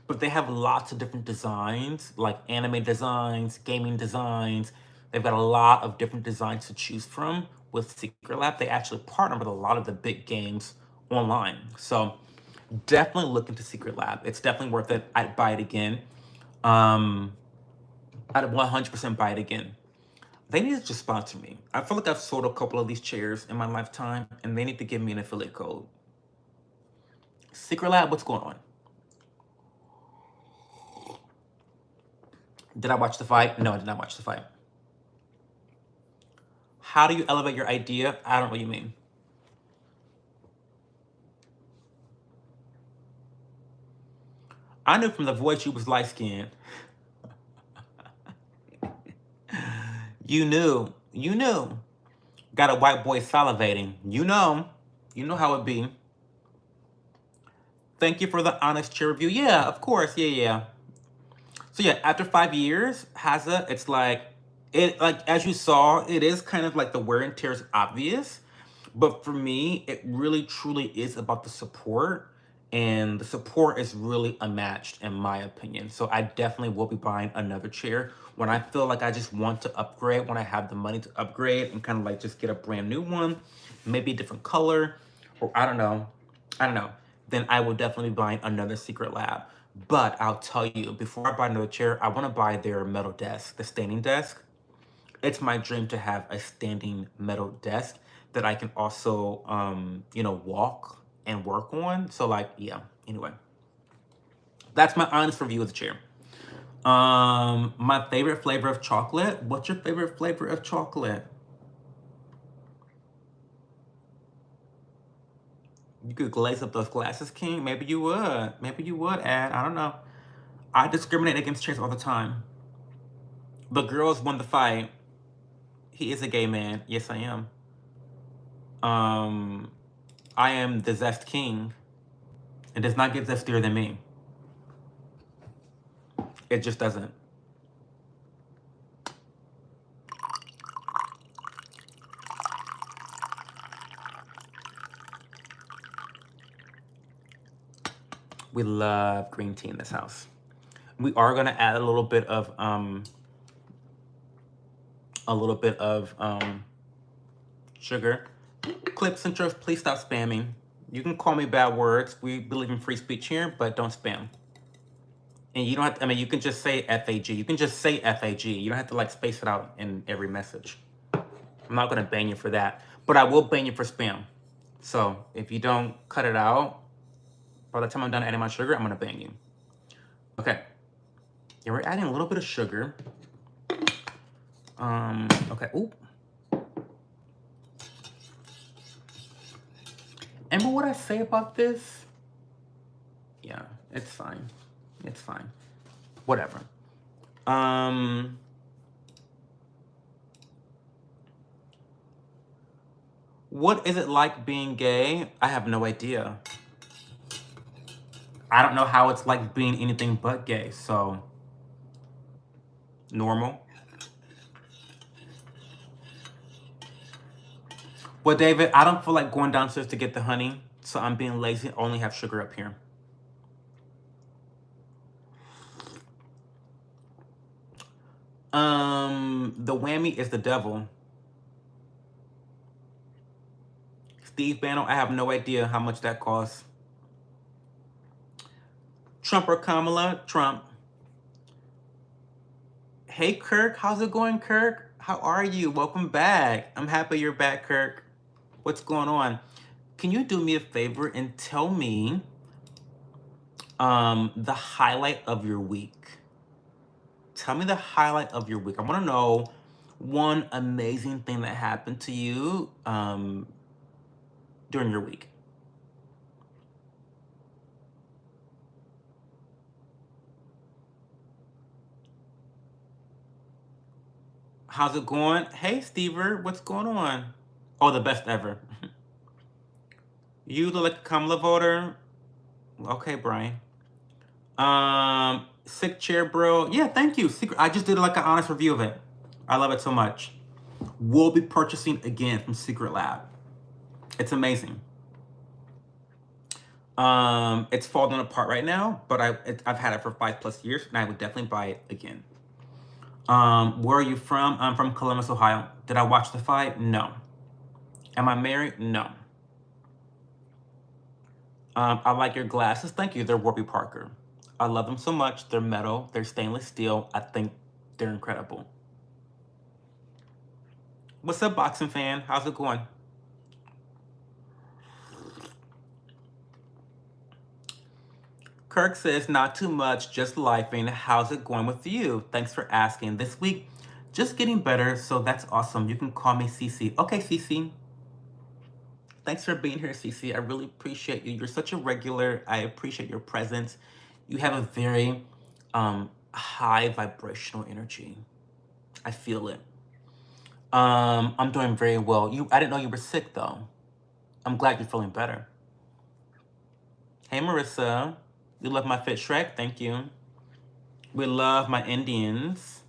But they have lots of different designs, like anime designs, gaming designs. They've got a lot of different designs to choose from with Secretlab. They actually partner with a lot of the big games online. So definitely look into Secretlab. It's definitely worth it. I'd buy it again. I'd 100% buy it again. They need to just sponsor me. I feel like I've sold a couple of these chairs in my lifetime, and they need to give me an affiliate code. Secretlab, what's going on? Did I watch the fight? No, I did not watch the fight. How do you elevate your idea? I don't know what you mean. I knew from the voice you was light skinned. You knew. You knew. Got a white boy salivating. You know. You know how it be. Thank you for the honest chair review. Yeah, of course. Yeah. So yeah, after 5 years, Haza, it's like, as you saw, it is kind of like the wear and tear is obvious. But for me, it really truly is about the support. And the support is really unmatched in my opinion. So I definitely will be buying another chair when I feel like I just want to upgrade, when I have the money to upgrade and kind of like just get a brand new one, maybe a different color, or I don't know. then I will definitely be buying another Secretlab. But I'll tell you, before I buy another chair, I want to buy their metal desk, the standing desk. It's my dream to have a standing metal desk that I can also, walk and work on. So like, yeah, anyway, that's my honest review of the chair. My favorite flavor of chocolate. What's your favorite flavor of chocolate? You could glaze up those glasses, King. Maybe you would. Maybe you would, Ad. I don't know. I discriminate against chairs all the time. The girls won the fight. He is a gay man. Yes, I am. I am the Zest King. It does not get zestier than me. It just doesn't. We love green tea in this house. We are gonna add a little bit of sugar. Clips and jokes, please stop spamming. You can call me bad words. We believe in free speech here, but don't spam. And you don't have to, I mean, you can just say FAG. You can just say FAG. You don't have to like space it out in every message. I'm not gonna ban you for that, but I will ban you for spam. So if you don't cut it out, by the time I'm done adding my sugar, I'm gonna ban you. Okay. Yeah, we're adding a little bit of sugar. Okay, ooh. Ember, what I say about this? Yeah, it's fine. It's fine. Whatever. What is it like being gay? I have no idea. I don't know how it's like being anything but gay, so normal. Well, David, I don't feel like going downstairs to get the honey, so I'm being lazy. I only have sugar up here. The whammy is the devil. Steve Bannon, I have no idea how much that costs. Trump or Kamala? Trump. Hey, Kirk. How's it going, Kirk? How are you? Welcome back. I'm happy you're back, Kirk. What's going on? Can you do me a favor and tell me the highlight of your week? Tell me the highlight of your week. I want to know one amazing thing that happened to you during your week. How's it going? Hey, Stever, what's going on? Oh, the best ever. You look like a Kamala voter. Okay, Brian. Sick chair, bro. Yeah, thank you. I just did like an honest review of it. I love it so much. We'll be purchasing again from Secretlab. It's amazing. It's falling apart right now, but I've had it for 5+ years, and I would definitely buy it again. Where are you from? I'm from Columbus, Ohio. Did I watch the fight? No. Am I married? No. I like your glasses. Thank you. They're Warby Parker. I love them so much. They're metal. They're stainless steel. I think they're incredible. What's up, boxing fan? How's it going? Kirk says, not too much, just lifing. How's it going with you? Thanks for asking. This week, just getting better, so that's awesome. You can call me Cece. Okay, Cece. Thanks for being here, Cece. I really appreciate you. You're such a regular. I appreciate your presence. You have a very high vibrational energy. I feel it. I'm doing very well. I didn't know you were sick, though. I'm glad you're feeling better. Hey, Marissa. You love my Fit Shrek? Thank you. We love my Indians.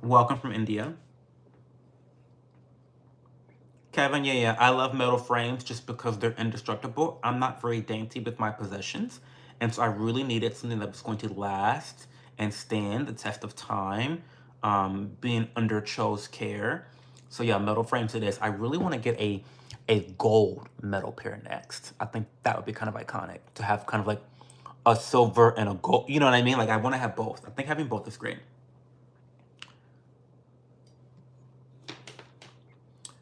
Welcome from India. Kevin, yeah. I love metal frames just because they're indestructible. I'm not very dainty with my possessions, and so I really needed something that was going to last and stand the test of time, being under Cho's care. So yeah, metal frames it is. I really want to get a a gold medal pair next. I think that would be kind of iconic to have kind of like a silver and a gold. You know what I mean? Like I want to have both. I think having both is great.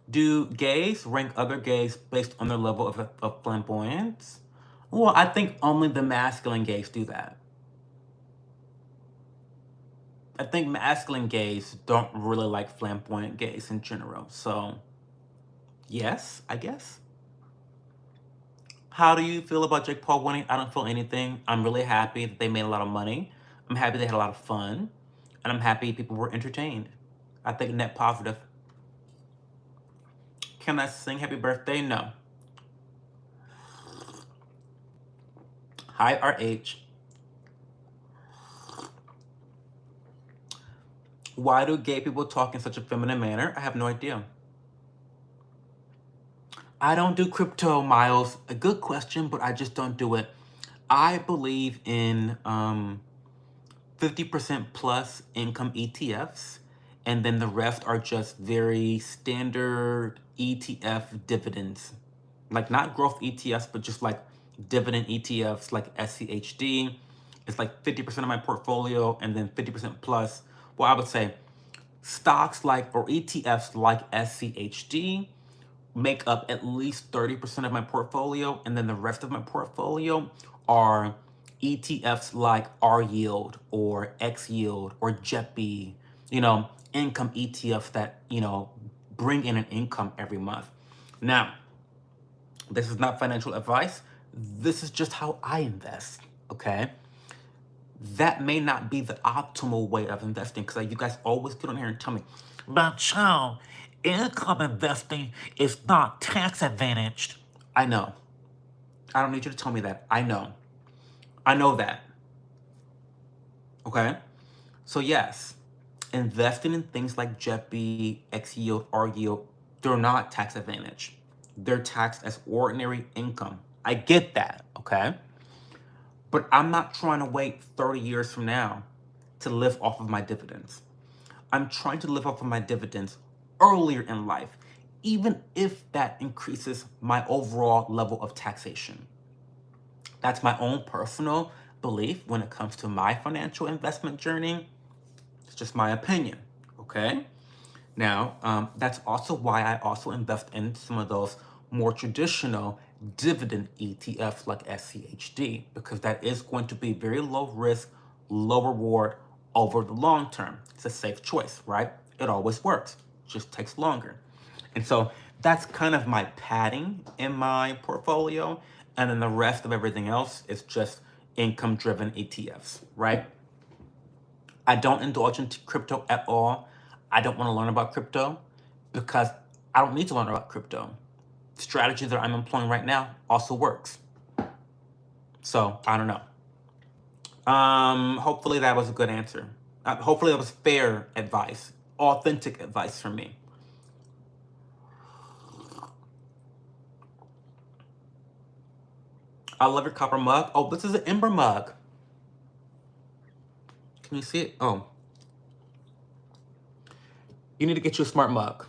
Do gays rank other gays based on their level of flamboyance? Well, I think only the masculine gays do that. I think masculine gays don't really like flamboyant gays in general. So, yes, I guess. How do you feel about Jake Paul winning? I don't feel anything. I'm really happy that they made a lot of money. I'm happy they had a lot of fun. And I'm happy people were entertained. I think net positive. Can I sing happy birthday? No. Hi, RH. Why do gay people talk in such a feminine manner? I have no idea. I don't do crypto, Miles. A good question, but I just don't do it. I believe in 50% plus income ETFs, and then the rest are just very standard ETF dividends. Like not growth ETFs, but just like dividend ETFs like SCHD. It's like 50% of my portfolio, and then 50% plus. Well, I would say stocks like, or ETFs like SCHD make up at least 30% of my portfolio, and then the rest of my portfolio are ETFs like R Yield or X Yield or JEPI, income ETFs that, bring in an income every month. Now, this is not financial advice. This is just how I invest, okay? That may not be the optimal way of investing, because you guys always get on here and tell me, but Cho, income investing is not tax advantaged. I know. I don't need you to tell me that. I know. I know that. Okay? So yes, investing in things like JEPI, X Yield, R Yield, they're not tax advantaged. They're taxed as ordinary income. I get that, okay? But I'm not trying to wait 30 years from now to live off of my dividends. I'm trying to live off of my dividends earlier in life, even if that increases my overall level of taxation. That's my own personal belief when it comes to my financial investment journey. It's just my opinion, okay? Now, that's also why I also invest in some of those more traditional dividend ETFs like SCHD, because that is going to be very low risk, low reward over the long term. It's a safe choice, right? It always works, just takes longer. And so that's kind of my padding in my portfolio. And then the rest of everything else is just income-driven ETFs, right? I don't indulge in crypto at all. I don't want to learn about crypto because I don't need to learn about crypto. The strategy that I'm employing right now also works. So I don't know. Hopefully that was a good answer. Hopefully that was fair advice, authentic advice from me. I love your copper mug. Oh, this is an Ember mug. Can you see it? Oh. You need to get you a smart mug.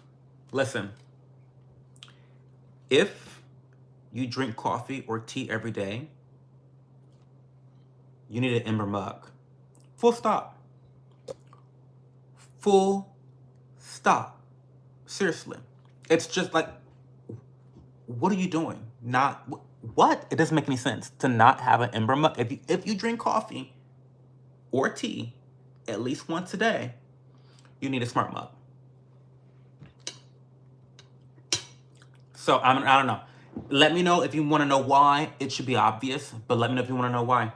Listen, if you drink coffee or tea every day, you need an Ember mug. Full stop. Full stop. Seriously. It's just like, what are you doing? What? It doesn't make any sense to not have an Ember mug. If you drink coffee or tea at least once a day, you need a smart mug. So I don't know. Let me know if you want to know why. It should be obvious, but let me know if you want to know why.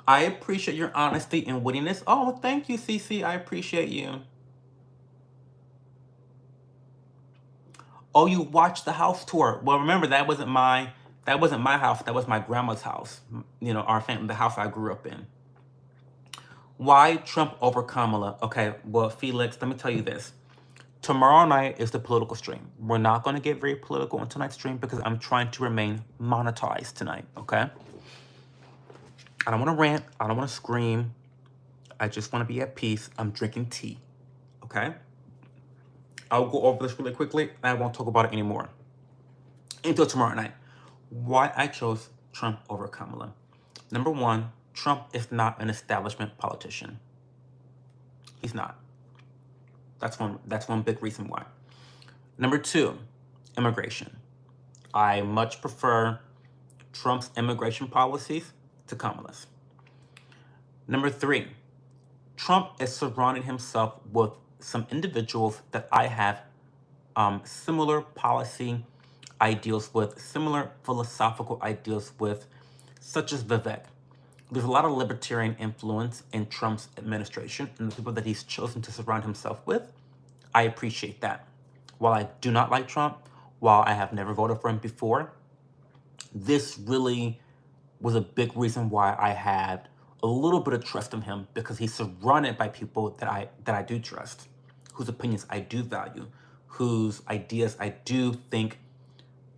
I appreciate your honesty and wittiness. Oh, thank you, Cece. I appreciate you. Oh, you watched the house tour. Well, remember that wasn't my house. That was my grandma's house. Our family, the house I grew up in. Why Trump over Kamala? Okay, well, Felix, let me tell you this. Tomorrow night is the political stream. We're not going to get very political on tonight's stream because I'm trying to remain monetized tonight, okay? I don't want to rant. I don't want to scream. I just want to be at peace. I'm drinking tea, okay? I'll go over this really quickly, and I won't talk about it anymore until tomorrow night. Why I chose Trump over Kamala. Number one, Trump is not an establishment politician. He's not. That's one big reason why. Number two, immigration. I much prefer Trump's immigration policies to Kamala's. Number three, Trump is surrounding himself with some individuals that I have similar policy ideals with, similar philosophical ideals with, such as Vivek. There's a lot of libertarian influence in Trump's administration and the people that he's chosen to surround himself with. I appreciate that. While I do not like Trump, while I have never voted for him before, this really was a big reason why I had a little bit of trust in him, because he's surrounded by people that I do trust, whose opinions I do value, whose ideas I do think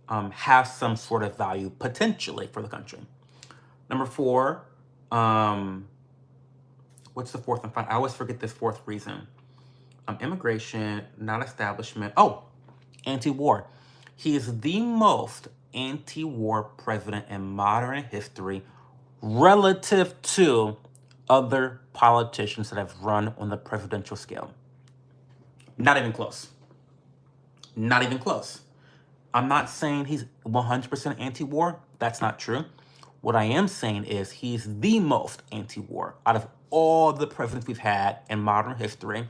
have some sort of value potentially for the country. Number four, what's the fourth and final? I always forget this fourth reason. Immigration, not establishment. Oh, anti-war. He is the most anti-war president in modern history relative to other politicians that have run on the presidential scale. Not even close. Not even close. I'm not saying he's 100% anti-war. That's not true. What I am saying is he's the most anti-war out of all the presidents we've had in modern history.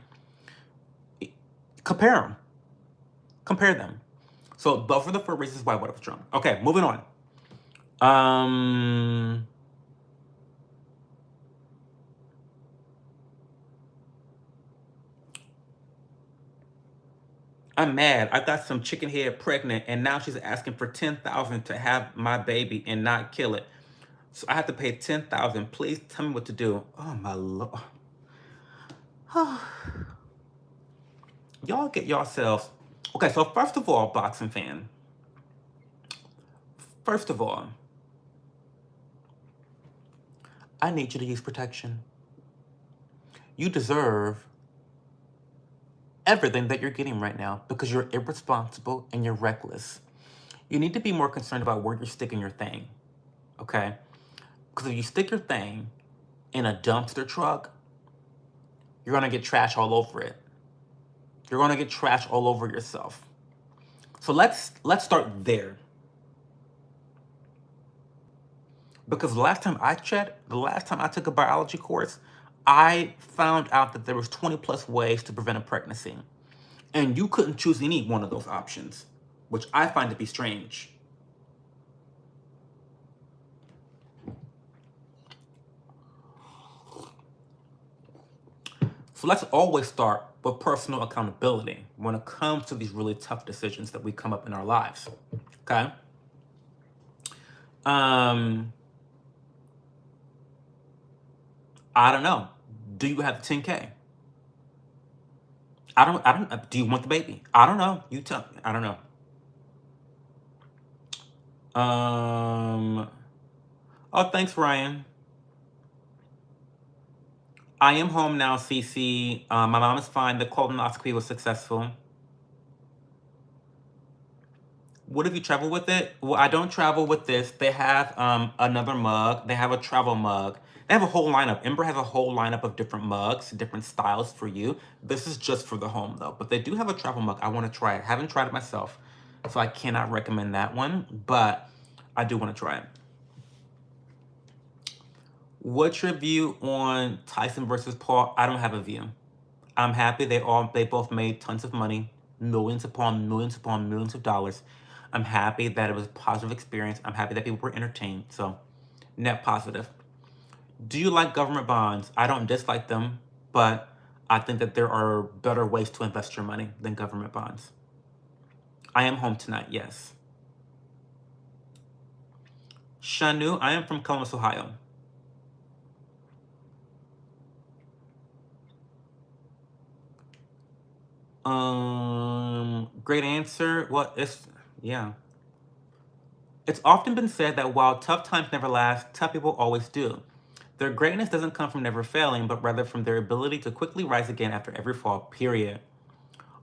Compare them. Compare them. So those are the four reasons why I voted for Trump. Okay, moving on. I'm mad. I got some chicken head pregnant, and now she's asking for $10,000 to have my baby and not kill it. So I have to pay $10,000. Please tell me what to do. Oh my Lord. Y'all get yourselves. Okay, so first of all, boxing fan. First of all, I need you to use protection. You deserve everything that you're getting right now because you're irresponsible and you're reckless. You need to be more concerned about where you're sticking your thing, okay? Because if you stick your thing in a dumpster truck, you're gonna get trash all over it. You're gonna get trash all over yourself. So let's start there. Because the last time I checked, the last time I took a biology course, I found out that there was 20 plus ways to prevent a pregnancy. And you couldn't choose any one of those options, which I find to be strange. So let's always start with personal accountability when it comes to these really tough decisions that we come up in our lives, okay? I don't know. Do you have the 10K? I don't, do you want the baby? I don't know. You tell me. I don't know. Oh, thanks, Ryan. I am home now, Cece. My mom is fine. The colonoscopy was successful. What if you travel with it? Well, I don't travel with this. They have another mug. They have a travel mug. They have a whole lineup. Ember has a whole lineup of different mugs, different styles for you. This is just for the home, though. But they do have a travel mug. I want to try it. Haven't tried it myself, so I cannot recommend that one. But I do want to try it. What's your view on Tyson versus Paul? I don't have a view. I'm happy they both made tons of money, millions upon millions upon millions of dollars. I'm happy that it was a positive experience. I'm happy that people were entertained. So, net positive. Do you like government bonds? I don't dislike them, but I think that there are better ways to invest your money than government bonds. I am home tonight, yes. Shanu, I am from Columbus, Ohio. Great answer. Well, yeah. It's often been said that while tough times never last, tough people always do. Their greatness doesn't come from never failing, but rather from their ability to quickly rise again after every fall, period.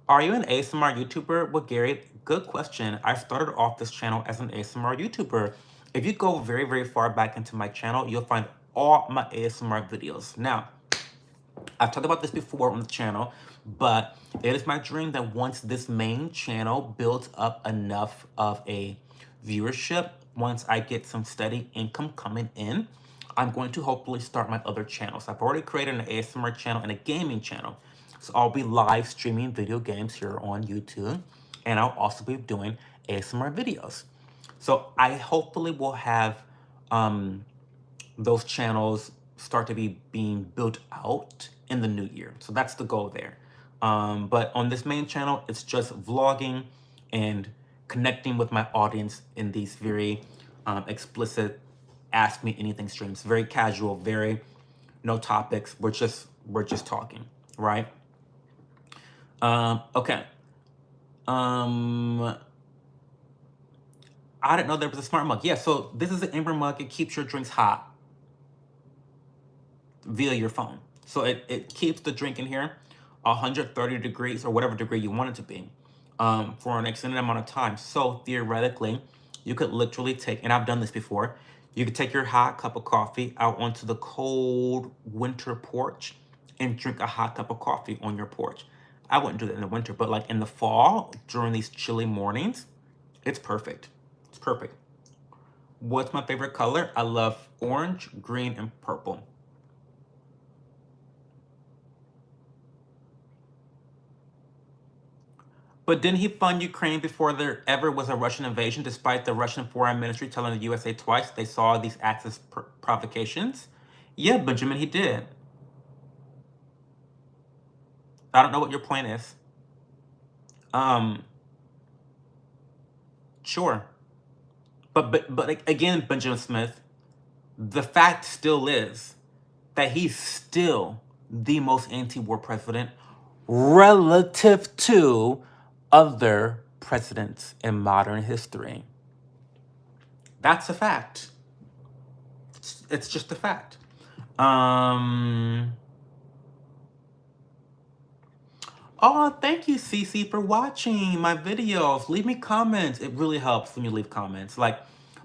Are you an ASMR YouTuber? Well, Gary, good question. I started off this channel as an ASMR YouTuber. If you go very, very far back into my channel, you'll find all my ASMR videos. Now, I've talked about this before on the channel, but it is my dream that once this main channel builds up enough of a viewership, once I get some steady income coming in, I'm going to hopefully start my other channels. I've already created an ASMR channel and a gaming channel. So I'll be live streaming video games here on YouTube, and I'll also be doing ASMR videos. So I hopefully will have those channels start to be being built out in the new year. So that's the goal there. But on this main channel, it's just vlogging and connecting with my audience in these very explicit ask me anything streams. Very casual, very no topics. We're just talking, right? Okay. I didn't know there was a smart mug. Yeah, so this is an Ember mug. It keeps your drinks hot via your phone. So it keeps the drink in here 130 degrees or whatever degree you want it to be for an extended amount of time. So theoretically, you could literally take, and I've done this before, you could take your hot cup of coffee out onto the cold winter porch and drink a hot cup of coffee on your porch. I wouldn't do that in the winter, but like in the fall, during these chilly mornings, it's perfect. It's perfect. What's my favorite color? I love orange, green, and purple. But didn't he fund Ukraine before there ever was a Russian invasion, despite the Russian Foreign Ministry telling the USA twice they saw these acts as provocations? Yeah, Benjamin, he did. I don't know what your point is. Sure. But again, Benjamin Smith, the fact still is that he's still the most anti-war president relative to other presidents in modern history. That's a fact. It's just a fact. Oh, thank you, Cece, for watching my videos. Leave me comments. It really helps when you leave comments. Like,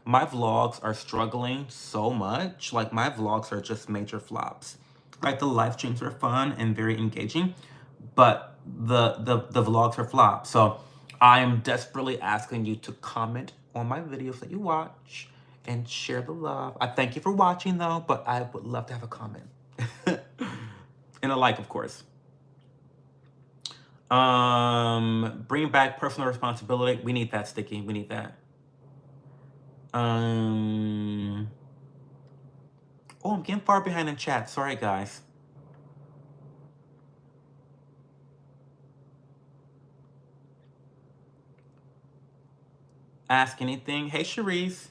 my vlogs are struggling so much. Like, my vlogs are just major flops. Like, the live streams are fun and very engaging, but the vlogs are flops. So I am desperately asking you to comment on my videos that you watch and share the love. I thank you for watching, though, but I would love to have a comment. And a like, of course. Bring back personal responsibility. We need that, Sticky. We need that. Oh, I'm getting far behind in chat. Sorry, guys. Ask anything. Hey, Cherise.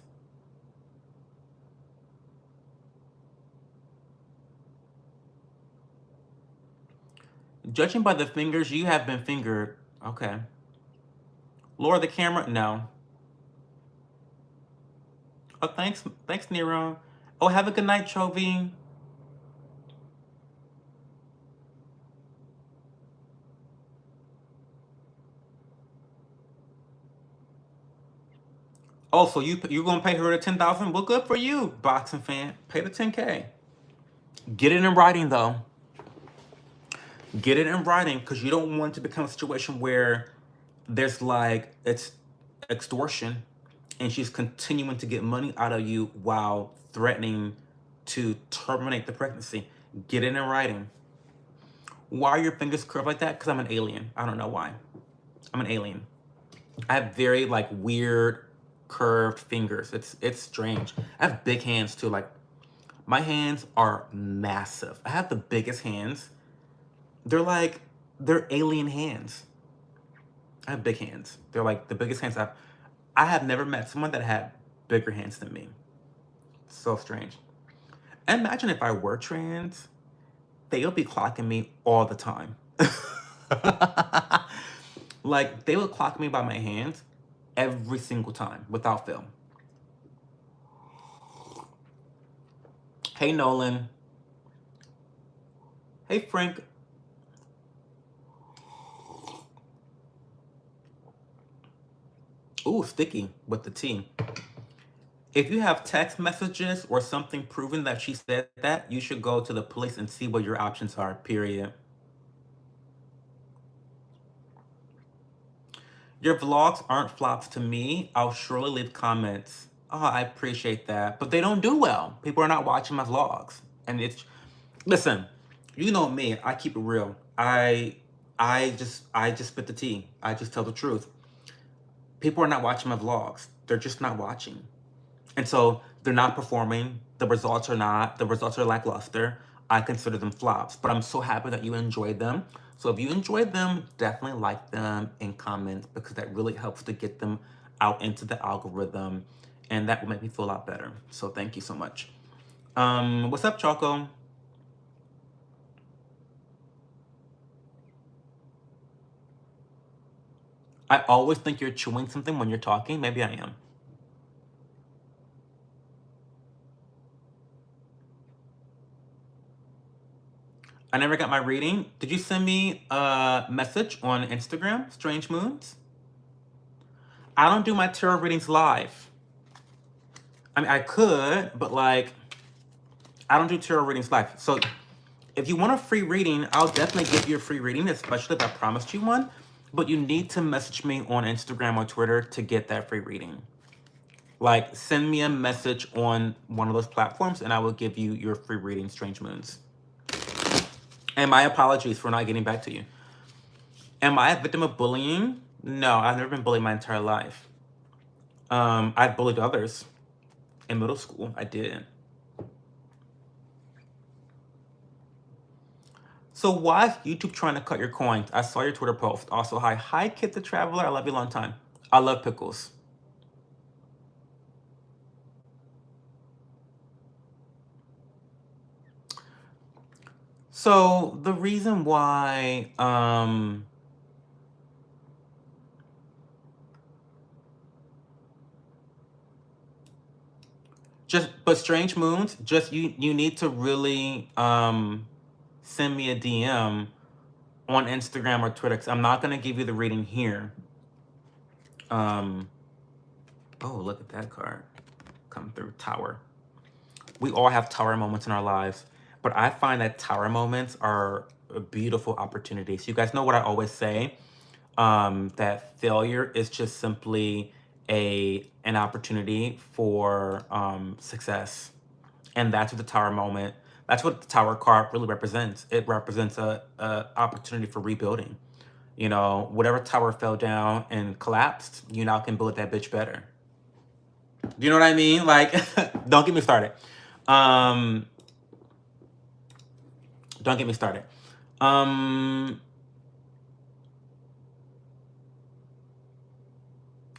Judging by the fingers, you have been fingered. Okay. Lower the camera? No. Oh, thanks. Thanks, Nero. Oh, have a good night, Chovy. Oh, so you gonna pay her the 10,000? Well, good for you, boxing fan. Pay the 10K. Get it in writing, though. Get it in writing, because you don't want it to become a situation where there's like it's extortion and she's continuing to get money out of you while threatening to terminate the pregnancy. Get it in writing. Why are your fingers curved like that? Because I'm an alien. I don't know why. I'm an alien. I have very like weird curved fingers. It's strange. I have big hands too. Like, my hands are massive. I have the biggest hands. They're alien hands. I have big hands. They're like the biggest hands I have never met someone that had bigger hands than me. So strange. Imagine if I were trans, they'll be clocking me all the time. Like, they would clock me by my hands every single time without fail. Hey, Nolan. Hey, Frank. Ooh, sticky with the tea. If you have text messages or something proving that she said that, you should go to the police and see what your options are, period. Your vlogs aren't flops to me. I'll surely leave comments. Oh, I appreciate that. But they don't do well. People are not watching my vlogs. And it's, listen, you know me, I keep it real. I just spit the tea. I just tell the truth. People are not watching my vlogs. They're just not watching. And so they're not performing. The results are lackluster. I consider them flops, but I'm so happy that you enjoyed them. So if you enjoyed them, definitely like them and comment because that really helps to get them out into the algorithm and that will make me feel a lot better. So thank you so much. What's up, Choco? I always think you're chewing something when you're talking. Maybe I am. I never got my reading. Did you send me a message on Instagram, Strange Moons? I don't do my tarot readings live. I mean, I could, but like, I don't do tarot readings live. So if you want a free reading, I'll definitely give you a free reading, especially if I promised you one. But you need to message me on Instagram or Twitter to get that free reading. Like, send me a message on one of those platforms and I will give you your free reading, Strange Moons. And my apologies for not getting back to you. Am I a victim of bullying? No, I've never been bullied my entire life. I've bullied others in middle school. I did. So why is YouTube trying to cut your coins? I saw your Twitter post. Also, hi Kit the Traveler. I love you a long time. I love pickles. So the reason why, but Strange Moons, just you need to really send me a DM on Instagram or Twitter. 'Cause I'm not gonna give you the reading here. Oh, look at that card come through. Tower. We all have tower moments in our lives, but I find that tower moments are a beautiful opportunities. You guys know what I always say, that failure is just simply an opportunity for success. And that's what the tower moment, that's what the tower card really represents. It represents a opportunity for rebuilding. You know, whatever tower fell down and collapsed, you now can build that bitch better. Do you know what I mean? Like, don't get me started. Um, don't get me started.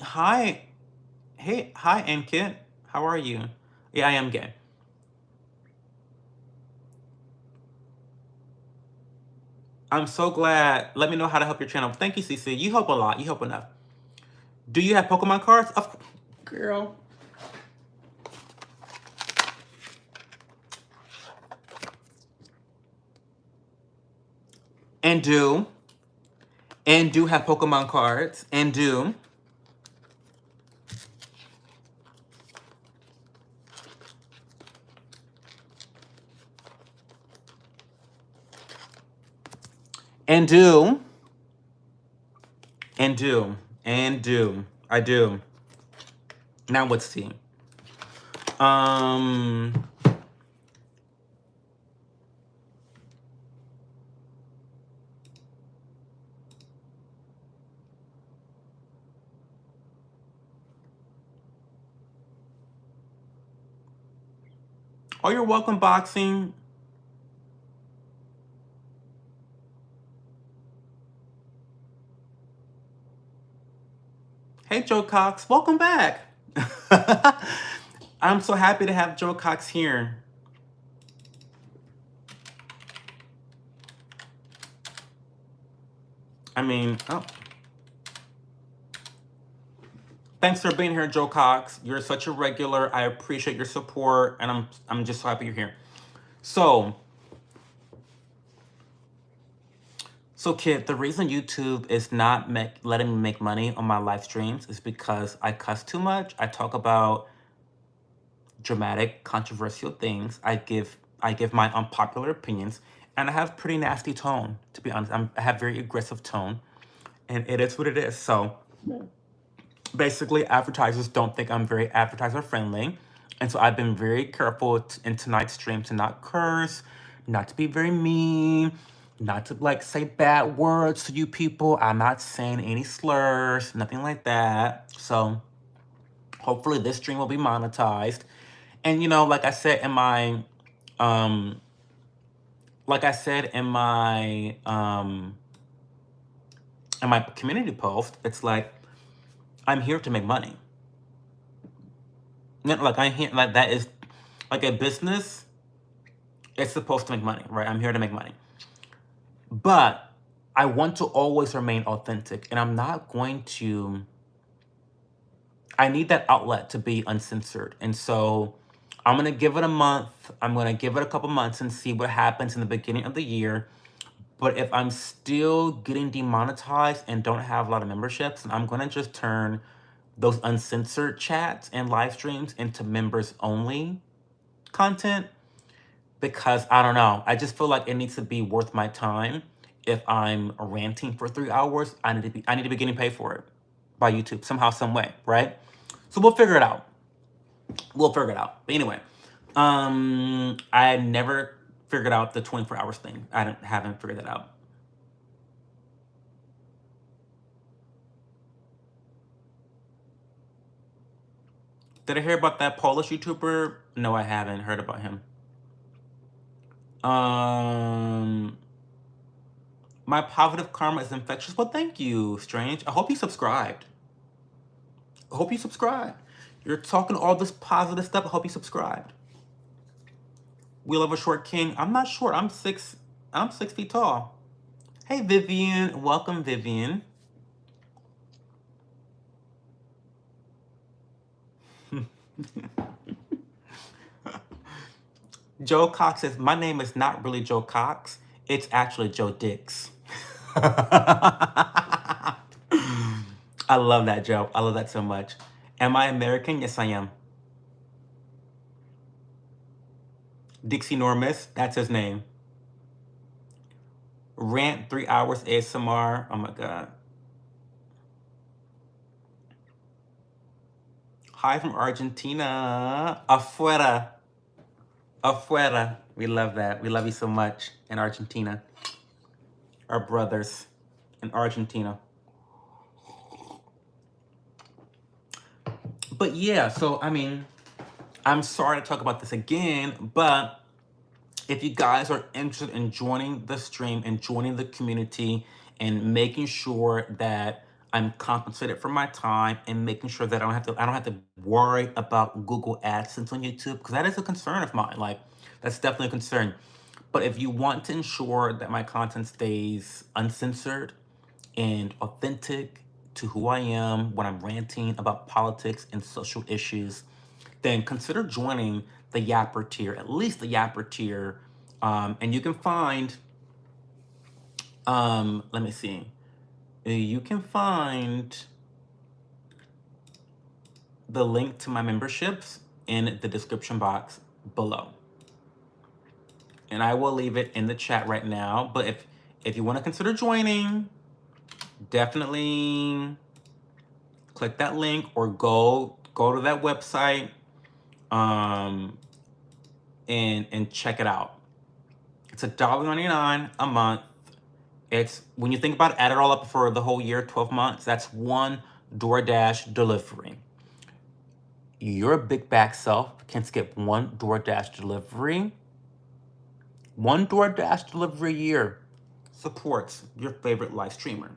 Hi. Hey, hi, Ankit. How are you? Yeah, I am gay. I'm so glad. Let me know how to help your channel. Thank you, CC. You help a lot. You help enough. Do you have Pokemon cards? Girl. And do have Pokemon cards. And do. And do. And do. And do. I do. Now what's tea? Oh, you're welcome, boxing. Hey, Joe Cox. Welcome back. I'm so happy to have Joe Cox here. I mean, oh. Thanks for being here, Joe Cox. You're such a regular. I appreciate your support, and I'm just so happy you're here. So kid, the reason YouTube is not letting me make money on my live streams is because I cuss too much. I talk about dramatic, controversial things. I give my unpopular opinions, and I have pretty nasty tone. To be honest, I have very aggressive tone, and it is what it is. So basically, advertisers don't think I'm very advertiser friendly, and so I've been very careful in tonight's stream to not curse, not to be very mean, not to like say bad words to you people. I'm not saying any slurs, nothing like that. So hopefully this stream will be monetized. And you know, like I said in my um in my community post, it's like I'm here to make money. Like I'm here, like that is like a business. It's supposed to make money, right? I'm here to make money, but I want to always remain authentic, and I'm not going to. I need that outlet to be uncensored, and so I'm gonna give it a month. I'm gonna give it a couple months and see what happens in the beginning of the year. But if I'm still getting demonetized and don't have a lot of memberships, I'm gonna just turn those uncensored chats and live streams into members only content, because I don't know. I just feel like it needs to be worth my time. If I'm ranting for 3 hours, I need to be getting paid for it by YouTube somehow, some way, right? So we'll figure it out. We'll figure it out. But anyway, I never figured out the 24 hours thing. I haven't figured that out. Did I hear about that Polish YouTuber? No, I haven't heard about him. My positive karma is infectious. Well, thank you, Strange. I hope you subscribed. I hope you subscribed. You're talking all this positive stuff. I hope you subscribed. We love a short king. I'm not short. I'm 6 feet tall. Hey, Vivian. Welcome, Vivian. Joe Cox says, my name is not really Joe Cox. It's actually Joe Dix. I love that, Joe. I love that so much. Am I American? Yes, I am. Dixie Normus, that's his name. Rant 3 hours ASMR. Oh my God. Hi from Argentina. Afuera. Afuera. We love that. We love you so much in Argentina. Our brothers in Argentina. But yeah, so I mean, I'm sorry to talk about this again, but if you guys are interested in joining the stream and joining the community and making sure that I'm compensated for my time and making sure that I don't have to worry about Google AdSense on YouTube, because that is a concern of mine. Like, that's definitely a concern. But if you want to ensure that my content stays uncensored and authentic to who I am when I'm ranting about politics and social issues, then consider joining the Yapper tier, at least the Yapper tier. And you can find, let me see. You can find the link to my memberships in the description box below. And I will leave it in the chat right now. But if you want to consider joining, definitely click that link or go to that website and check it out. It's $1.99 a month. It's, when you think about it, add it all up for the whole year, 12 months, that's one DoorDash delivery. Your big back self can skip one DoorDash delivery. One DoorDash delivery a year supports your favorite live streamer.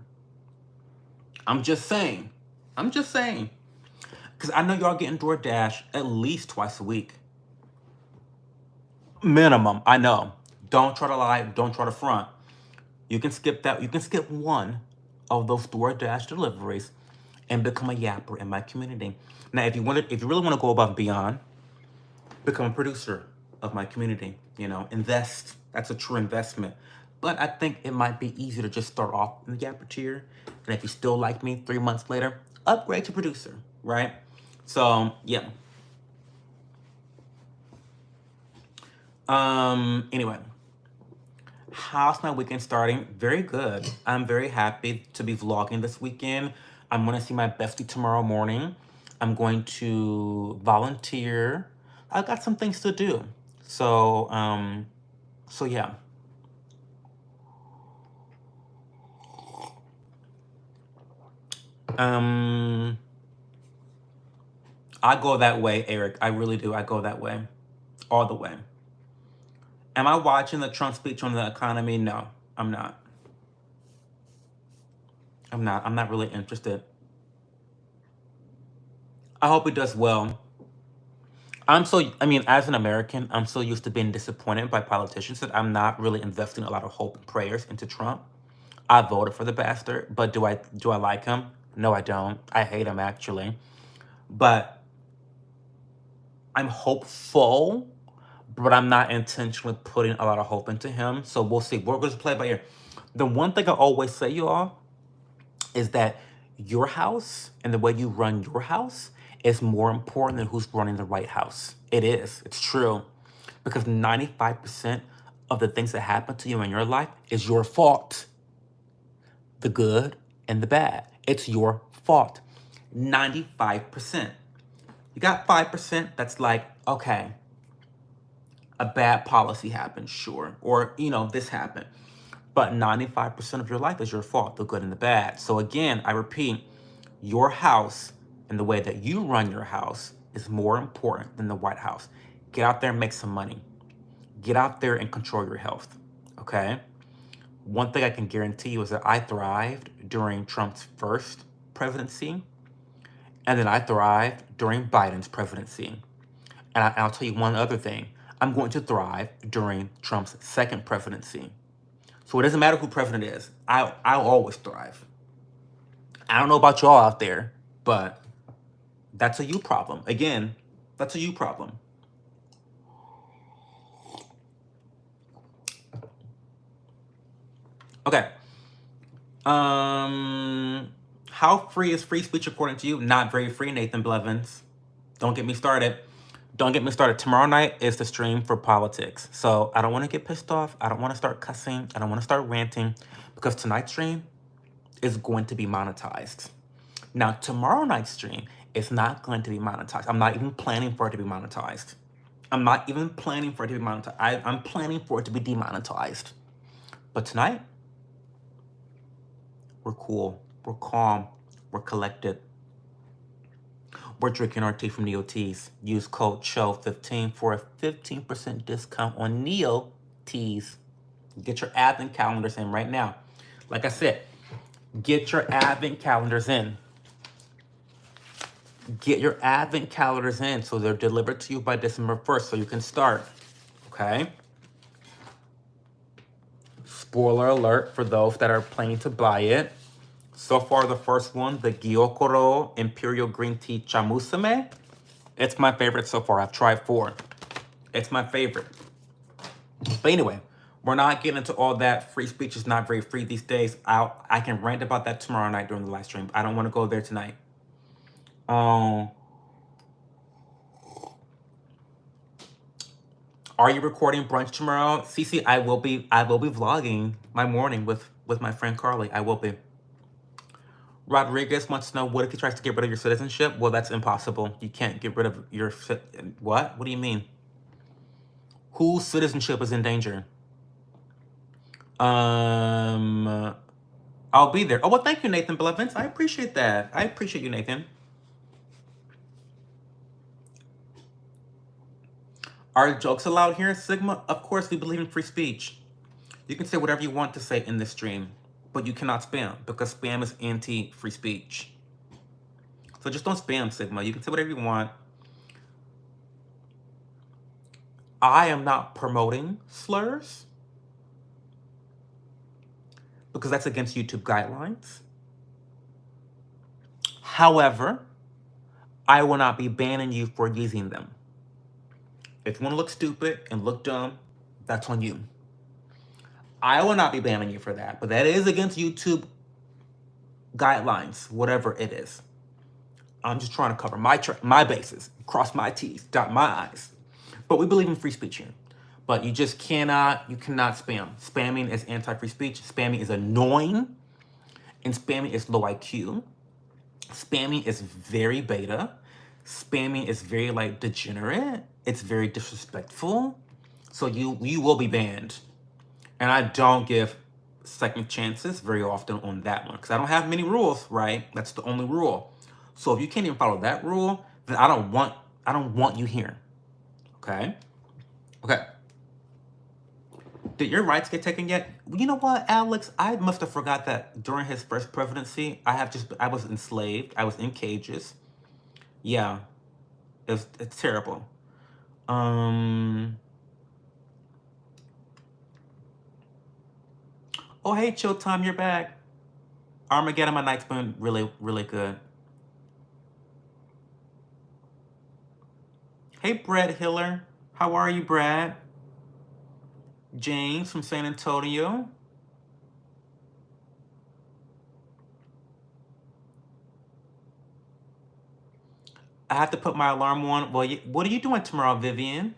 I'm just saying. Because I know y'all getting DoorDash at least twice a week. Minimum, I know. Don't try to lie, don't try to front. You can skip that. You can skip one of those DoorDash deliveries and become a yapper in my community. Now, if you really want to go above and beyond, become a producer of my community. invest. That's a true investment. But I think it might be easier to just start off in the upper tier. And if you still like me 3 months later, upgrade to producer, right? So, yeah. Anyway, how's my weekend starting? Very good. I'm very happy to be vlogging this weekend. I'm going to see my bestie tomorrow morning. I'm going to volunteer. I've got some things to do. So yeah. I go that way, Eric. I really do. I go that way. All the way. Am I watching the Trump speech on the economy? No, I'm not. I'm not. I'm not really interested. I hope he does well. As an American, I'm so used to being disappointed by politicians that I'm not really investing a lot of hope and prayers into Trump. I voted for the bastard, but do I like him? No, I don't. I hate him actually. But I'm hopeful, but I'm not intentionally putting a lot of hope into him. So we'll see. We're going to play by ear. The one thing I always say, y'all, is that your house and the way you run your house is more important than who's running the White House. It is. It's true. Because 95% of the things that happen to you in your life is your fault. The good and the bad. It's your fault. 95%. You got 5% that's like, okay, a bad policy happened, sure. Or, this happened. But 95% of your life is your fault, the good and the bad. So again, I repeat, your house and the way that you run your house is more important than the White House. Get out there and make some money. Get out there and control your health, okay? One thing I can guarantee you is that I thrived during Trump's first presidency, and then I thrived during Biden's presidency. And I'll tell you one other thing. I'm going to thrive during Trump's second presidency. So it doesn't matter who president is. I'll always thrive. I don't know about y'all out there, but that's a you problem. Again, that's a you problem. Okay. How free is free speech according to you? Not very free, Nathan Blevins. Don't get me started. Don't get me started. Tomorrow night is the stream for politics. So I don't want to get pissed off. I don't want to start cussing. I don't want to start ranting because tonight's stream is going to be monetized. Now, tomorrow night's stream is not going to be monetized. I'm not even planning for it to be monetized. I'm not even planning for it to be monetized. I'm planning for it to be demonetized. But tonight, we're cool. We're calm. We're collected. We're drinking our tea from Neo Teas. Use code CHO15 for a 15% discount on Neo Teas. Get your advent calendars in right now. Like I said, get your advent calendars in. Get your advent calendars in so they're delivered to you by December 1st so you can start, okay? Spoiler alert for those that are planning to buy it. So far, the first one, the Gyokoro Imperial Green Tea Chamusame, it's my favorite so far. I've tried 4. It's my favorite. But anyway, we're not getting into all that. Free speech is not very free these days. I can rant about that tomorrow night during the live stream. I don't want to go there tonight. Are you recording brunch tomorrow? Cece, I will be vlogging my morning with my friend Carly. I will be. Rodriguez wants to know, what if he tries to get rid of your citizenship? Well, that's impossible. You can't get rid of your... What? What do you mean? Whose citizenship is in danger? I'll be there. Oh, well, thank you, Nathan Blevins. I appreciate that. I appreciate you, Nathan. Are jokes allowed here, Sigma? Of course, we believe in free speech. You can say whatever you want to say in this stream, but you cannot spam because spam is anti-free speech. So just don't spam, Sigma. You can say whatever you want. I am not promoting slurs because that's against YouTube guidelines. However, I will not be banning you for using them. If you want to look stupid and look dumb, That's on you. I will not be banning you for that, but that is against YouTube guidelines, whatever it is. I'm just trying to cover my bases, cross my T's, dot my I's. But we believe in free speech here. But you cannot spam. Spamming is anti-free speech. Spamming is annoying. And spamming is low IQ. Spamming is very beta. Spamming is very like degenerate. It's very disrespectful. So you will be banned. And I don't give second chances very often on that one because I don't have many rules, right? That's the only rule. So if you can't even follow that rule, then I don't want you here. Okay? Okay. Did your rights get taken yet? You know what, Alex? I must have forgot that during his first presidency, I was enslaved. I was in cages. Yeah. It's terrible. Oh, hey, Chill Time, you're back. Armageddon, my night's been really, really good. Hey, Brad Hiller. How are you, Brad? James from San Antonio. I have to put my alarm on. Well, what are you doing tomorrow, Vivian?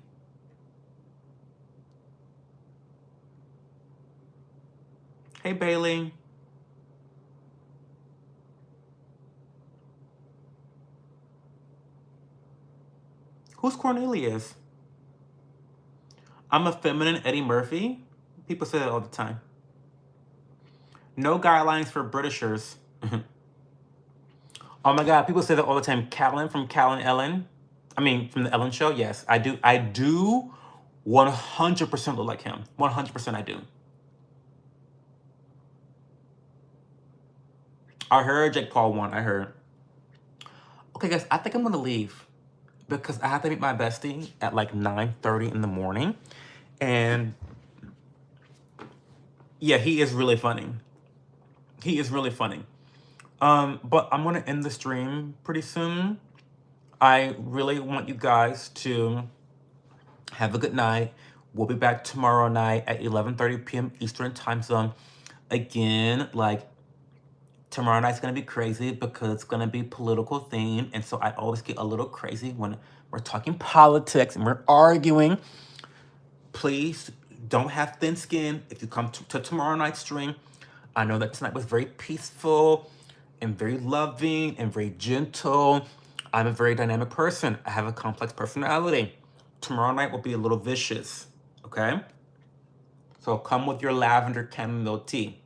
Hey, Bailey. Who's Cornelius? I'm a feminine Eddie Murphy. People say that all the time. No guidelines for Britishers. Oh my God, people say that all the time. Callan from Callan Ellen. I mean, from the Ellen Show. Yes, I do. I do 100% look like him. 100% I do. I heard Jake Paul won. I heard. Okay, guys, I think I'm gonna leave because I have to meet my bestie at like 9:30 in the morning. And yeah, he is really funny. He is really funny. But I'm gonna end the stream pretty soon. I really want you guys to have a good night. We'll be back tomorrow night at 11:30 p.m. Eastern time zone. Again, like tomorrow night's gonna be crazy because it's gonna be political themed, and so I always get a little crazy when we're talking politics and we're arguing. Please don't have thin skin if you come to tomorrow night's stream. I know that tonight was very peaceful and very loving and very gentle. I'm a very dynamic person. I have a complex personality. Tomorrow night will be a little vicious, okay? So come with your lavender chamomile tea.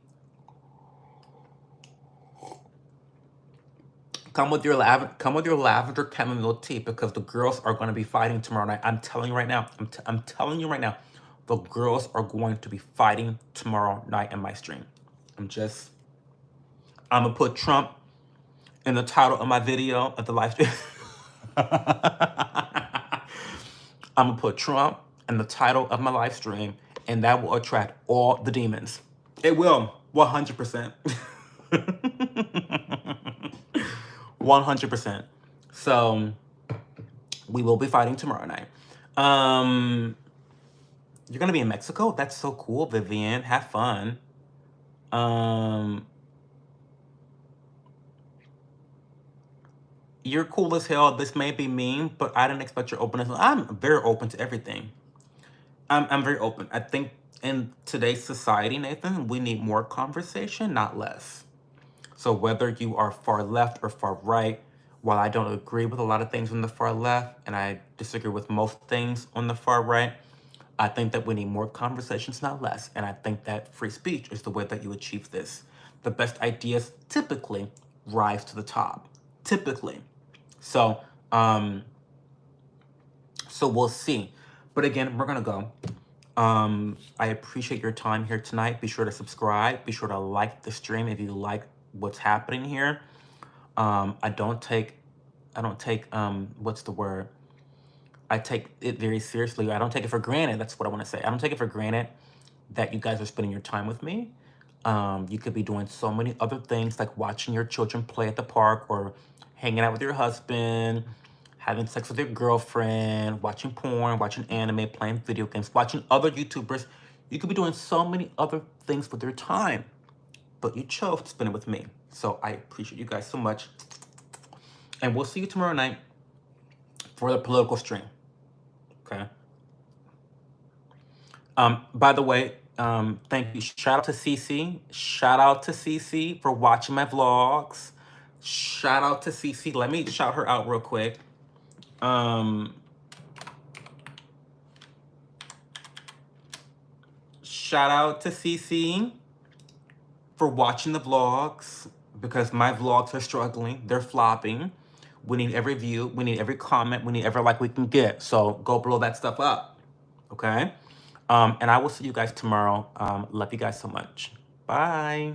Come with your lavender chamomile tea because the girls are going to be fighting tomorrow night. I'm telling you right now. I'm telling you right now. The girls are going to be fighting tomorrow night in my stream. I'm gonna put Trump in the title of my video of the live stream. I'm gonna put Trump in the title of my live stream, and that will attract all the demons. It will, 100%. 100%. So we will be fighting tomorrow night. You're gonna be in Mexico? That's so cool, Vivian. Have fun. You're cool as hell. This may be mean, but I didn't expect your openness. I'm very open to everything. I'm very open. I think in today's society, Nathan, we need more conversation, not less. So whether you are far left or far right, while I don't agree with a lot of things on the far left, and I disagree with most things on the far right, I think that we need more conversations, not less. And I think that free speech is the way that you achieve this. The best ideas typically rise to the top. Typically. So, so we'll see. But again, we're gonna go. I appreciate your time here tonight. Be sure to subscribe. Be sure to like the stream if you like what's happening here. I don't take what's the word? I take it very seriously. I don't take it for granted. That's what I want to say. I don't take it for granted that you guys are spending your time with me. You could be doing so many other things like watching your children play at the park or hanging out with your husband, having sex with your girlfriend, watching porn, watching anime, playing video games, watching other YouTubers. You could be doing so many other things with your time, but you chose to spend it with me. So I appreciate you guys so much. And we'll see you tomorrow night for the political stream. Okay. By the way, thank you. Shout out to Cece. Shout out to Cece for watching my vlogs. Shout out to Cece. Let me shout her out real quick. Shout out to Cece for watching the vlogs, because my vlogs are struggling. They're flopping. We need every view. We need every comment. We need every like we can get. So go blow that stuff up. Okay? And I will see you guys tomorrow. Love you guys so much. Bye.